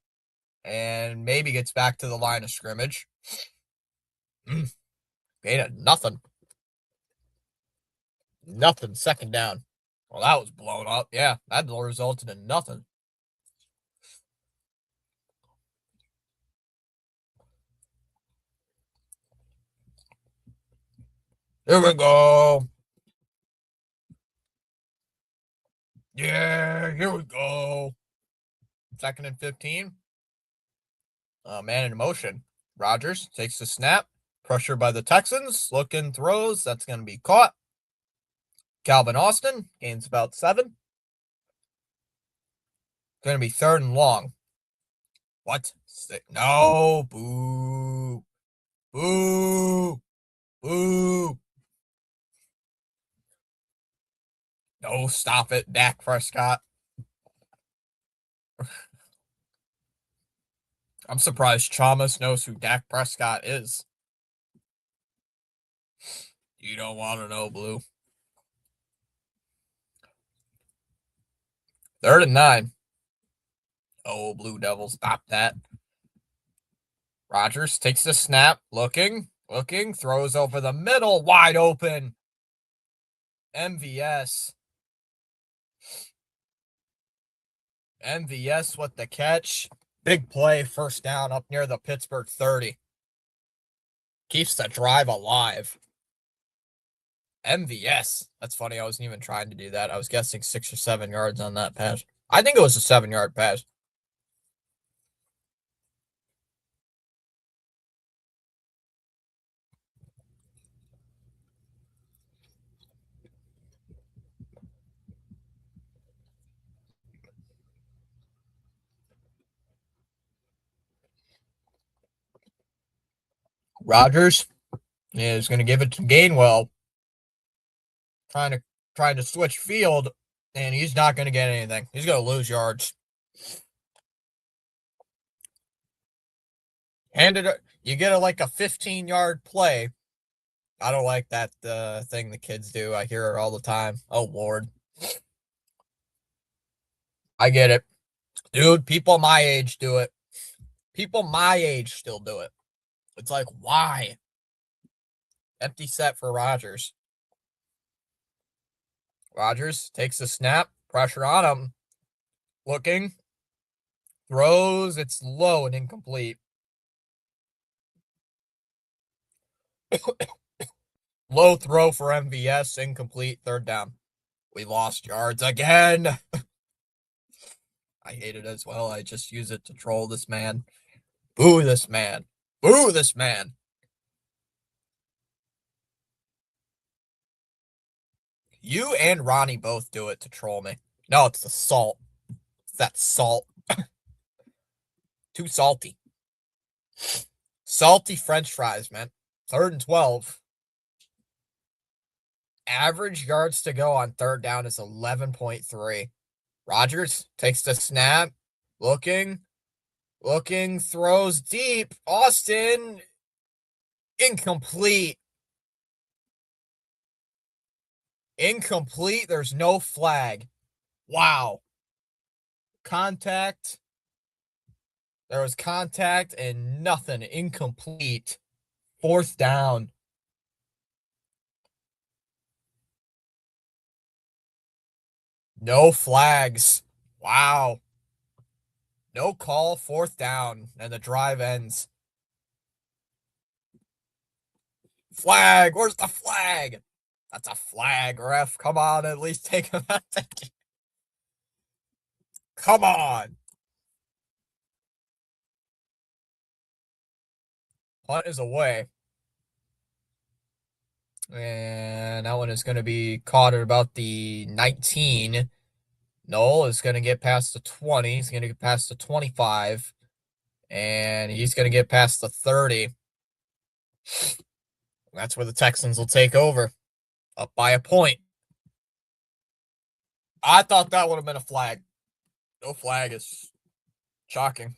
and maybe gets back to the line of scrimmage. Ain't it nothing. Nothing. Second down. Well, that was blown up. Yeah, that resulted in nothing. Here we go. Yeah, here we go. 2nd and 15. Man in motion. Rodgers takes the snap. Pressure by the Texans. Looking, throws. That's going to be caught. Calvin Austin gains about 7. Going to be 3rd and long. What? No. Boo. Boo. Boo. No, stop it, Dak Prescott. I'm surprised Chalmers knows who Dak Prescott is. You don't want to know, Blue. 3rd and 9. Oh, Blue Devils, stop that. Rodgers takes the snap, looking, throws over the middle, wide open. MVS. MVS with the catch. Big play, 1st down up near the Pittsburgh 30. Keeps the drive alive. MVS. That's funny. I wasn't even trying to do that. I was guessing 6 or 7 yards on that pass. I think it was a 7-yard pass. Rodgers is going to give it to Gainwell. Trying to switch field, and he's not going to get anything. He's going to lose yards. You get like a 15-yard play. I don't like that thing the kids do. I hear it all the time. Oh, Lord. I get it. Dude, people my age do it. People my age still do it. It's like, why? Empty set for Rodgers. Rodgers takes the snap. Pressure on him. Looking. Throws. It's low and incomplete. Low throw for MVS. Incomplete. 3rd down. We lost yards again. I hate it as well. I just use it to troll this man. Boo this man. Boo this man. You and Ronnie both do it to troll me. No, it's the salt. It's that salt. Too salty. Salty French fries, man. 3rd and 12. Average yards to go on 3rd down is 11.3. Rodgers takes the snap. Looking, throws deep. Austin, incomplete. Incomplete. There's no flag. Wow. Contact. There was contact and nothing. Incomplete. 4th down. No flags. Wow. No call. 4th down. And the drive ends. Flag. Where's the flag? That's a flag, ref. Come on, at least take him out. Come on. Punt is away. And that one is going to be caught at about the 19. Noel is going to get past the 20. He's going to get past the 25. And he's going to get past the 30. That's where the Texans will take over. Up by a point. I thought that would have been a flag. No flag is shocking.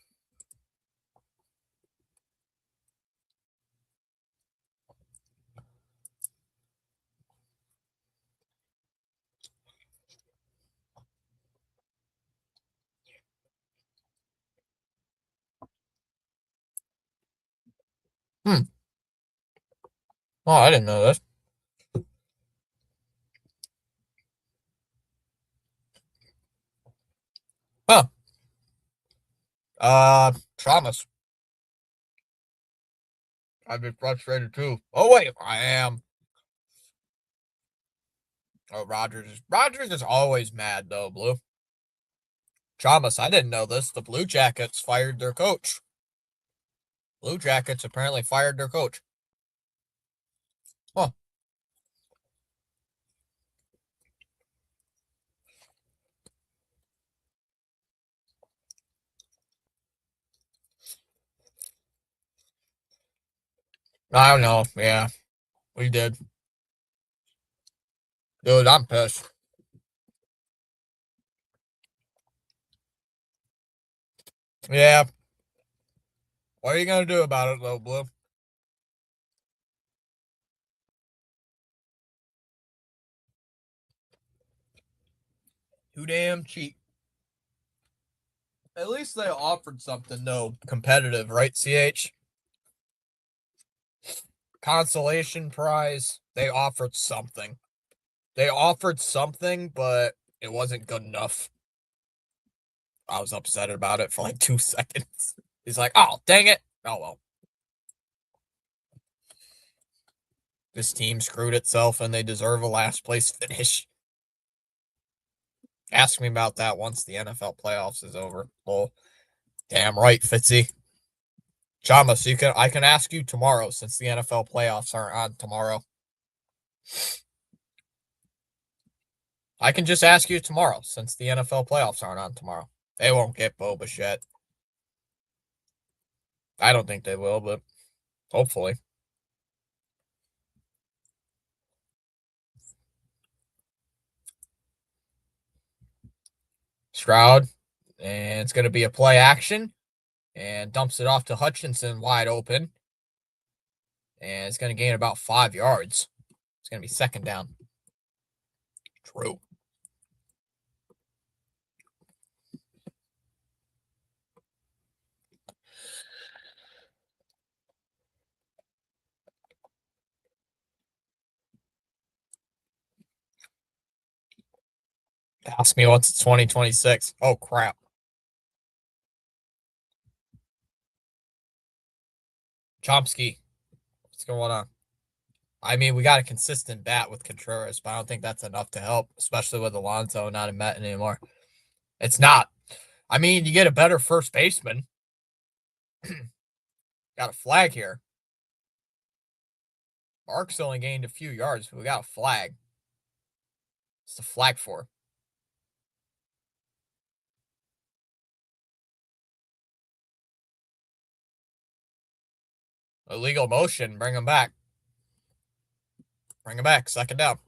Oh, I didn't know that. Huh. Thomas. I'd be frustrated too. Oh wait, I am. Oh, Rogers is always mad though, Blue. Thomas, I didn't know this. The Blue Jackets fired their coach. Blue Jackets apparently fired their coach. Huh. I don't know. Yeah, we did. Dude, I'm pissed. Yeah. What are you gonna do about it though, Blue? Too damn cheap. At least they offered something though competitive, right, CH? Consolation prize. They offered something. They offered something, but it wasn't good enough. I was upset about it for like 2 seconds. He's like, oh, dang it. Oh, well. This team screwed itself and they deserve a last place finish. Ask me about that once the NFL playoffs is over. Well, damn right, Fitzy. Chamas, I can ask you tomorrow since the NFL playoffs aren't on tomorrow. I can just ask you tomorrow since the NFL playoffs aren't on tomorrow. They won't get Boba yet. I don't think they will, but hopefully. Stroud, and it's going to be a play action, and dumps it off to Hutchinson wide open, and it's going to gain about 5 yards. It's going to be second down. True. Ask me once it's 2026. Oh, crap. Chomsky, what's going on? I mean, we got a consistent bat with Contreras, but I don't think that's enough to help, especially with Alonso not in Met anymore. It's not. I mean, you get a better first baseman. Got a flag here. Mark's only gained a few yards, but we got a flag. It's the flag for. Illegal motion. Bring him back. Bring him back. Second down.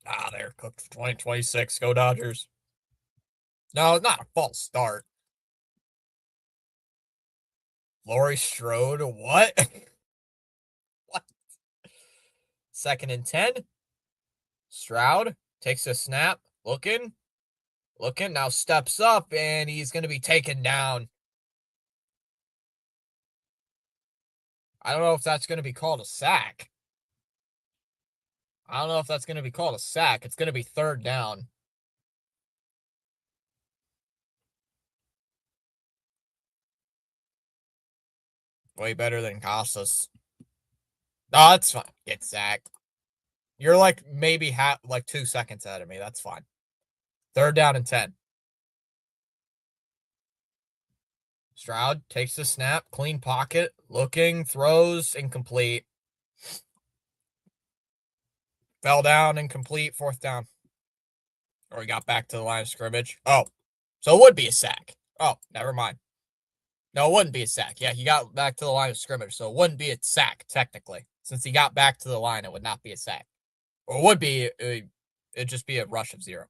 Ah, they're cooked for 2026. Go Dodgers. No, not a false start. Laurie Strode. What? What? Second and 10. Stroud takes a snap. Looking. Now steps up, and he's going to be taken down. I don't know if that's going to be called a sack. I don't know if that's going to be called a sack. It's going to be third down. Way better than Casas. No, that's fine. Get sacked. You're like maybe like 2 seconds ahead of me. That's fine. Third down and 10. Stroud takes the snap, clean pocket, looking, throws, incomplete. Fell down, incomplete, fourth down. Or he got back to the line of scrimmage. Oh, so it would be a sack. Oh, never mind. No, it wouldn't be a sack. Yeah, he got back to the line of scrimmage, so it wouldn't be a sack, technically. Since he got back to the line, it would not be a sack. Or it would be, it'd just be a rush of 0.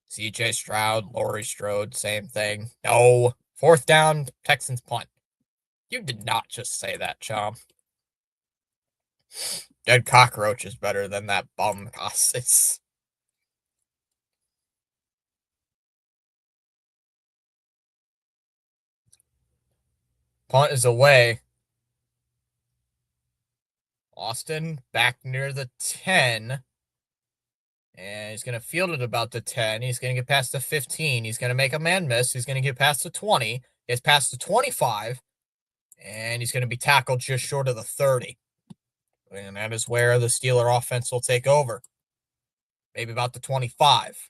CJ Stroud, Laurie Strode, same thing. No. Fourth down, Texans punt. You did not just say that, Chom. Dead cockroach is better than that bum Casas. Punt is away. Austin back near the 10. And he's going to field it about the 10. He's going to get past the 15. He's going to make a man miss. He's going to get past the 20. Gets past the 25. And he's going to be tackled just short of the 30. And that is where the Steeler offense will take over. Maybe about the 25.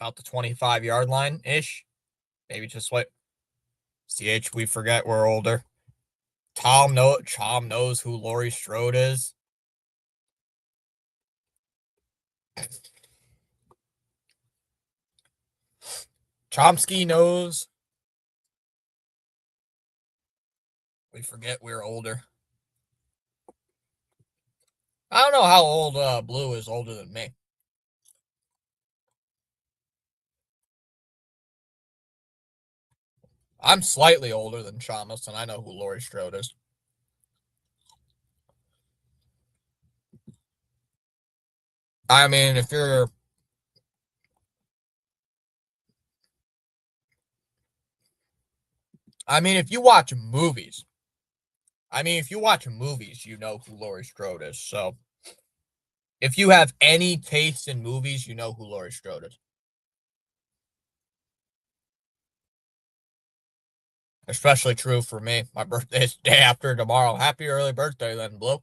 About the 25-yard line-ish. Maybe just what? CH, we forget we're older. Tom knows who Laurie Strode is. Chomsky knows. We forget we're older. I don't know how old Blue is older than me. I'm slightly older than Chalmers, and I know who Laurie Strode is. I mean, if you watch movies, you know who Laurie Strode is. So, if you have any taste in movies, you know who Laurie Strode is. Especially true for me. My birthday is the day after tomorrow. Happy early birthday then, Blue.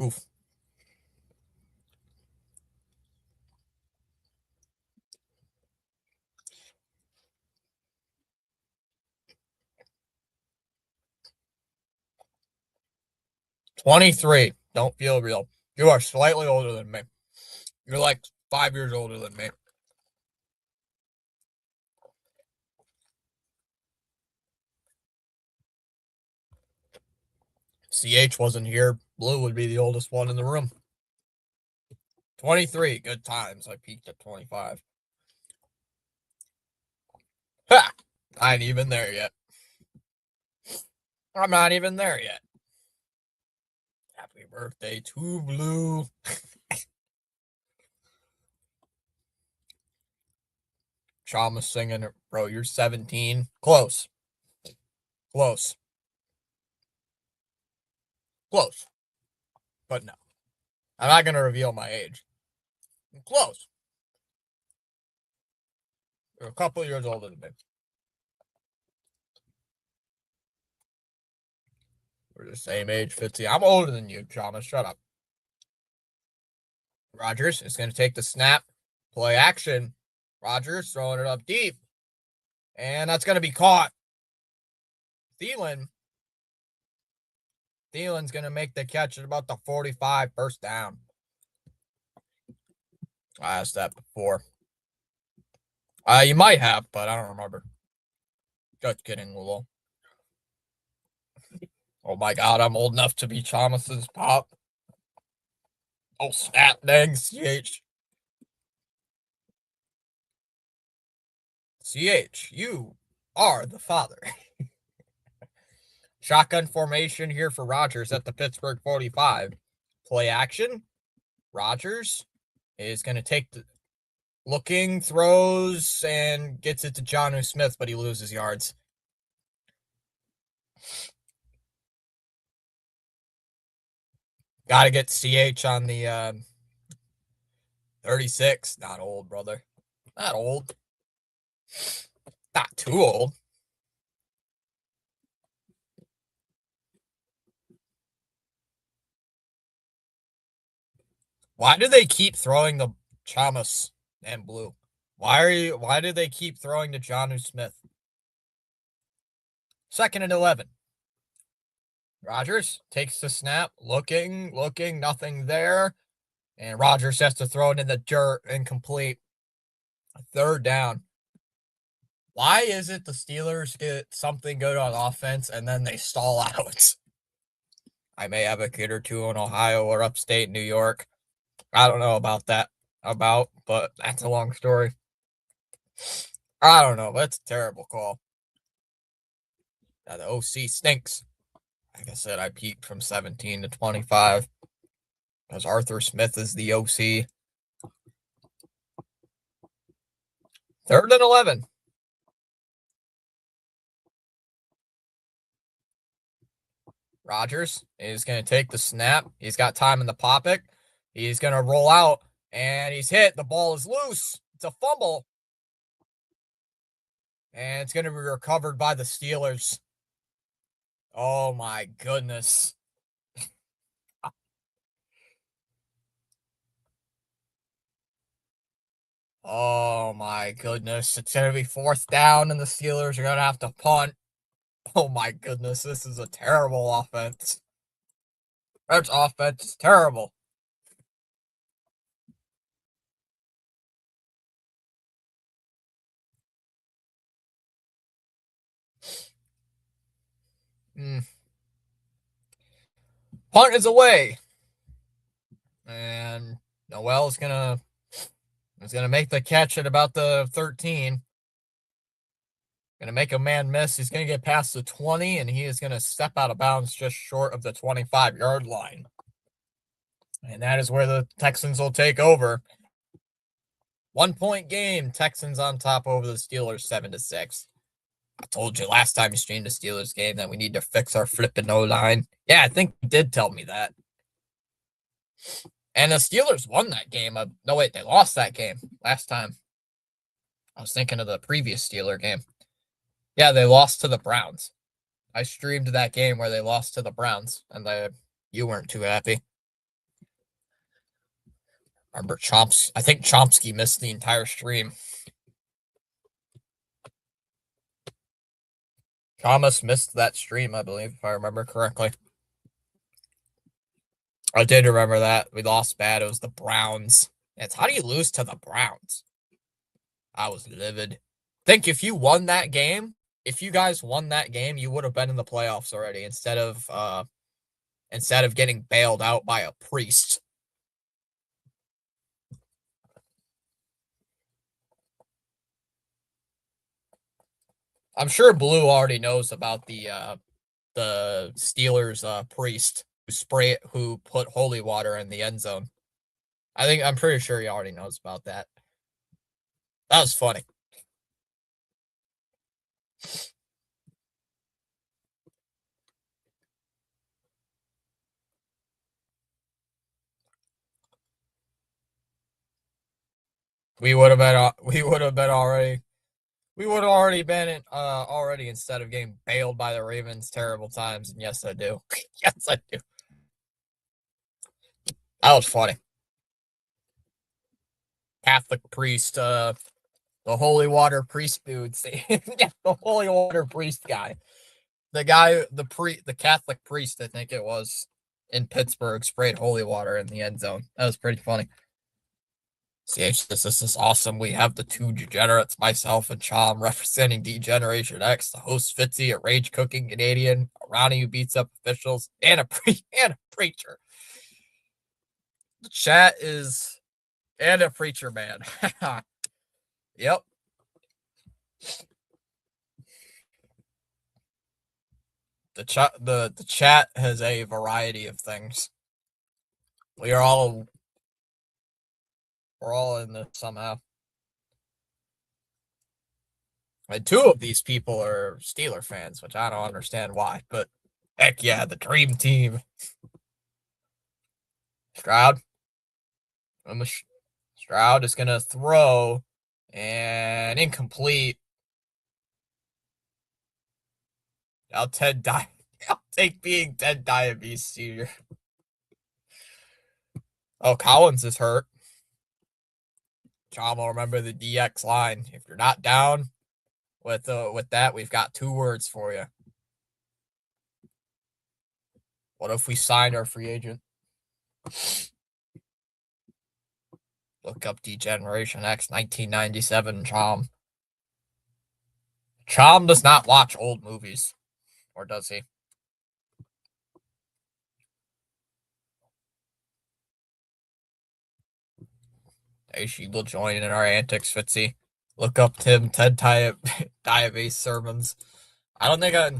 Oof. $23. Don't feel real. You are slightly older than me. You're like 5 years older than me. CH wasn't here. Blue would be the oldest one in the room. 23. Good times. I peaked at 25. Ha! I ain't even there yet. I'm not even there yet. Happy birthday to Blue. Chalmers singing it, bro. You're 17. Close. Close. Close. But no. I'm not going to reveal my age. I'm close. You're a couple years older than me. We're the same age, 15. I'm older than you, Chalmers. Shut up. Rodgers is going to take the snap. Play action. Rodgers throwing it up deep. And that's going to be caught. Thielen's going to make the catch at about the 45, first down. I asked that before. You might have, but I don't remember. Just kidding, Lulu. Oh my God, I'm old enough to be Chalmers' pop. Oh, snap, dang, CH. CH, you are the father. Shotgun formation here for Rodgers at the Pittsburgh 45. Play action. Rodgers is going to take the looking, throws, and gets it to Jonnu Smith, but he loses yards. Got to get CH on the 36. Not old, brother. Not old. Not too old. Why do they keep throwing the Chalmers and Blue? Why do they keep throwing to Jonnu Smith? 2nd and 11. Rodgers takes the snap, looking, nothing there. And Rodgers has to throw it in the dirt, incomplete. 3rd down. Why is it the Steelers get something good on offense and then they stall out? I may have a kid or two in Ohio or upstate New York. I don't know about that, but that's a long story. I don't know. That's a terrible call. The OC stinks. Like I said, I peaked from 17 to 25. because Arthur Smith is the OC. 3rd and 11. Rodgers is going to take the snap. He's got time in the pocket. He's going to roll out, and he's hit. The ball is loose. It's a fumble. And it's going to be recovered by the Steelers. Oh, my goodness. Oh, my goodness. It's going to be 4th down, and the Steelers are going to have to punt. Oh, my goodness. This is a terrible offense. That offense is terrible. Punt is away. And Noel's gonna make the catch at about the 13. Gonna make a man miss. He's gonna get past the 20, and he is gonna step out of bounds just short of the 25-yard line. And that is where the Texans will take over. 1-point game. Texans on top over the Steelers 7-6. I told you last time you streamed the Steelers game that we need to fix our flipping O-line. Yeah, I think you did tell me that. And the Steelers won that game. No, wait, they lost that game last time. I was thinking of the previous Steeler game. Yeah, they lost to the Browns. I streamed that game where they lost to the Browns, and you weren't too happy. Remember Chomsky? I think Chomsky missed the entire stream. Thomas missed that stream, I believe, if I remember correctly. I did remember that. We lost bad. It was the Browns. It's how do you lose to the Browns? I was livid. I think if you won that game, if you guys won that game, you would have been in the playoffs already instead of getting bailed out by a priest. I'm sure Blue already knows about the Steelers priest who put holy water in the end zone. I'm pretty sure he already knows about that. That was funny. We would have already been already instead of getting bailed by the Ravens terrible times. And yes, I do. Yes, I do. That was funny. Catholic priest, the holy water priest dude. Yeah, the holy water priest guy. The guy, the Catholic priest, I think it was, in Pittsburgh, sprayed holy water in the end zone. That was pretty funny. CH, this is awesome. We have the two degenerates, myself and Chom, representing Degeneration X, the host Fitzy, a rage cooking Canadian, a Ronnie who beats up officials, and a preacher. The chat is and a preacher man. Yep. The chat has a variety of things. We're all in this somehow. And 2 of these people are Steeler fans, which I don't understand why, but heck yeah, the dream team. Stroud. Stroud is going to throw, and incomplete. I'll take being Ted Diabetes Sr. Oh, Collins is hurt. Chom will remember the DX line. If you're not down with that, we've got 2 words for you. What if we signed our free agent? Look up Degeneration X 1997 Chom. Chom does not watch old movies. Or does he? Hey, she will join in our antics, Fitzy. Look up Ted Diabetes sermons. I don't think I...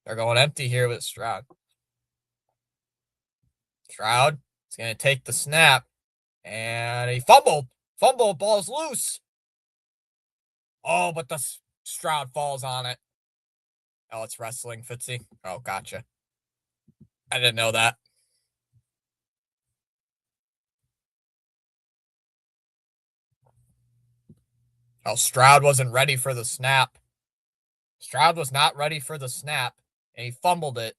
They're going empty here with Stroud. Stroud is going to take the snap. And he fumbled. Ball's loose. Oh, but the Stroud falls on it. Oh, it's wrestling, Fitzy. Oh, gotcha. I didn't know that. Oh, Stroud wasn't ready for the snap. Stroud was not ready for the snap, and he fumbled it,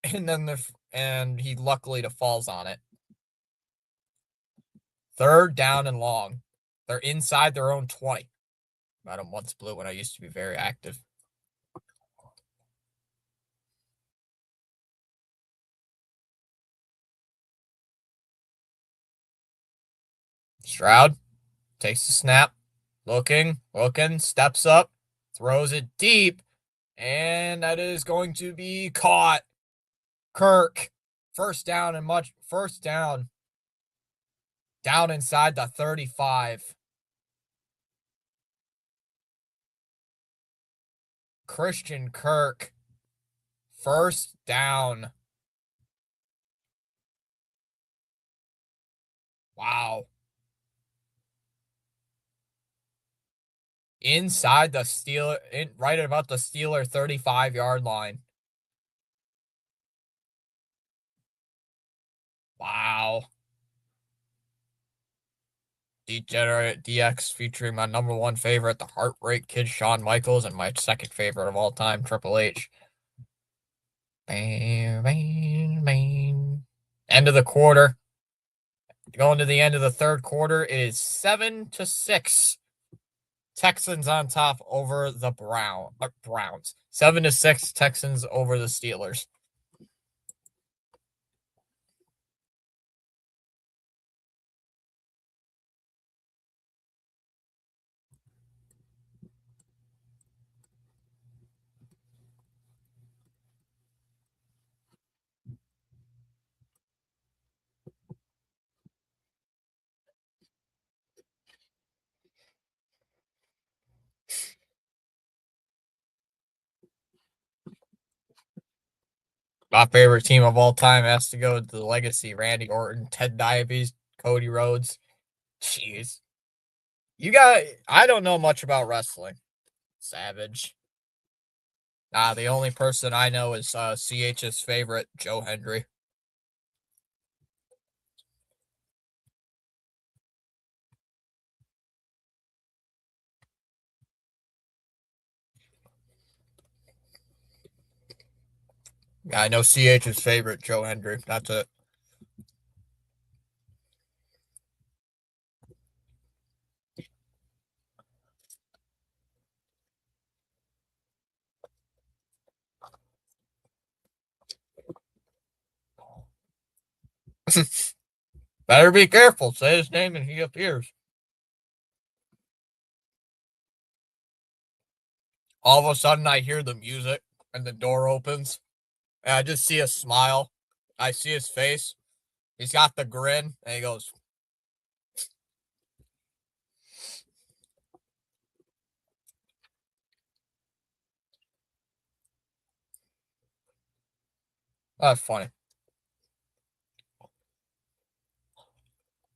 and he luckily falls on it. 3rd down and long. They're inside their own 20. I don't once blue when I used to be very active. Stroud takes the snap, looking, steps up, throws it deep, and that is going to be caught. Kirk, first down. Down inside the 35. Christian Kirk, first down. Wow. Inside the Steeler, right about the Steeler 35-yard line. Wow. Degenerate DX featuring my number 1 favorite, the Heartbreak Kid Shawn Michaels, and my 2nd favorite of all time, Triple H. Bang, bang, bang. End of the quarter. Going to the end of the 3rd quarter, it is 7-6. Texans on top over the Browns. 7-6 Texans over the Steelers. My favorite team of all time has to go to the legacy. Randy Orton, Ted Diabetes, Cody Rhodes. Jeez. I don't know much about wrestling. Savage. The only person I know is CH's favorite, Joe Hendry. Yeah, I know CH's favorite, Joe Hendry. That's it. Better be careful. Say his name and he appears. All of a sudden, I hear the music and the door opens. And I just see a smile. I see his face. He's got the grin. And he goes, that's funny.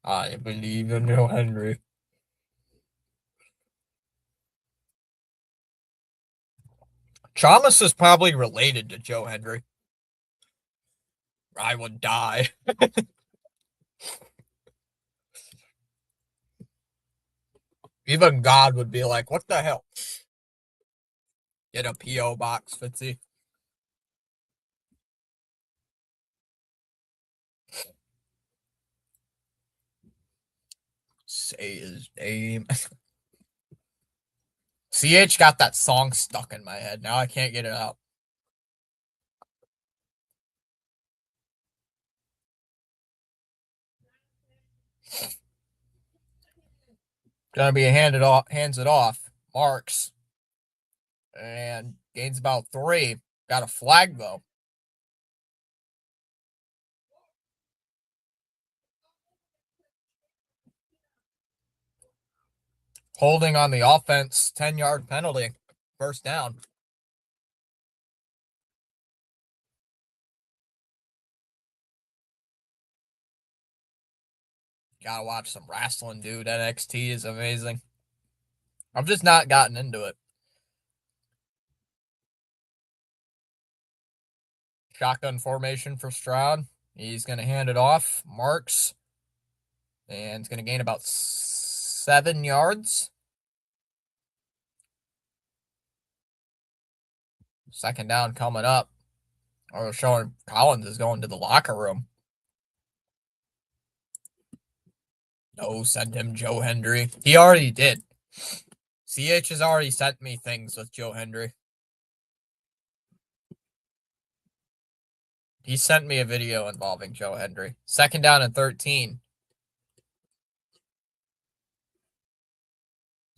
I believe in Joe Hendry. Chalmers is probably related to Joe Hendry. I would die. Even God would be like, what the hell? Get a P.O. box, Fitzy. Say his name. CH got that song stuck in my head. Now I can't get it out. Gonna be hands it off. Marks. And gains about 3. Got a flag, though. Holding on the offense, 10-yard penalty. First down. Gotta watch some wrestling, dude. NXT is amazing. I've just not gotten into it. Shotgun formation for Stroud. He's going to hand it off. Marks. And it's going to gain about 7 yards. Second down coming up. Or showing Collins is going to the locker room. No, send him Joe Hendry. He already did. CH has already sent me things with Joe Hendry. He sent me a video involving Joe Hendry. Second down and 13.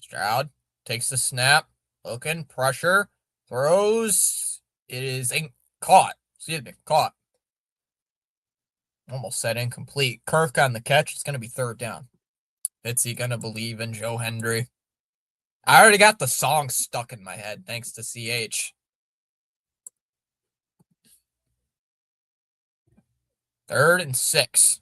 Stroud takes the snap. Looking. Pressure. Throws. It is caught. Excuse me. Caught. Almost said incomplete. Kirk on the catch. It's going to be third down. Is he going to believe in Joe Hendry? I already got the song stuck in my head thanks to CH. Third and 6.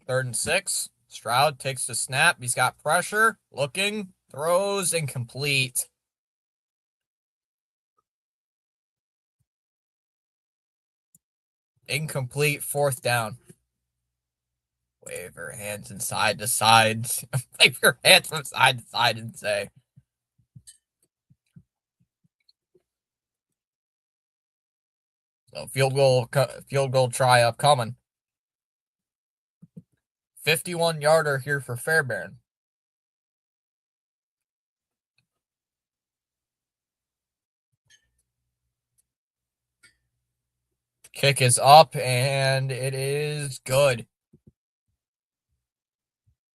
Third and 6. Stroud takes the snap. He's got pressure. Looking. Throws. Incomplete. Incomplete. Fourth down. Wave your hands from side to side. Wave your hands from side to side and say. So field goal try upcoming. 51-yarder here for Fairbairn. Kick is up, and it is good.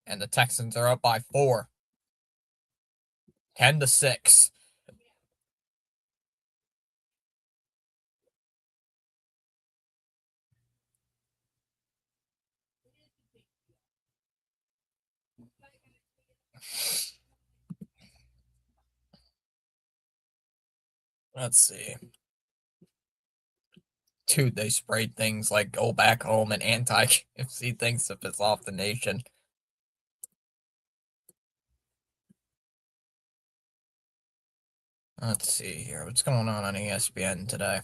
And the Texans are up by 4. 10-6. Let's see. Dude, they sprayed things like go back home and anti-KFC things to piss off the nation. Let's see here. What's going on ESPN today?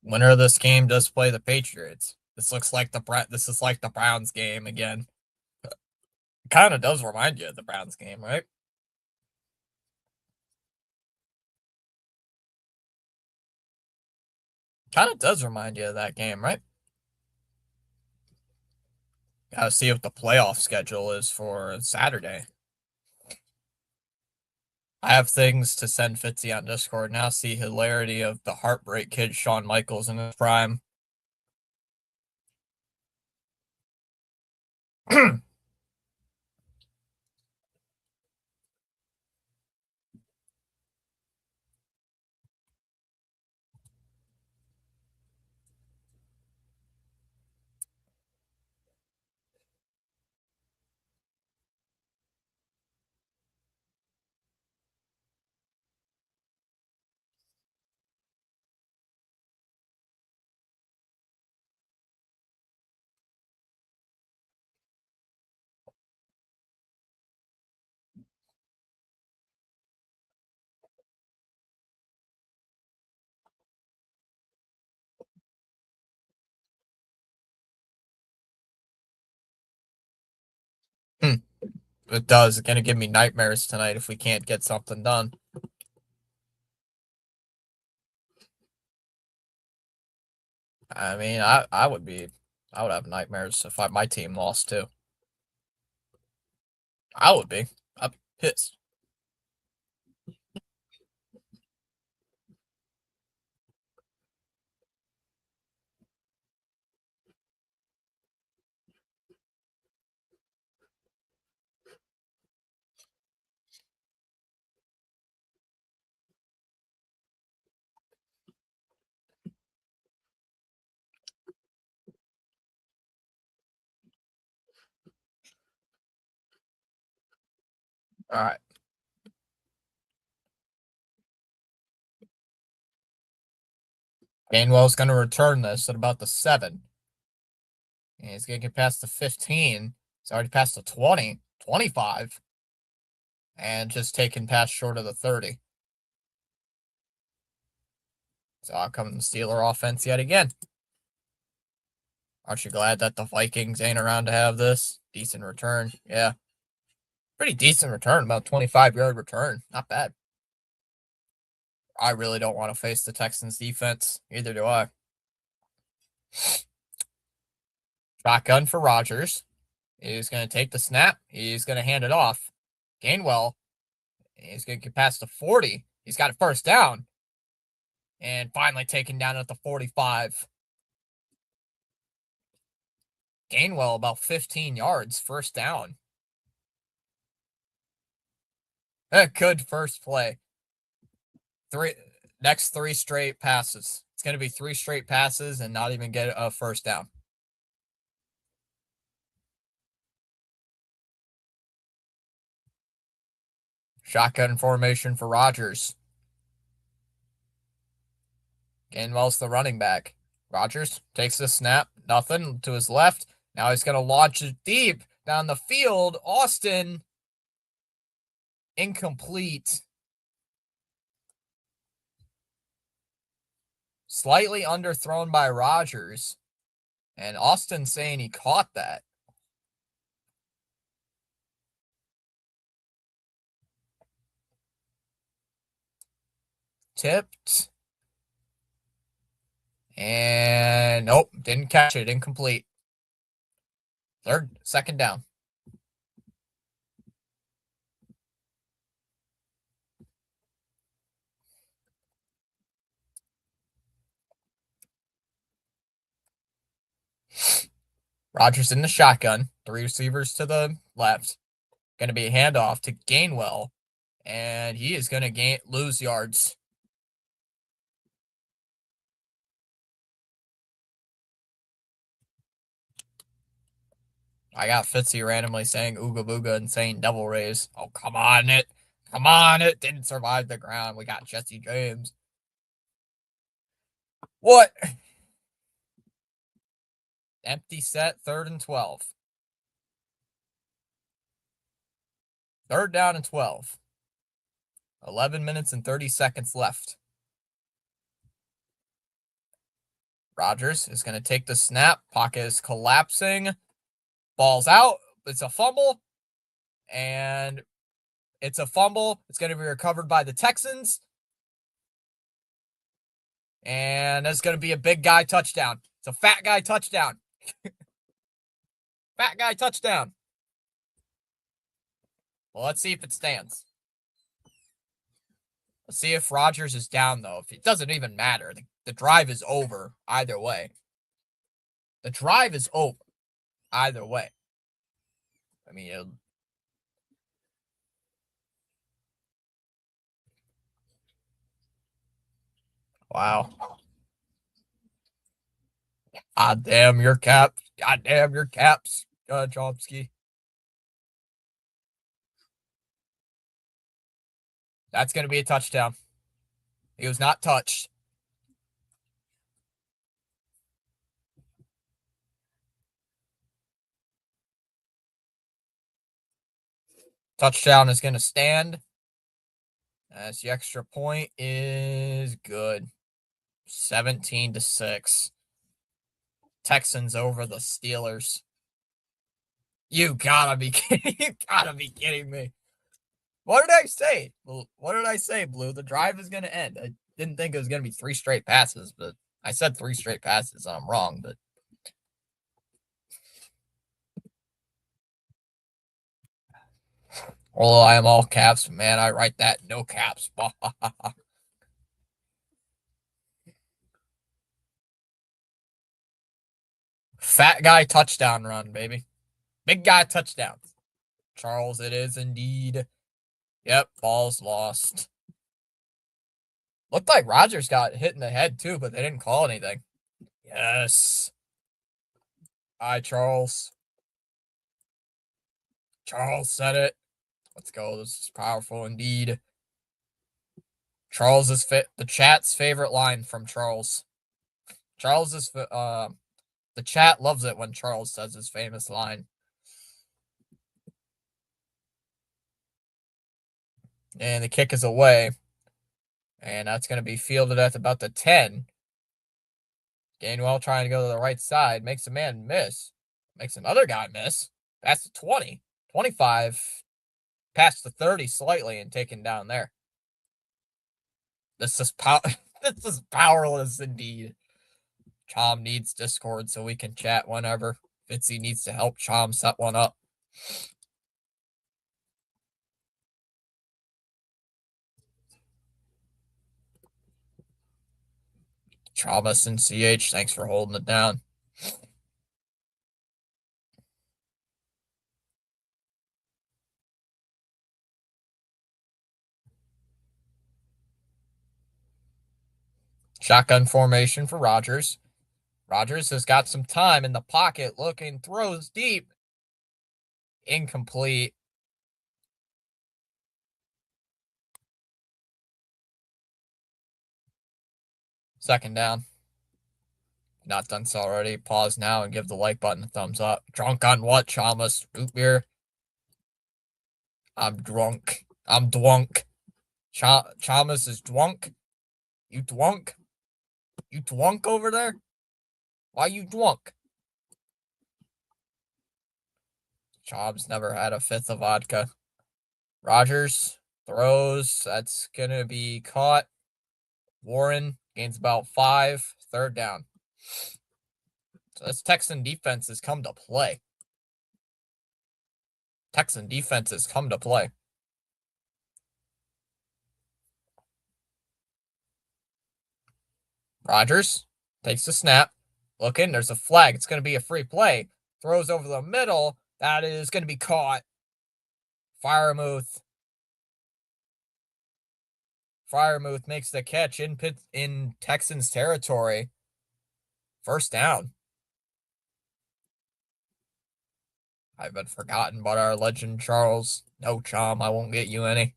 Winner of this game does play the Patriots. This is like the Browns game again. Kind of does remind you of the Browns game, right? Kind of does remind you of that game, right? Gotta see what the playoff schedule is for Saturday. I have things to send Fitzy on Discord now. See hilarity of the heartbreak kid Shawn Michaels in his prime. It does. It's gonna give me nightmares tonight if we can't get something done. I mean, I would have nightmares if my team lost too. I would be. I'd be pissed. All right. Gainwell's going to return this at about the 7. And he's going to get past the 15. He's already past the 20, 25. And just taking past short of the 30. So out coming the Steeler offense yet again. Aren't you glad that the Vikings ain't around to have this? Decent return. Yeah. Pretty decent return. About 25-yard return. Not bad. I really don't want to face the Texans defense. Neither do I. Shotgun for Rodgers. He's going to take the snap. He's going to hand it off. Gainwell. He's going to get past the 40. He's got a first down. And finally taken down at the 45. Gainwell about 15 yards. First down. A good first play. Next 3 straight passes. It's going to be 3 straight passes and not even get a first down. Shotgun formation for Rodgers. Gainwell's the running back. Rodgers takes the snap. Nothing to his left. Now he's going to launch it deep down the field. Austin. Incomplete. Slightly underthrown by Rodgers. And Austin saying he caught that. Tipped. And nope, didn't catch it. Incomplete. Second down. Rodgers in the shotgun. 3 receivers to the left. Going to be a handoff to Gainwell. And he is going to lose yards. I got Fitzy randomly saying Ooga Booga and saying Devil Rays. Oh, come on, it. Come on, it didn't survive the ground. We got Jesse James. What? Empty set, 3rd and 12. 3rd down and 12. 11 minutes and 30 seconds left. Rodgers is going to take the snap. Pocket is collapsing. Ball's out. It's a fumble. And it's a fumble. It's going to be recovered by the Texans. And that's going to be a big guy touchdown. It's a fat guy touchdown. Fat guy touchdown. Well, let's see if it stands. Let's see if Rodgers is down, though. If it doesn't even matter. The drive is over either way. The drive is over either way. I mean, wow. God damn your caps. God damn your caps, Chomsky. That's going to be a touchdown. He was not touched. Touchdown is going to stand. As the extra point is good. 17-6. Texans over the Steelers. You gotta be kidding. You gotta be kidding me. What did I say? What did I say, Blue? The drive is going to end. I didn't think it was going to be 3 straight passes, but I said 3 straight passes. I'm wrong, but although I am all caps, man, I write that no caps. Fat guy touchdown run, baby. Big guy touchdown. Charles, it is indeed. Yep, ball's lost. Looked like Rodgers got hit in the head too, but they didn't call anything. Yes. Hi, Charles. Charles said it. Let's go. This is powerful indeed. Charles the chat's favorite line from Charles. The chat loves it when Charles says his famous line. And the kick is away. And that's going to be fielded at about the 10. Gainwell trying to go to the right side. Makes a man miss. Makes another guy miss. Past the 20. 25. Past the 30 slightly and taken down there. This is this is powerless indeed. Chom needs Discord so we can chat whenever. Fitzy needs to help Chom set one up. Thomas and CH, thanks for holding it down. Shotgun formation for Rodgers. Rodgers has got some time in the pocket, looking, throws deep. Incomplete. Second down. Not done so already. Pause now and give the like button a thumbs up. Drunk on what, Chalmers? Root beer? I'm drunk. I'm dwunk. Chalmers is drunk? You dwunk? You dwunk over there? Why you drunk? Chom's never had a fifth of vodka. Rodgers throws. That's going to be caught. Warren gains about 5. Third down. So this Texan defense has come to play. Texan defense has come to play. Rodgers takes the snap. Looking, there's a flag. It's going to be a free play. Throws over the middle. That is going to be caught. Freiermuth makes the catch in Texans territory. First down. I've been forgotten about our legend, Charles. No, Chom, I won't get you any.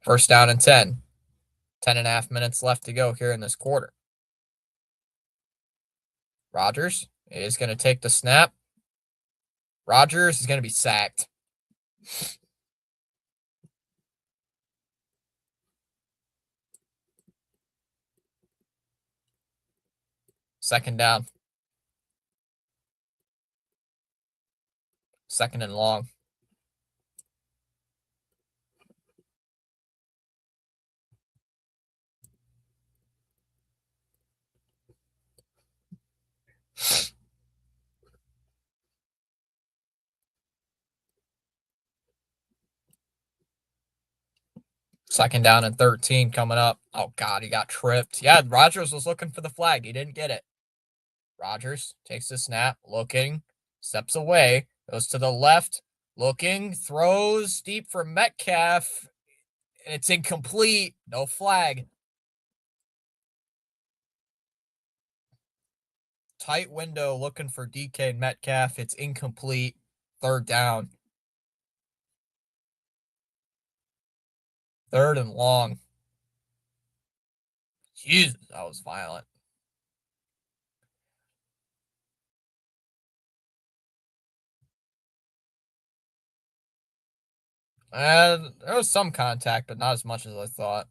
First down and 10. 10.5 minutes left to go here in this quarter. Rodgers is going to take the snap. Rodgers is going to be sacked. Second down. Second and long. Second down and 13 coming up. Oh, God, he got tripped. Yeah, Rodgers was looking for the flag. He didn't get it. Rodgers takes the snap, looking, steps away, goes to the left, looking, throws deep for Metcalf, and it's incomplete. No flag. Tight window looking for DK Metcalf. It's incomplete. Third down. Third and long. Jesus, that was violent. And there was some contact, but not as much as I thought.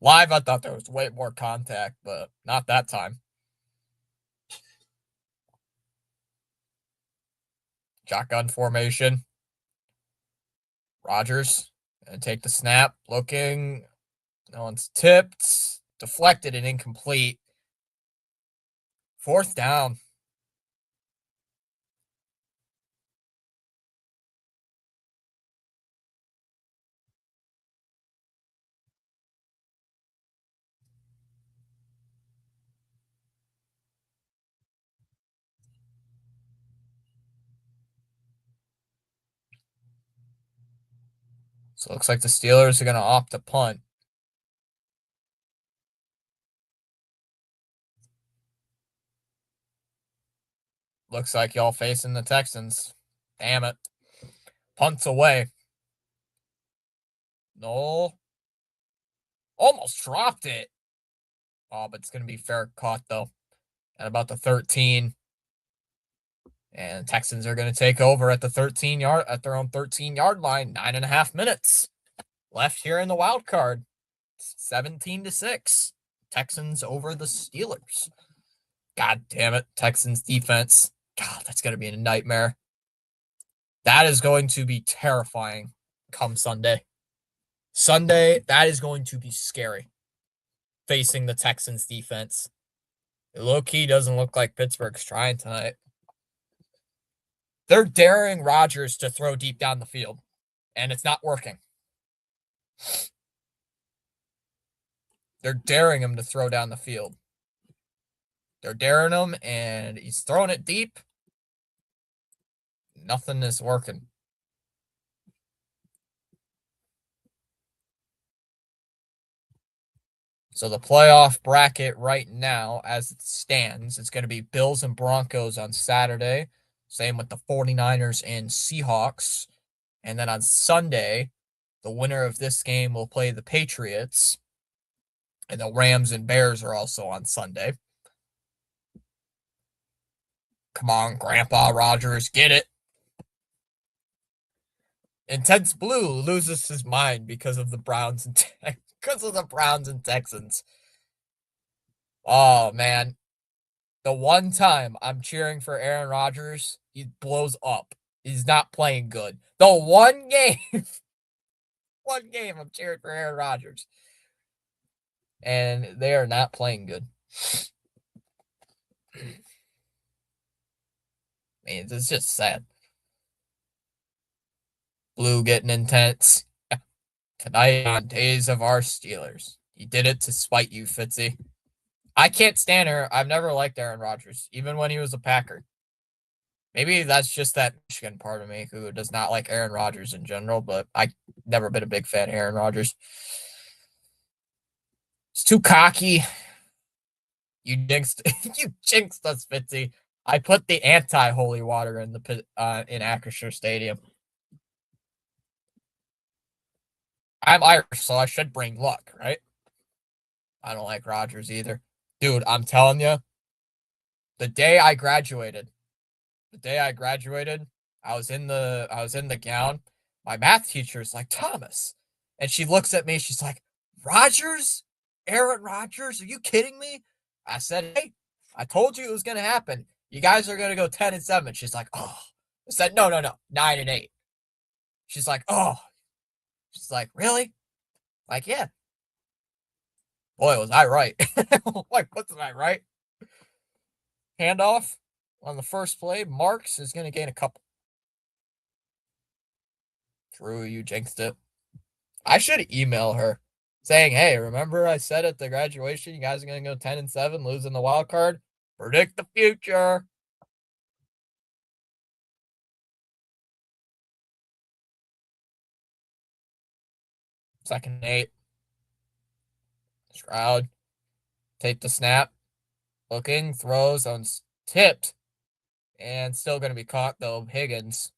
Live, I thought there was way more contact, but not that time. Shotgun formation. Rodgers and take the snap. Looking. No one's tipped. Deflected and incomplete. Fourth down. So it looks like the Steelers are going to opt to punt. Looks like y'all facing the Texans. Damn it. Punts away. No. Almost dropped it. Oh, but it's going to be fair caught, though. At about the 13. And the Texans are going to take over at the 13-yard, at their own 13-yard line. 9.5 minutes left here in the wild card. 17-6. Texans over the Steelers. God damn it. Texans defense. God, that's going to be a nightmare. That is going to be terrifying come Sunday. Sunday, that is going to be scary. Facing the Texans defense. Low-key doesn't look like Pittsburgh's trying tonight. They're daring Rodgers to throw deep down the field, and it's not working. They're daring him to throw down the field. They're daring him, and he's throwing it deep. Nothing is working. So the playoff bracket right now, as it stands, it's going to be Bills and Broncos on Saturday. Same with the 49ers and Seahawks. And then on Sunday, the winner of this game will play the Patriots. And the Rams and Bears are also on Sunday. Come on, Grandpa Rodgers, get it. Intense Blue loses his mind because of the Browns and Texans. Oh, man. The one time I'm cheering for Aaron Rodgers, he blows up. He's not playing good. The one game I'm cheering for Aaron Rodgers. And they are not playing good. Man, it's just sad. Blue getting intense. Tonight on Days of Our Steelers. He did it to spite you, Fitzy. I can't stand her. I've never liked Aaron Rodgers, even when he was a Packer. Maybe that's just that Michigan part of me who does not like Aaron Rodgers in general, but I've never been a big fan of Aaron Rodgers. It's too cocky. You jinxed us, Fitzy. I put the anti-holy water in the in Acrisure Stadium. I'm Irish, so I should bring luck, right? I don't like Rodgers either. Dude, I'm telling you, the day I graduated, I was in the gown. My math teacher is like, Thomas. And she looks at me, she's like, Rodgers? Aaron Rodgers? Are you kidding me? I said, hey, I told you it was gonna happen. You guys are gonna go 10-7. She's like, oh. I said, no, 9-8. She's like, oh. She's like, really? Like, yeah. Boy, was I right. Like, wasn't I right? Handoff on the first play. Marks is going to gain a couple. Drew, you jinxed it. I should email her saying, hey, remember I said at the graduation you guys are going to go 10-7, losing the wild card? Predict the future. Second and 8. Stroud. Take the snap. Looking. Throws on tipped. And still going to be caught, though. Higgins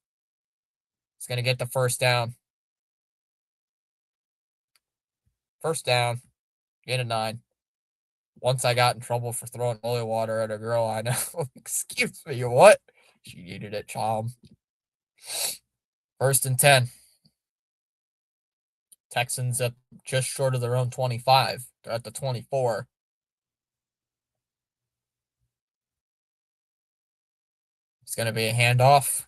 is going to get the first down. First down. Gain of 9. Once I got in trouble for throwing holy water at a girl I know. Excuse me, what? She needed it, child. First and 10. Texans up just short of their own 25. They're at the 24. It's going to be a handoff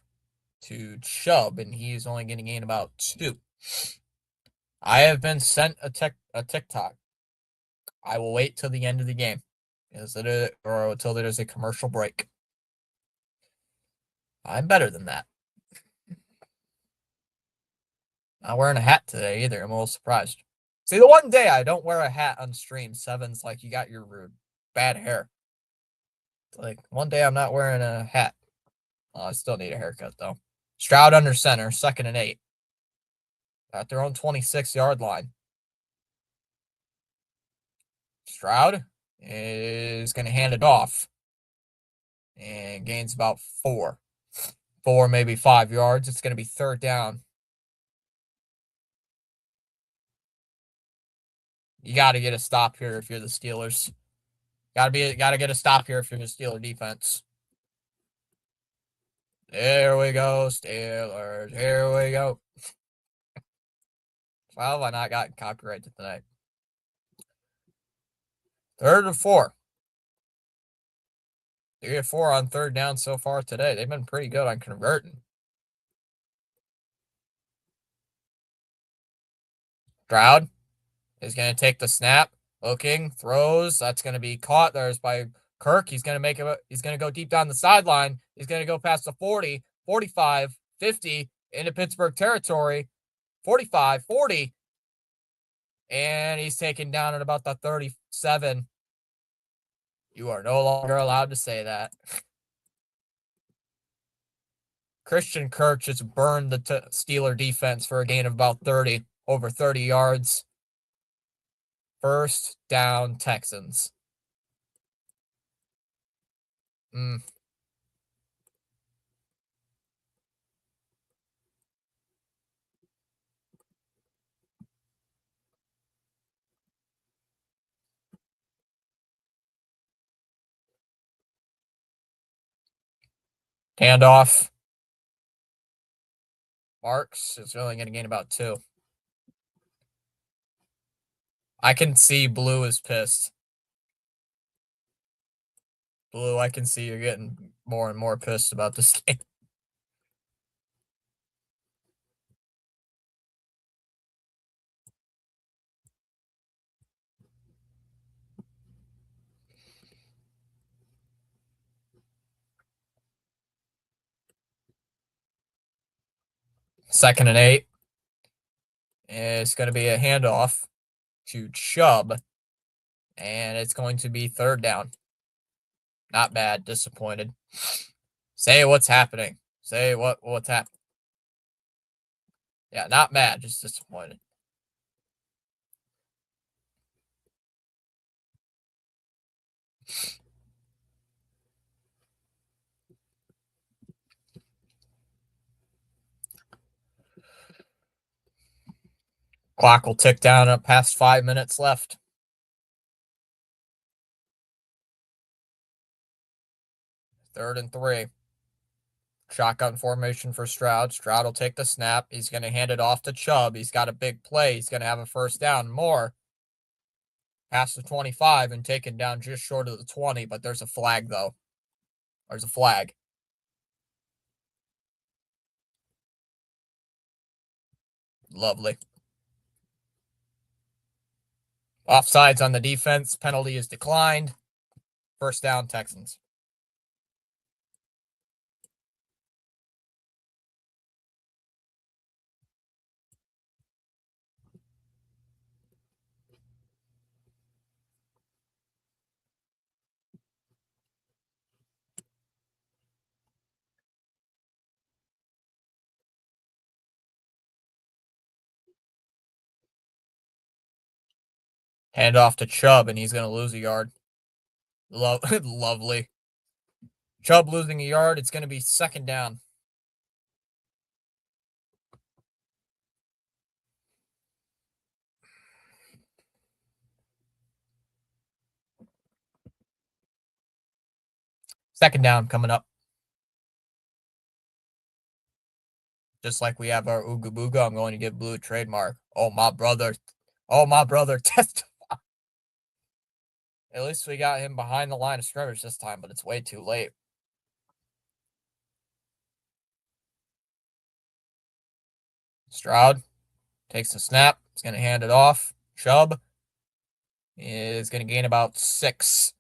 to Chubb, and he's only going to gain about 2. I have been sent a TikTok. I will wait till the end of the game. Or until there's a commercial break. I'm better than that. Not wearing a hat today either. I'm a little surprised. See, the one day I don't wear a hat on stream, Seven's like, you got your bad hair. Like, one day I'm not wearing a hat. I still need a haircut, though. Stroud under center, 2nd and 8. at their own 26-yard line. Stroud is going to hand it off and gains about 4, maybe 5 yards. It's going to be third down. You got to get a stop here if you're the Steelers. Got to get a stop here if you're the Steeler defense. There we go, Steelers. Here we go. How have I not gotten copyrighted tonight? 3rd and 4. 3 of 4 on third down so far today. They've been pretty good on converting. Stroud is going to take the snap. Looking, throws. That's going to be caught. There's by Kirk. He's going to make it. He's going to go deep down the sideline. He's going to go past the 40, 45, 50 into Pittsburgh territory. 45, 40. And he's taken down at about the 37. You are no longer allowed to say that. Christian Kirk just burned the Steeler defense for a gain of about 30, over 30 yards. First down, Texans. Handoff. Marks is only going to gain about 2. I can see Blue is pissed. Blue, I can see you're getting more and more pissed about this game. Second and 8. It's going to be a handoff to Chubb. And it's going to be third down. Not bad. Disappointed. Say what's happening. Say what's happening. Yeah, not mad. Just disappointed. Clock will tick down up past 5 minutes left. Third and 3. Shotgun formation for Stroud. Stroud will take the snap. He's going to hand it off to Chubb. He's got a big play. He's going to have a first down. More. Past the 25 and taken down just short of the 20, but there's a flag, though. There's a flag. Lovely. Offsides on the defense. Penalty is declined. First down, Texans. Hand off to Chubb, and he's going to lose a yard. Lovely. Chubb losing a yard. It's going to be second down. Second down coming up. Just like we have our Ooga Booga, I'm going to give Blue a trademark. Oh, my brother. Testify. At least we got him behind the line of scrimmage this time, but it's way too late. Stroud takes the snap. He's going to hand it off. Chubb is going to gain about 6.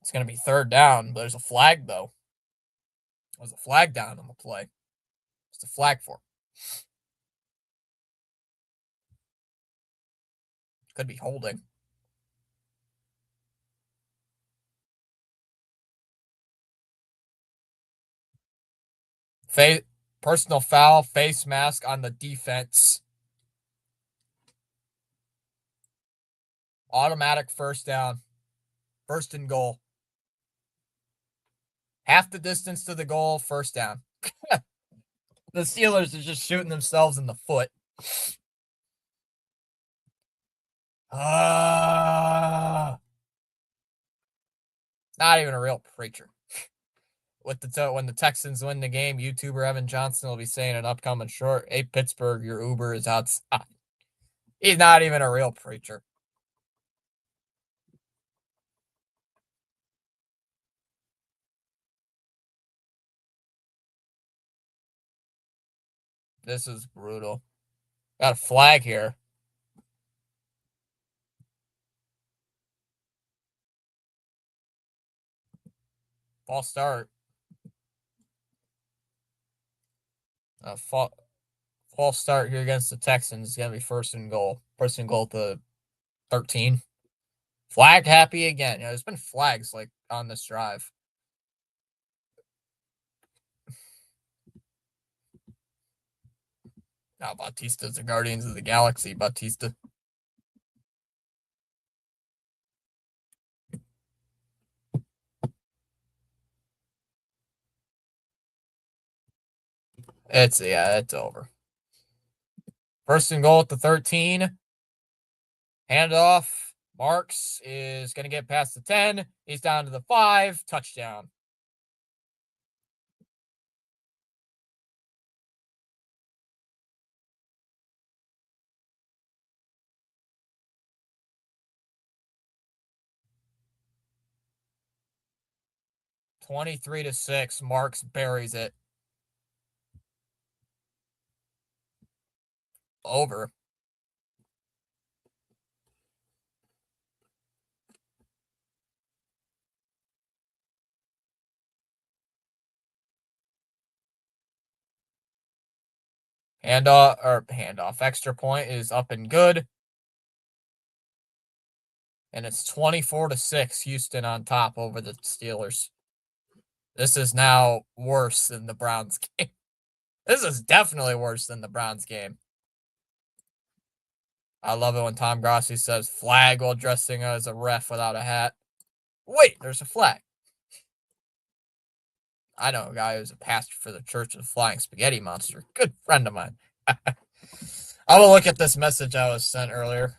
It's going to be third down. There's a flag, though. There's a flag down on the play. What's the flag for? Could be holding. Personal foul, face mask on the defense. Automatic first down. First and goal. Half the distance to the goal, first down. The Steelers are just shooting themselves in the foot. Not even a real preacher. When the Texans win the game, YouTuber Evan Johnson will be saying an upcoming short, "Hey, Pittsburgh, your Uber is outside." He's not even a real preacher. This is brutal. Got a flag here. False start. False start here against the Texans. It's going to be first and goal. First and goal at the 13. Flag happy again. There's been flags like on this drive. Now Bautista's the Guardians of the Galaxy. Bautista. It's over. First and goal at the 13. Handoff. Marks is going to get past the 10. He's down to the 5. Touchdown. (23-6). Marks buries it. Over. Handoff. Extra point is up and good. And it's 24-6. Houston on top over the Steelers. This is now worse than the Browns game. This is definitely worse than the Browns game. I love it when Tom Grossi says flag while dressing as a ref without a hat. Wait, there's a flag. I know a guy who's a pastor for the Church of the Flying Spaghetti Monster. Good friend of mine. I will look at this message I was sent earlier.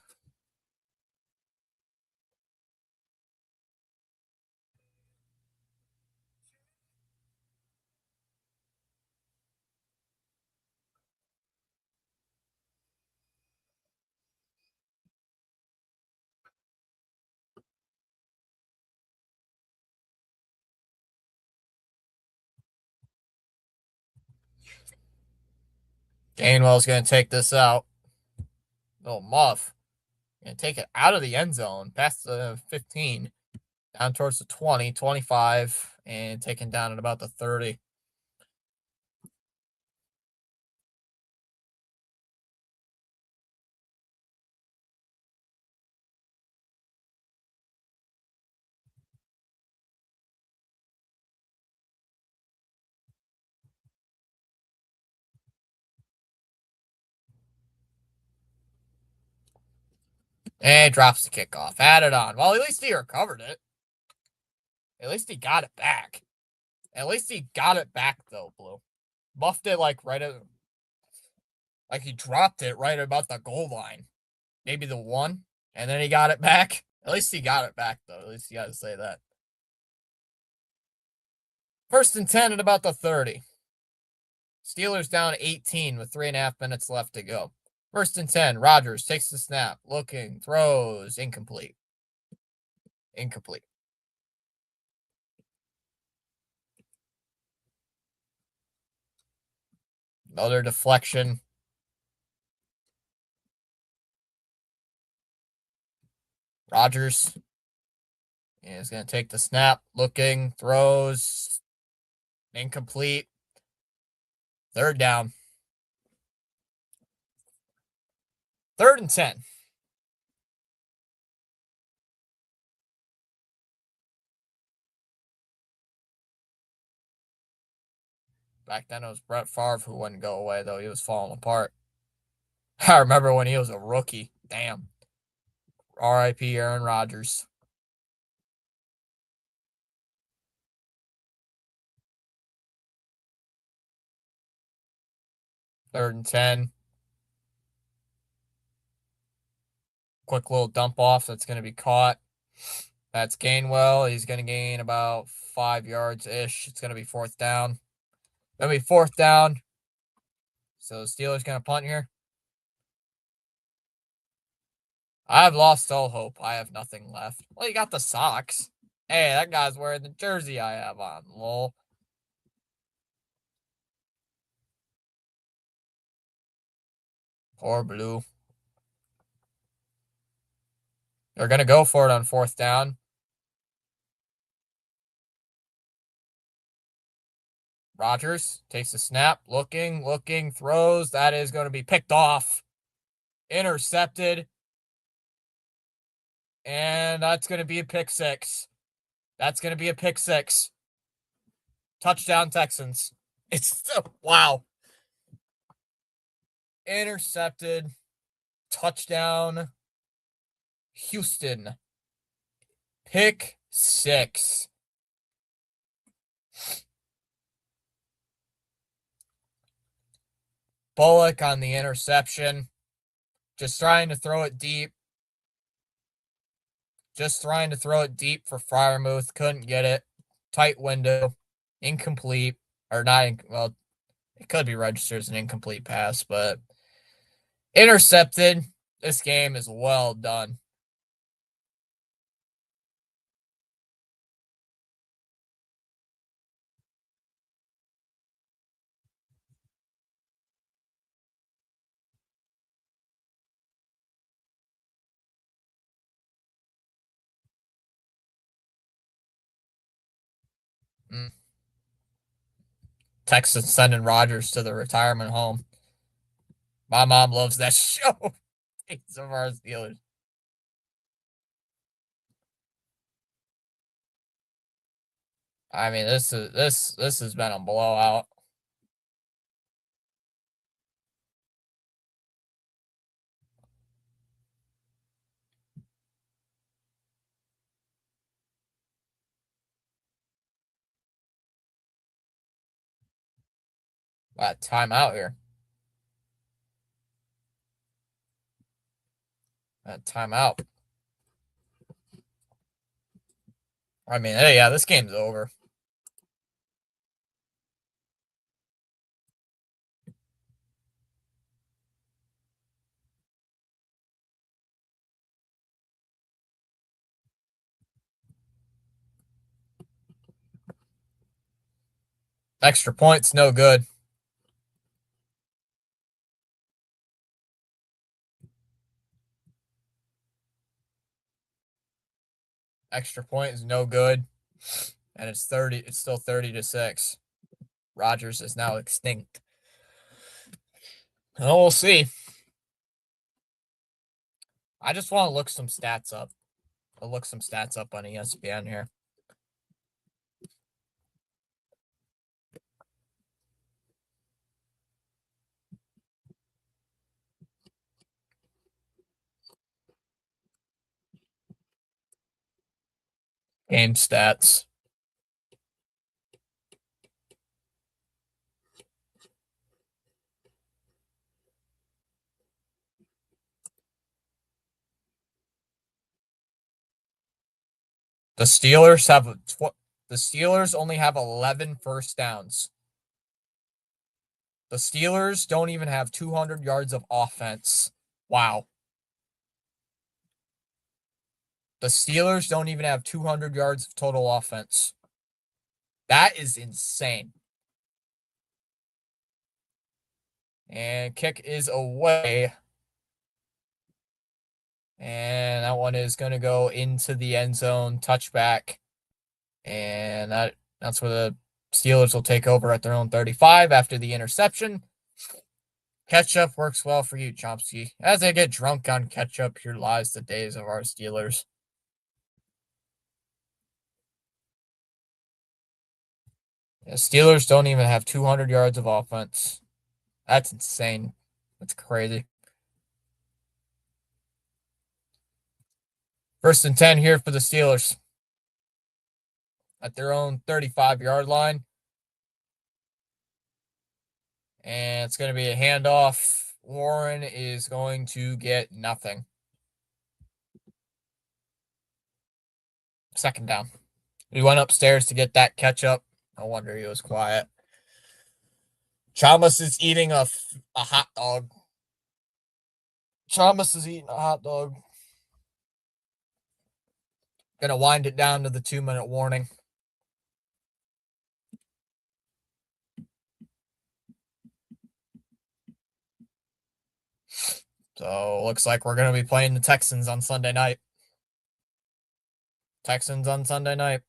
Gainwell's going to take this out. Little muff. Going to take it out of the end zone, past the 15, down towards the 20, 25, and taken down at about the 30. And drops the kickoff. Added on. Well, at least he recovered it. At least he got it back. At least he got it back, though, Blue. Muffed it like right at... Like he dropped it right about the goal line. Maybe the 1. And then he got it back. At least he got it back, though. At least you got to say that. First and 10 at about the 30. Steelers down 18 with 3.5 minutes left to go. First and 10. Rodgers takes the snap. Looking. Throws. Incomplete. Incomplete. Another deflection. Rodgers is going to take the snap. Looking. Throws. Incomplete. Third down. 3rd and 10. Back then it was Brett Favre who wouldn't go away, though. He was falling apart. I remember when he was a rookie. Damn. R.I.P. Aaron Rodgers. Third and 10. Quick little dump off that's going to be caught. That's Gainwell. He's going to gain about 5 yards-ish. It's going to be fourth down. Going to be fourth down. So the Steelers going to punt here. I've lost all hope. I have nothing left. Well, you got the socks. Hey, that guy's wearing the jersey I have on. Lol. Poor Blue. They're going to go for it on fourth down. Rodgers takes a snap. Looking, throws. That is going to be picked off. Intercepted. And that's going to be a pick six. That's going to be a pick six. Touchdown Texans. It's wow. Intercepted. Touchdown Houston. Pick six. Bullock on the interception. Just trying to throw it deep. Just trying to throw it deep for Freiermuth. Couldn't get it. Tight window. Incomplete. Or not, well, it could be registered as an incomplete pass, but intercepted. This game is well done. Texans sending Rodgers to the retirement home. My mom loves that show. It's of our Steelers. I mean, this has been a blowout. Timeout here. Timeout. I mean, hey, yeah, this game's over. Extra points, no good. Extra point is no good. And it's still 30-6. Rodgers is now extinct. Well, we'll see. I just want to look some stats up. I'll look some stats up on ESPN here. Game stats. The Steelers only have 11 first downs. The Steelers don't even have 200 yards of offense. Wow. The Steelers don't even have 200 yards of total offense. That is insane. And kick is away. And that one is going to go into the end zone, touchback. And that's where the Steelers will take over at their own 35 after the interception. Ketchup works well for you, Chomsky. As I get drunk on ketchup, here lies the days of our Steelers. The Steelers don't even have 200 yards of offense. That's insane. That's crazy. 1st and 10 here for the Steelers at their own 35-yard line. And it's going to be a handoff. Warren is going to get nothing. 2nd down. We went upstairs to get that ketchup. No wonder he was quiet. Chalmers is eating a hot dog. Chalmers is eating a hot dog. Gonna wind it down to the 2-minute warning. So looks like we're gonna be playing the Texans on Sunday night. Texans on Sunday night.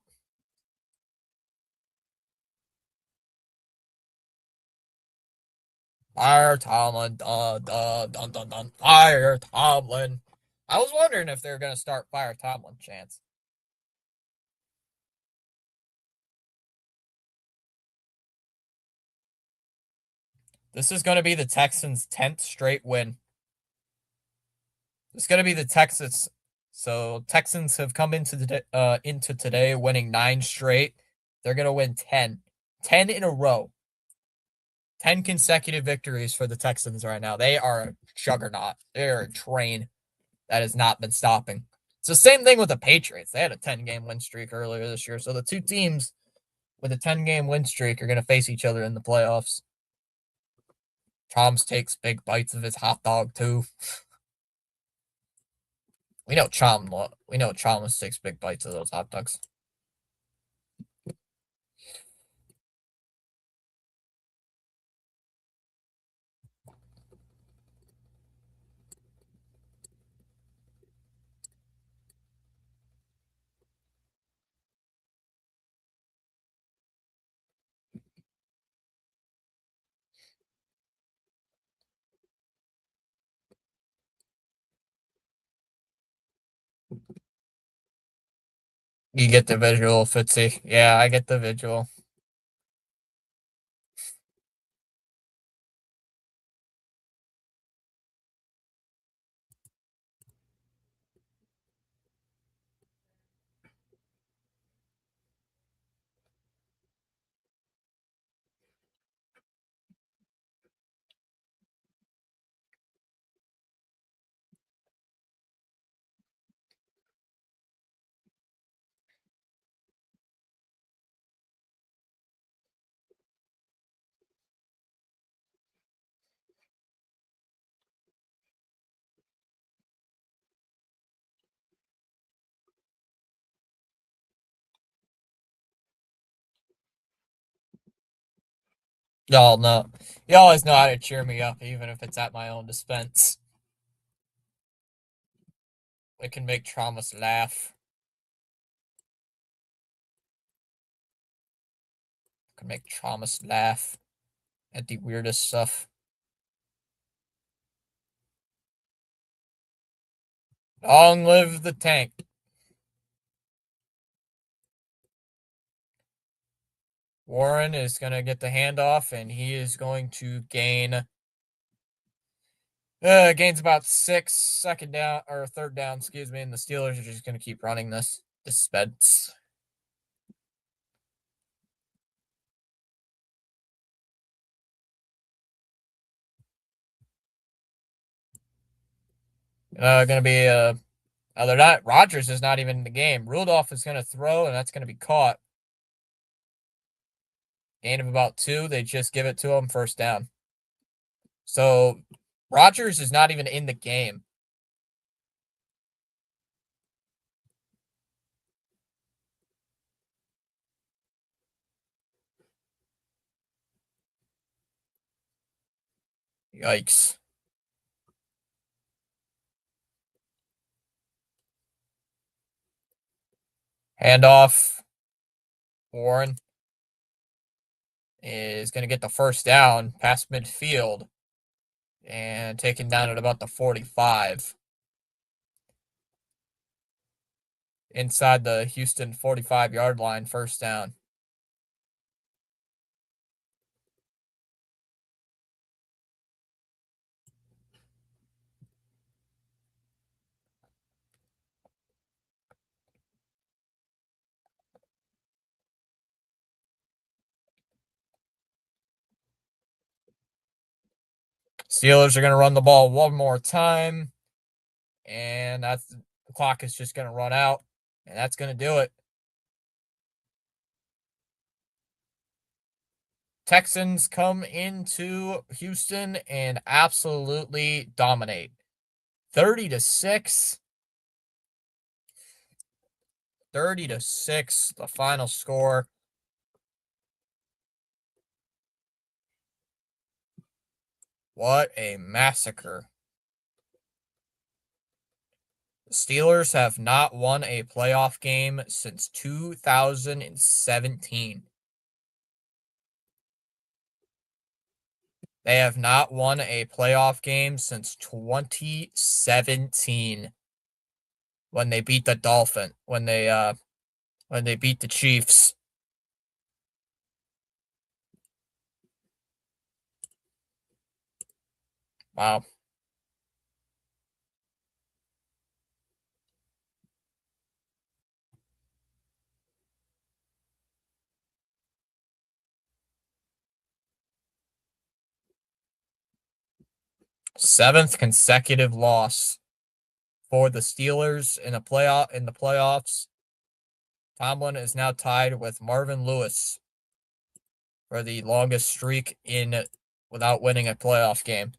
Fire Tomlin. Dun, dun, dun, dun, dun. Fire Tomlin. I was wondering if they were going to start Fire Tomlin chants. This is going to be the Texans' 10th straight win. It's going to be the Texans. So Texans have come into today winning 9 straight. They're going to win 10. 10 in a row. 10 consecutive victories for the Texans right now. They are a juggernaut. They are a train that has not been stopping. It's the same thing with the Patriots. They had a 10-game win streak earlier this year. So the two teams with a 10-game win streak are going to face each other in the playoffs. Toms takes big bites of his hot dog too. We know Chalmers takes big bites of those hot dogs. You get the visual, Fitzy. Yeah, I get the visual. Y'all know. You always know how to cheer me up, even if it's at my own expense. It can make Traumas laugh. It can make Traumas laugh at the weirdest stuff. Long live the tank. Warren is going to get the handoff, and he is going to gains about 6, 2nd down, or 3rd down, excuse me, and the Steelers are just going to keep running this dispense. Going to be they're not. Rodgers is not even in the game. Rudolph is going to throw, and that's going to be caught. Gain of about 2. They just give it to him, 1st down. So Rodgers is not even in the game. Yikes. Handoff. Warren is going to get the 1st down past midfield and taken down at about the 45. Inside the Houston 45-yard line, 1st down. Steelers are going to run the ball one more time. And the clock is just going to run out. And that's going to do it. Texans come into Houston and absolutely dominate. 30-6. 30-6, the final score. What a massacre. The Steelers have not won a playoff game since 2017. They have not won a playoff game since 2017 when they beat the Dolphins, when they beat the Chiefs. Wow. Seventh consecutive loss for the Steelers in the playoffs. Tomlin is now tied with Marvin Lewis for the longest streak without winning a playoff game.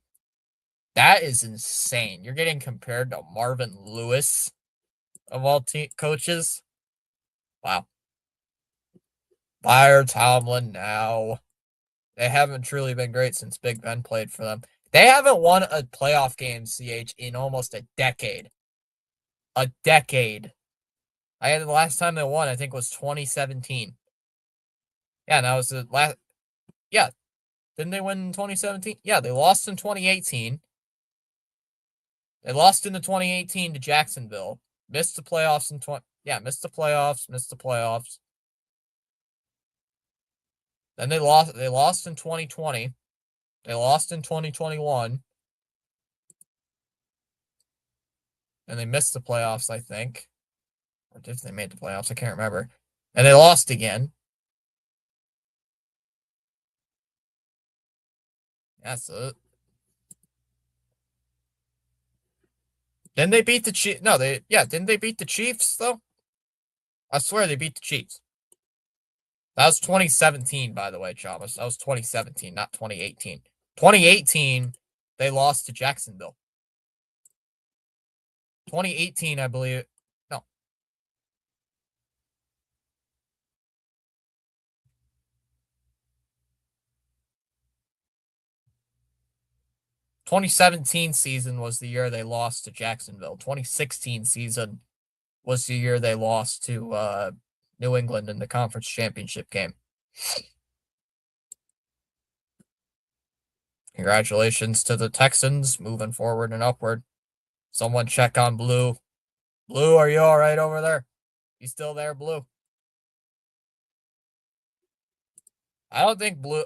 That is insane. You're getting compared to Marvin Lewis of all coaches. Wow. Fire Tomlin now. They haven't truly been great since Big Ben played for them. They haven't won a playoff game, CH, in almost a decade. A decade. The last time they won, I think, was 2017. Yeah, and that was the last. Yeah. Didn't they win in 2017? Yeah, they lost in 2018. They lost in the 2018 to Jacksonville. Missed the playoffs in missed the playoffs. Then they lost in 2020. They lost in 2021. And they missed the playoffs, I think. Or if they made the playoffs, I can't remember. And they lost again. That's it. Didn't they beat the Chiefs? No, didn't they beat the Chiefs, though? I swear they beat the Chiefs. That was 2017, by the way, Chavez. That was 2017, not 2018. 2018, they lost to Jacksonville. 2018, I believe. No. 2017 season was the year they lost to Jacksonville. 2016 season was the year they lost to New England in the conference championship game. Congratulations to the Texans moving forward and upward. Someone check on Blue. Blue, are you all right over there? You still there, Blue? I think Blue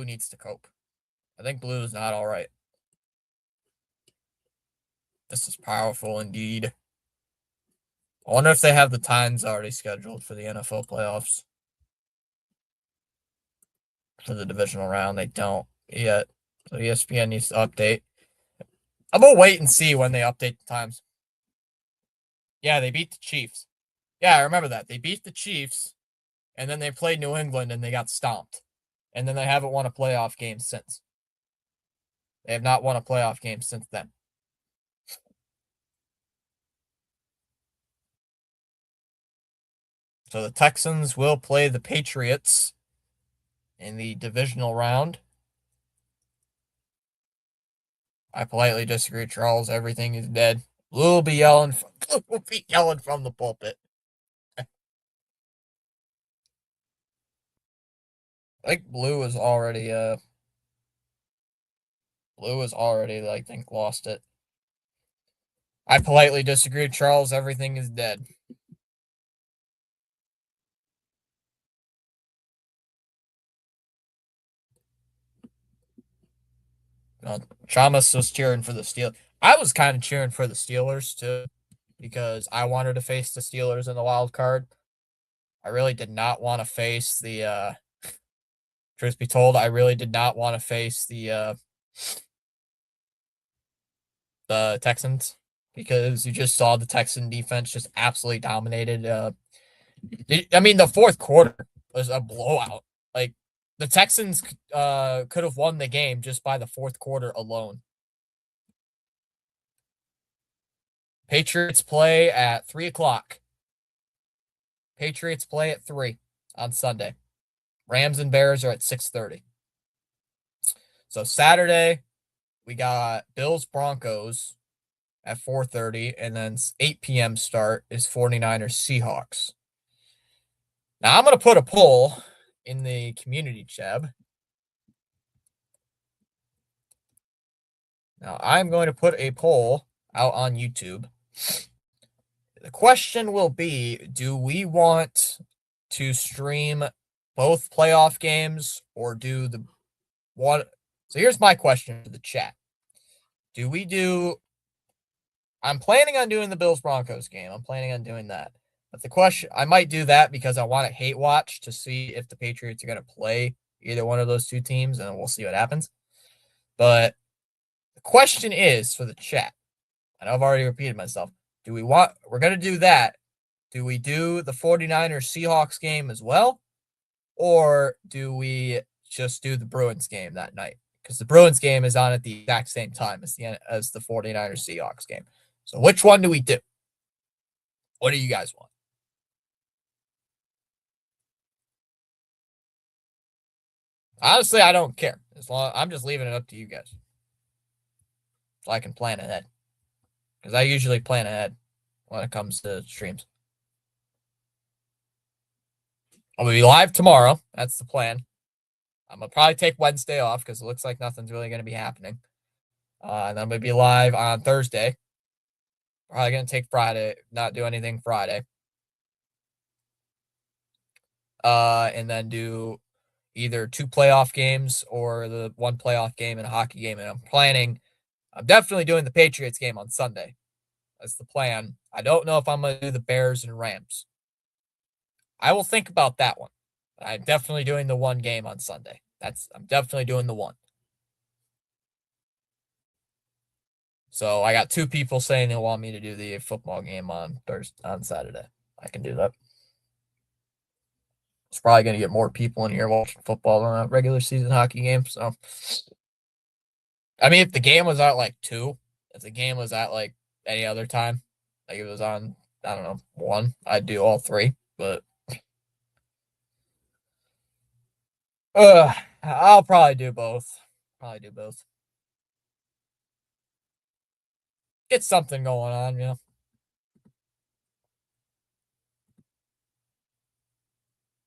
needs to cope. I think Blue is not all right. This is powerful indeed. I wonder if they have the times already scheduled for the NFL playoffs. For the divisional round, they don't yet. So ESPN needs to update. I'm going to wait and see when they update the times. Yeah, they beat the Chiefs. Yeah, I remember that. They beat the Chiefs, and then they played New England, and they got stomped. And then they haven't won a playoff game since. They have not won a playoff game since then. So the Texans will play the Patriots in the divisional round. I politely disagree, Charles. Everything is dead. Blue will be yelling from the pulpit. I think Blue is already I think lost it. I politely disagree, Charles. Everything is dead. Chamas was cheering for the Steelers. I was kind of cheering for the Steelers too, because I wanted to face the Steelers in the wild card. I really did not want to face the truth be told, I really did not want to face the the Texans because you just saw the Texan defense just absolutely dominated. I mean, the fourth quarter was a blowout. Like the Texans could have won the game just by the fourth quarter alone. Patriots play at 3:00. Patriots play at 3 on Sunday. Rams and Bears are at 6:30. So Saturday, we got Bills Broncos at 4:30, and then 8 p.m. start is 49ers Seahawks. Now I'm going to put a poll in the community tab. Now I'm going to put a poll out on YouTube. The question will be, do we want to stream both playoff games or do the one? So here's my question to the chat. I'm planning on doing the Bills Broncos game. I'm planning on doing that. But the question, I might do that because I want to hate watch to see if the Patriots are going to play either one of those two teams, and we'll see what happens. But the question is for the chat, and I've already repeated myself, we're going to do that. Do we do the 49ers Seahawks game as well? Or do we just do the Bruins game that night? Because the Bruins game is on at the exact same time as the 49ers Seahawks game. So which one do we do? What do you guys want? Honestly, I don't care. I'm just leaving it up to you guys. So I can plan ahead. Because I usually plan ahead when it comes to streams. I'm going to be live tomorrow. That's the plan. I'm going to probably take Wednesday off because it looks like nothing's really going to be happening. And I'm going to be live on Thursday. Probably going to take Friday, not do anything Friday. And then do either 2 playoff games or the 1 playoff game and a hockey game. And I'm definitely doing the Patriots game on Sunday. That's the plan. I don't know if I'm going to do the Bears and Rams. I will think about that one. I'm definitely doing the 1 game on Sunday. I'm definitely doing the 1. So I got 2 people saying they want me to do the football game on Saturday. I can do that. It's probably going to get more people in here watching football than a regular season hockey game. So, I mean, if the game was at like 2, if the game was at like any other time, like it was on, I don't know, 1, I'd do all 3. But I'll probably do both. Get something going on, you know.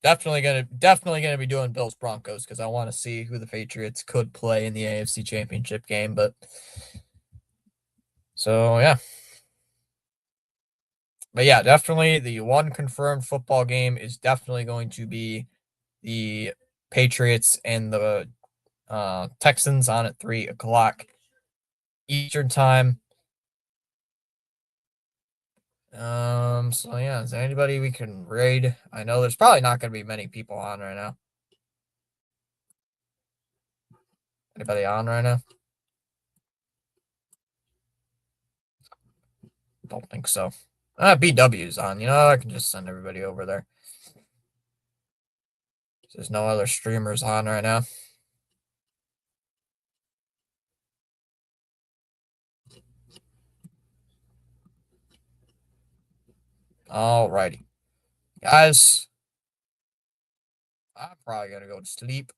Definitely gonna be doing Bills Broncos because I want to see who the Patriots could play in the AFC Championship game. But so yeah. But yeah, definitely the 1 confirmed football game is definitely going to be the Patriots and the Texans on at 3:00 Eastern time. So yeah, is there anybody we can raid? I know there's probably not going to be many people on right now. Anybody on right now? Don't think so. BW's on. You know, I can just send everybody over there. There's no other streamers on right now. Alrighty. Guys, I'm probably going to go to sleep.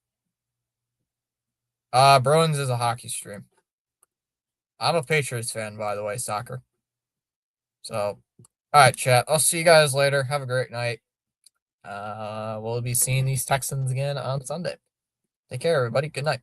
Bruins is a hockey stream. I'm a Patriots fan, by the way, soccer. So, alright, chat. I'll see you guys later. Have a great night. We'll be seeing these Texans again on Sunday. Take care, everybody. Good night.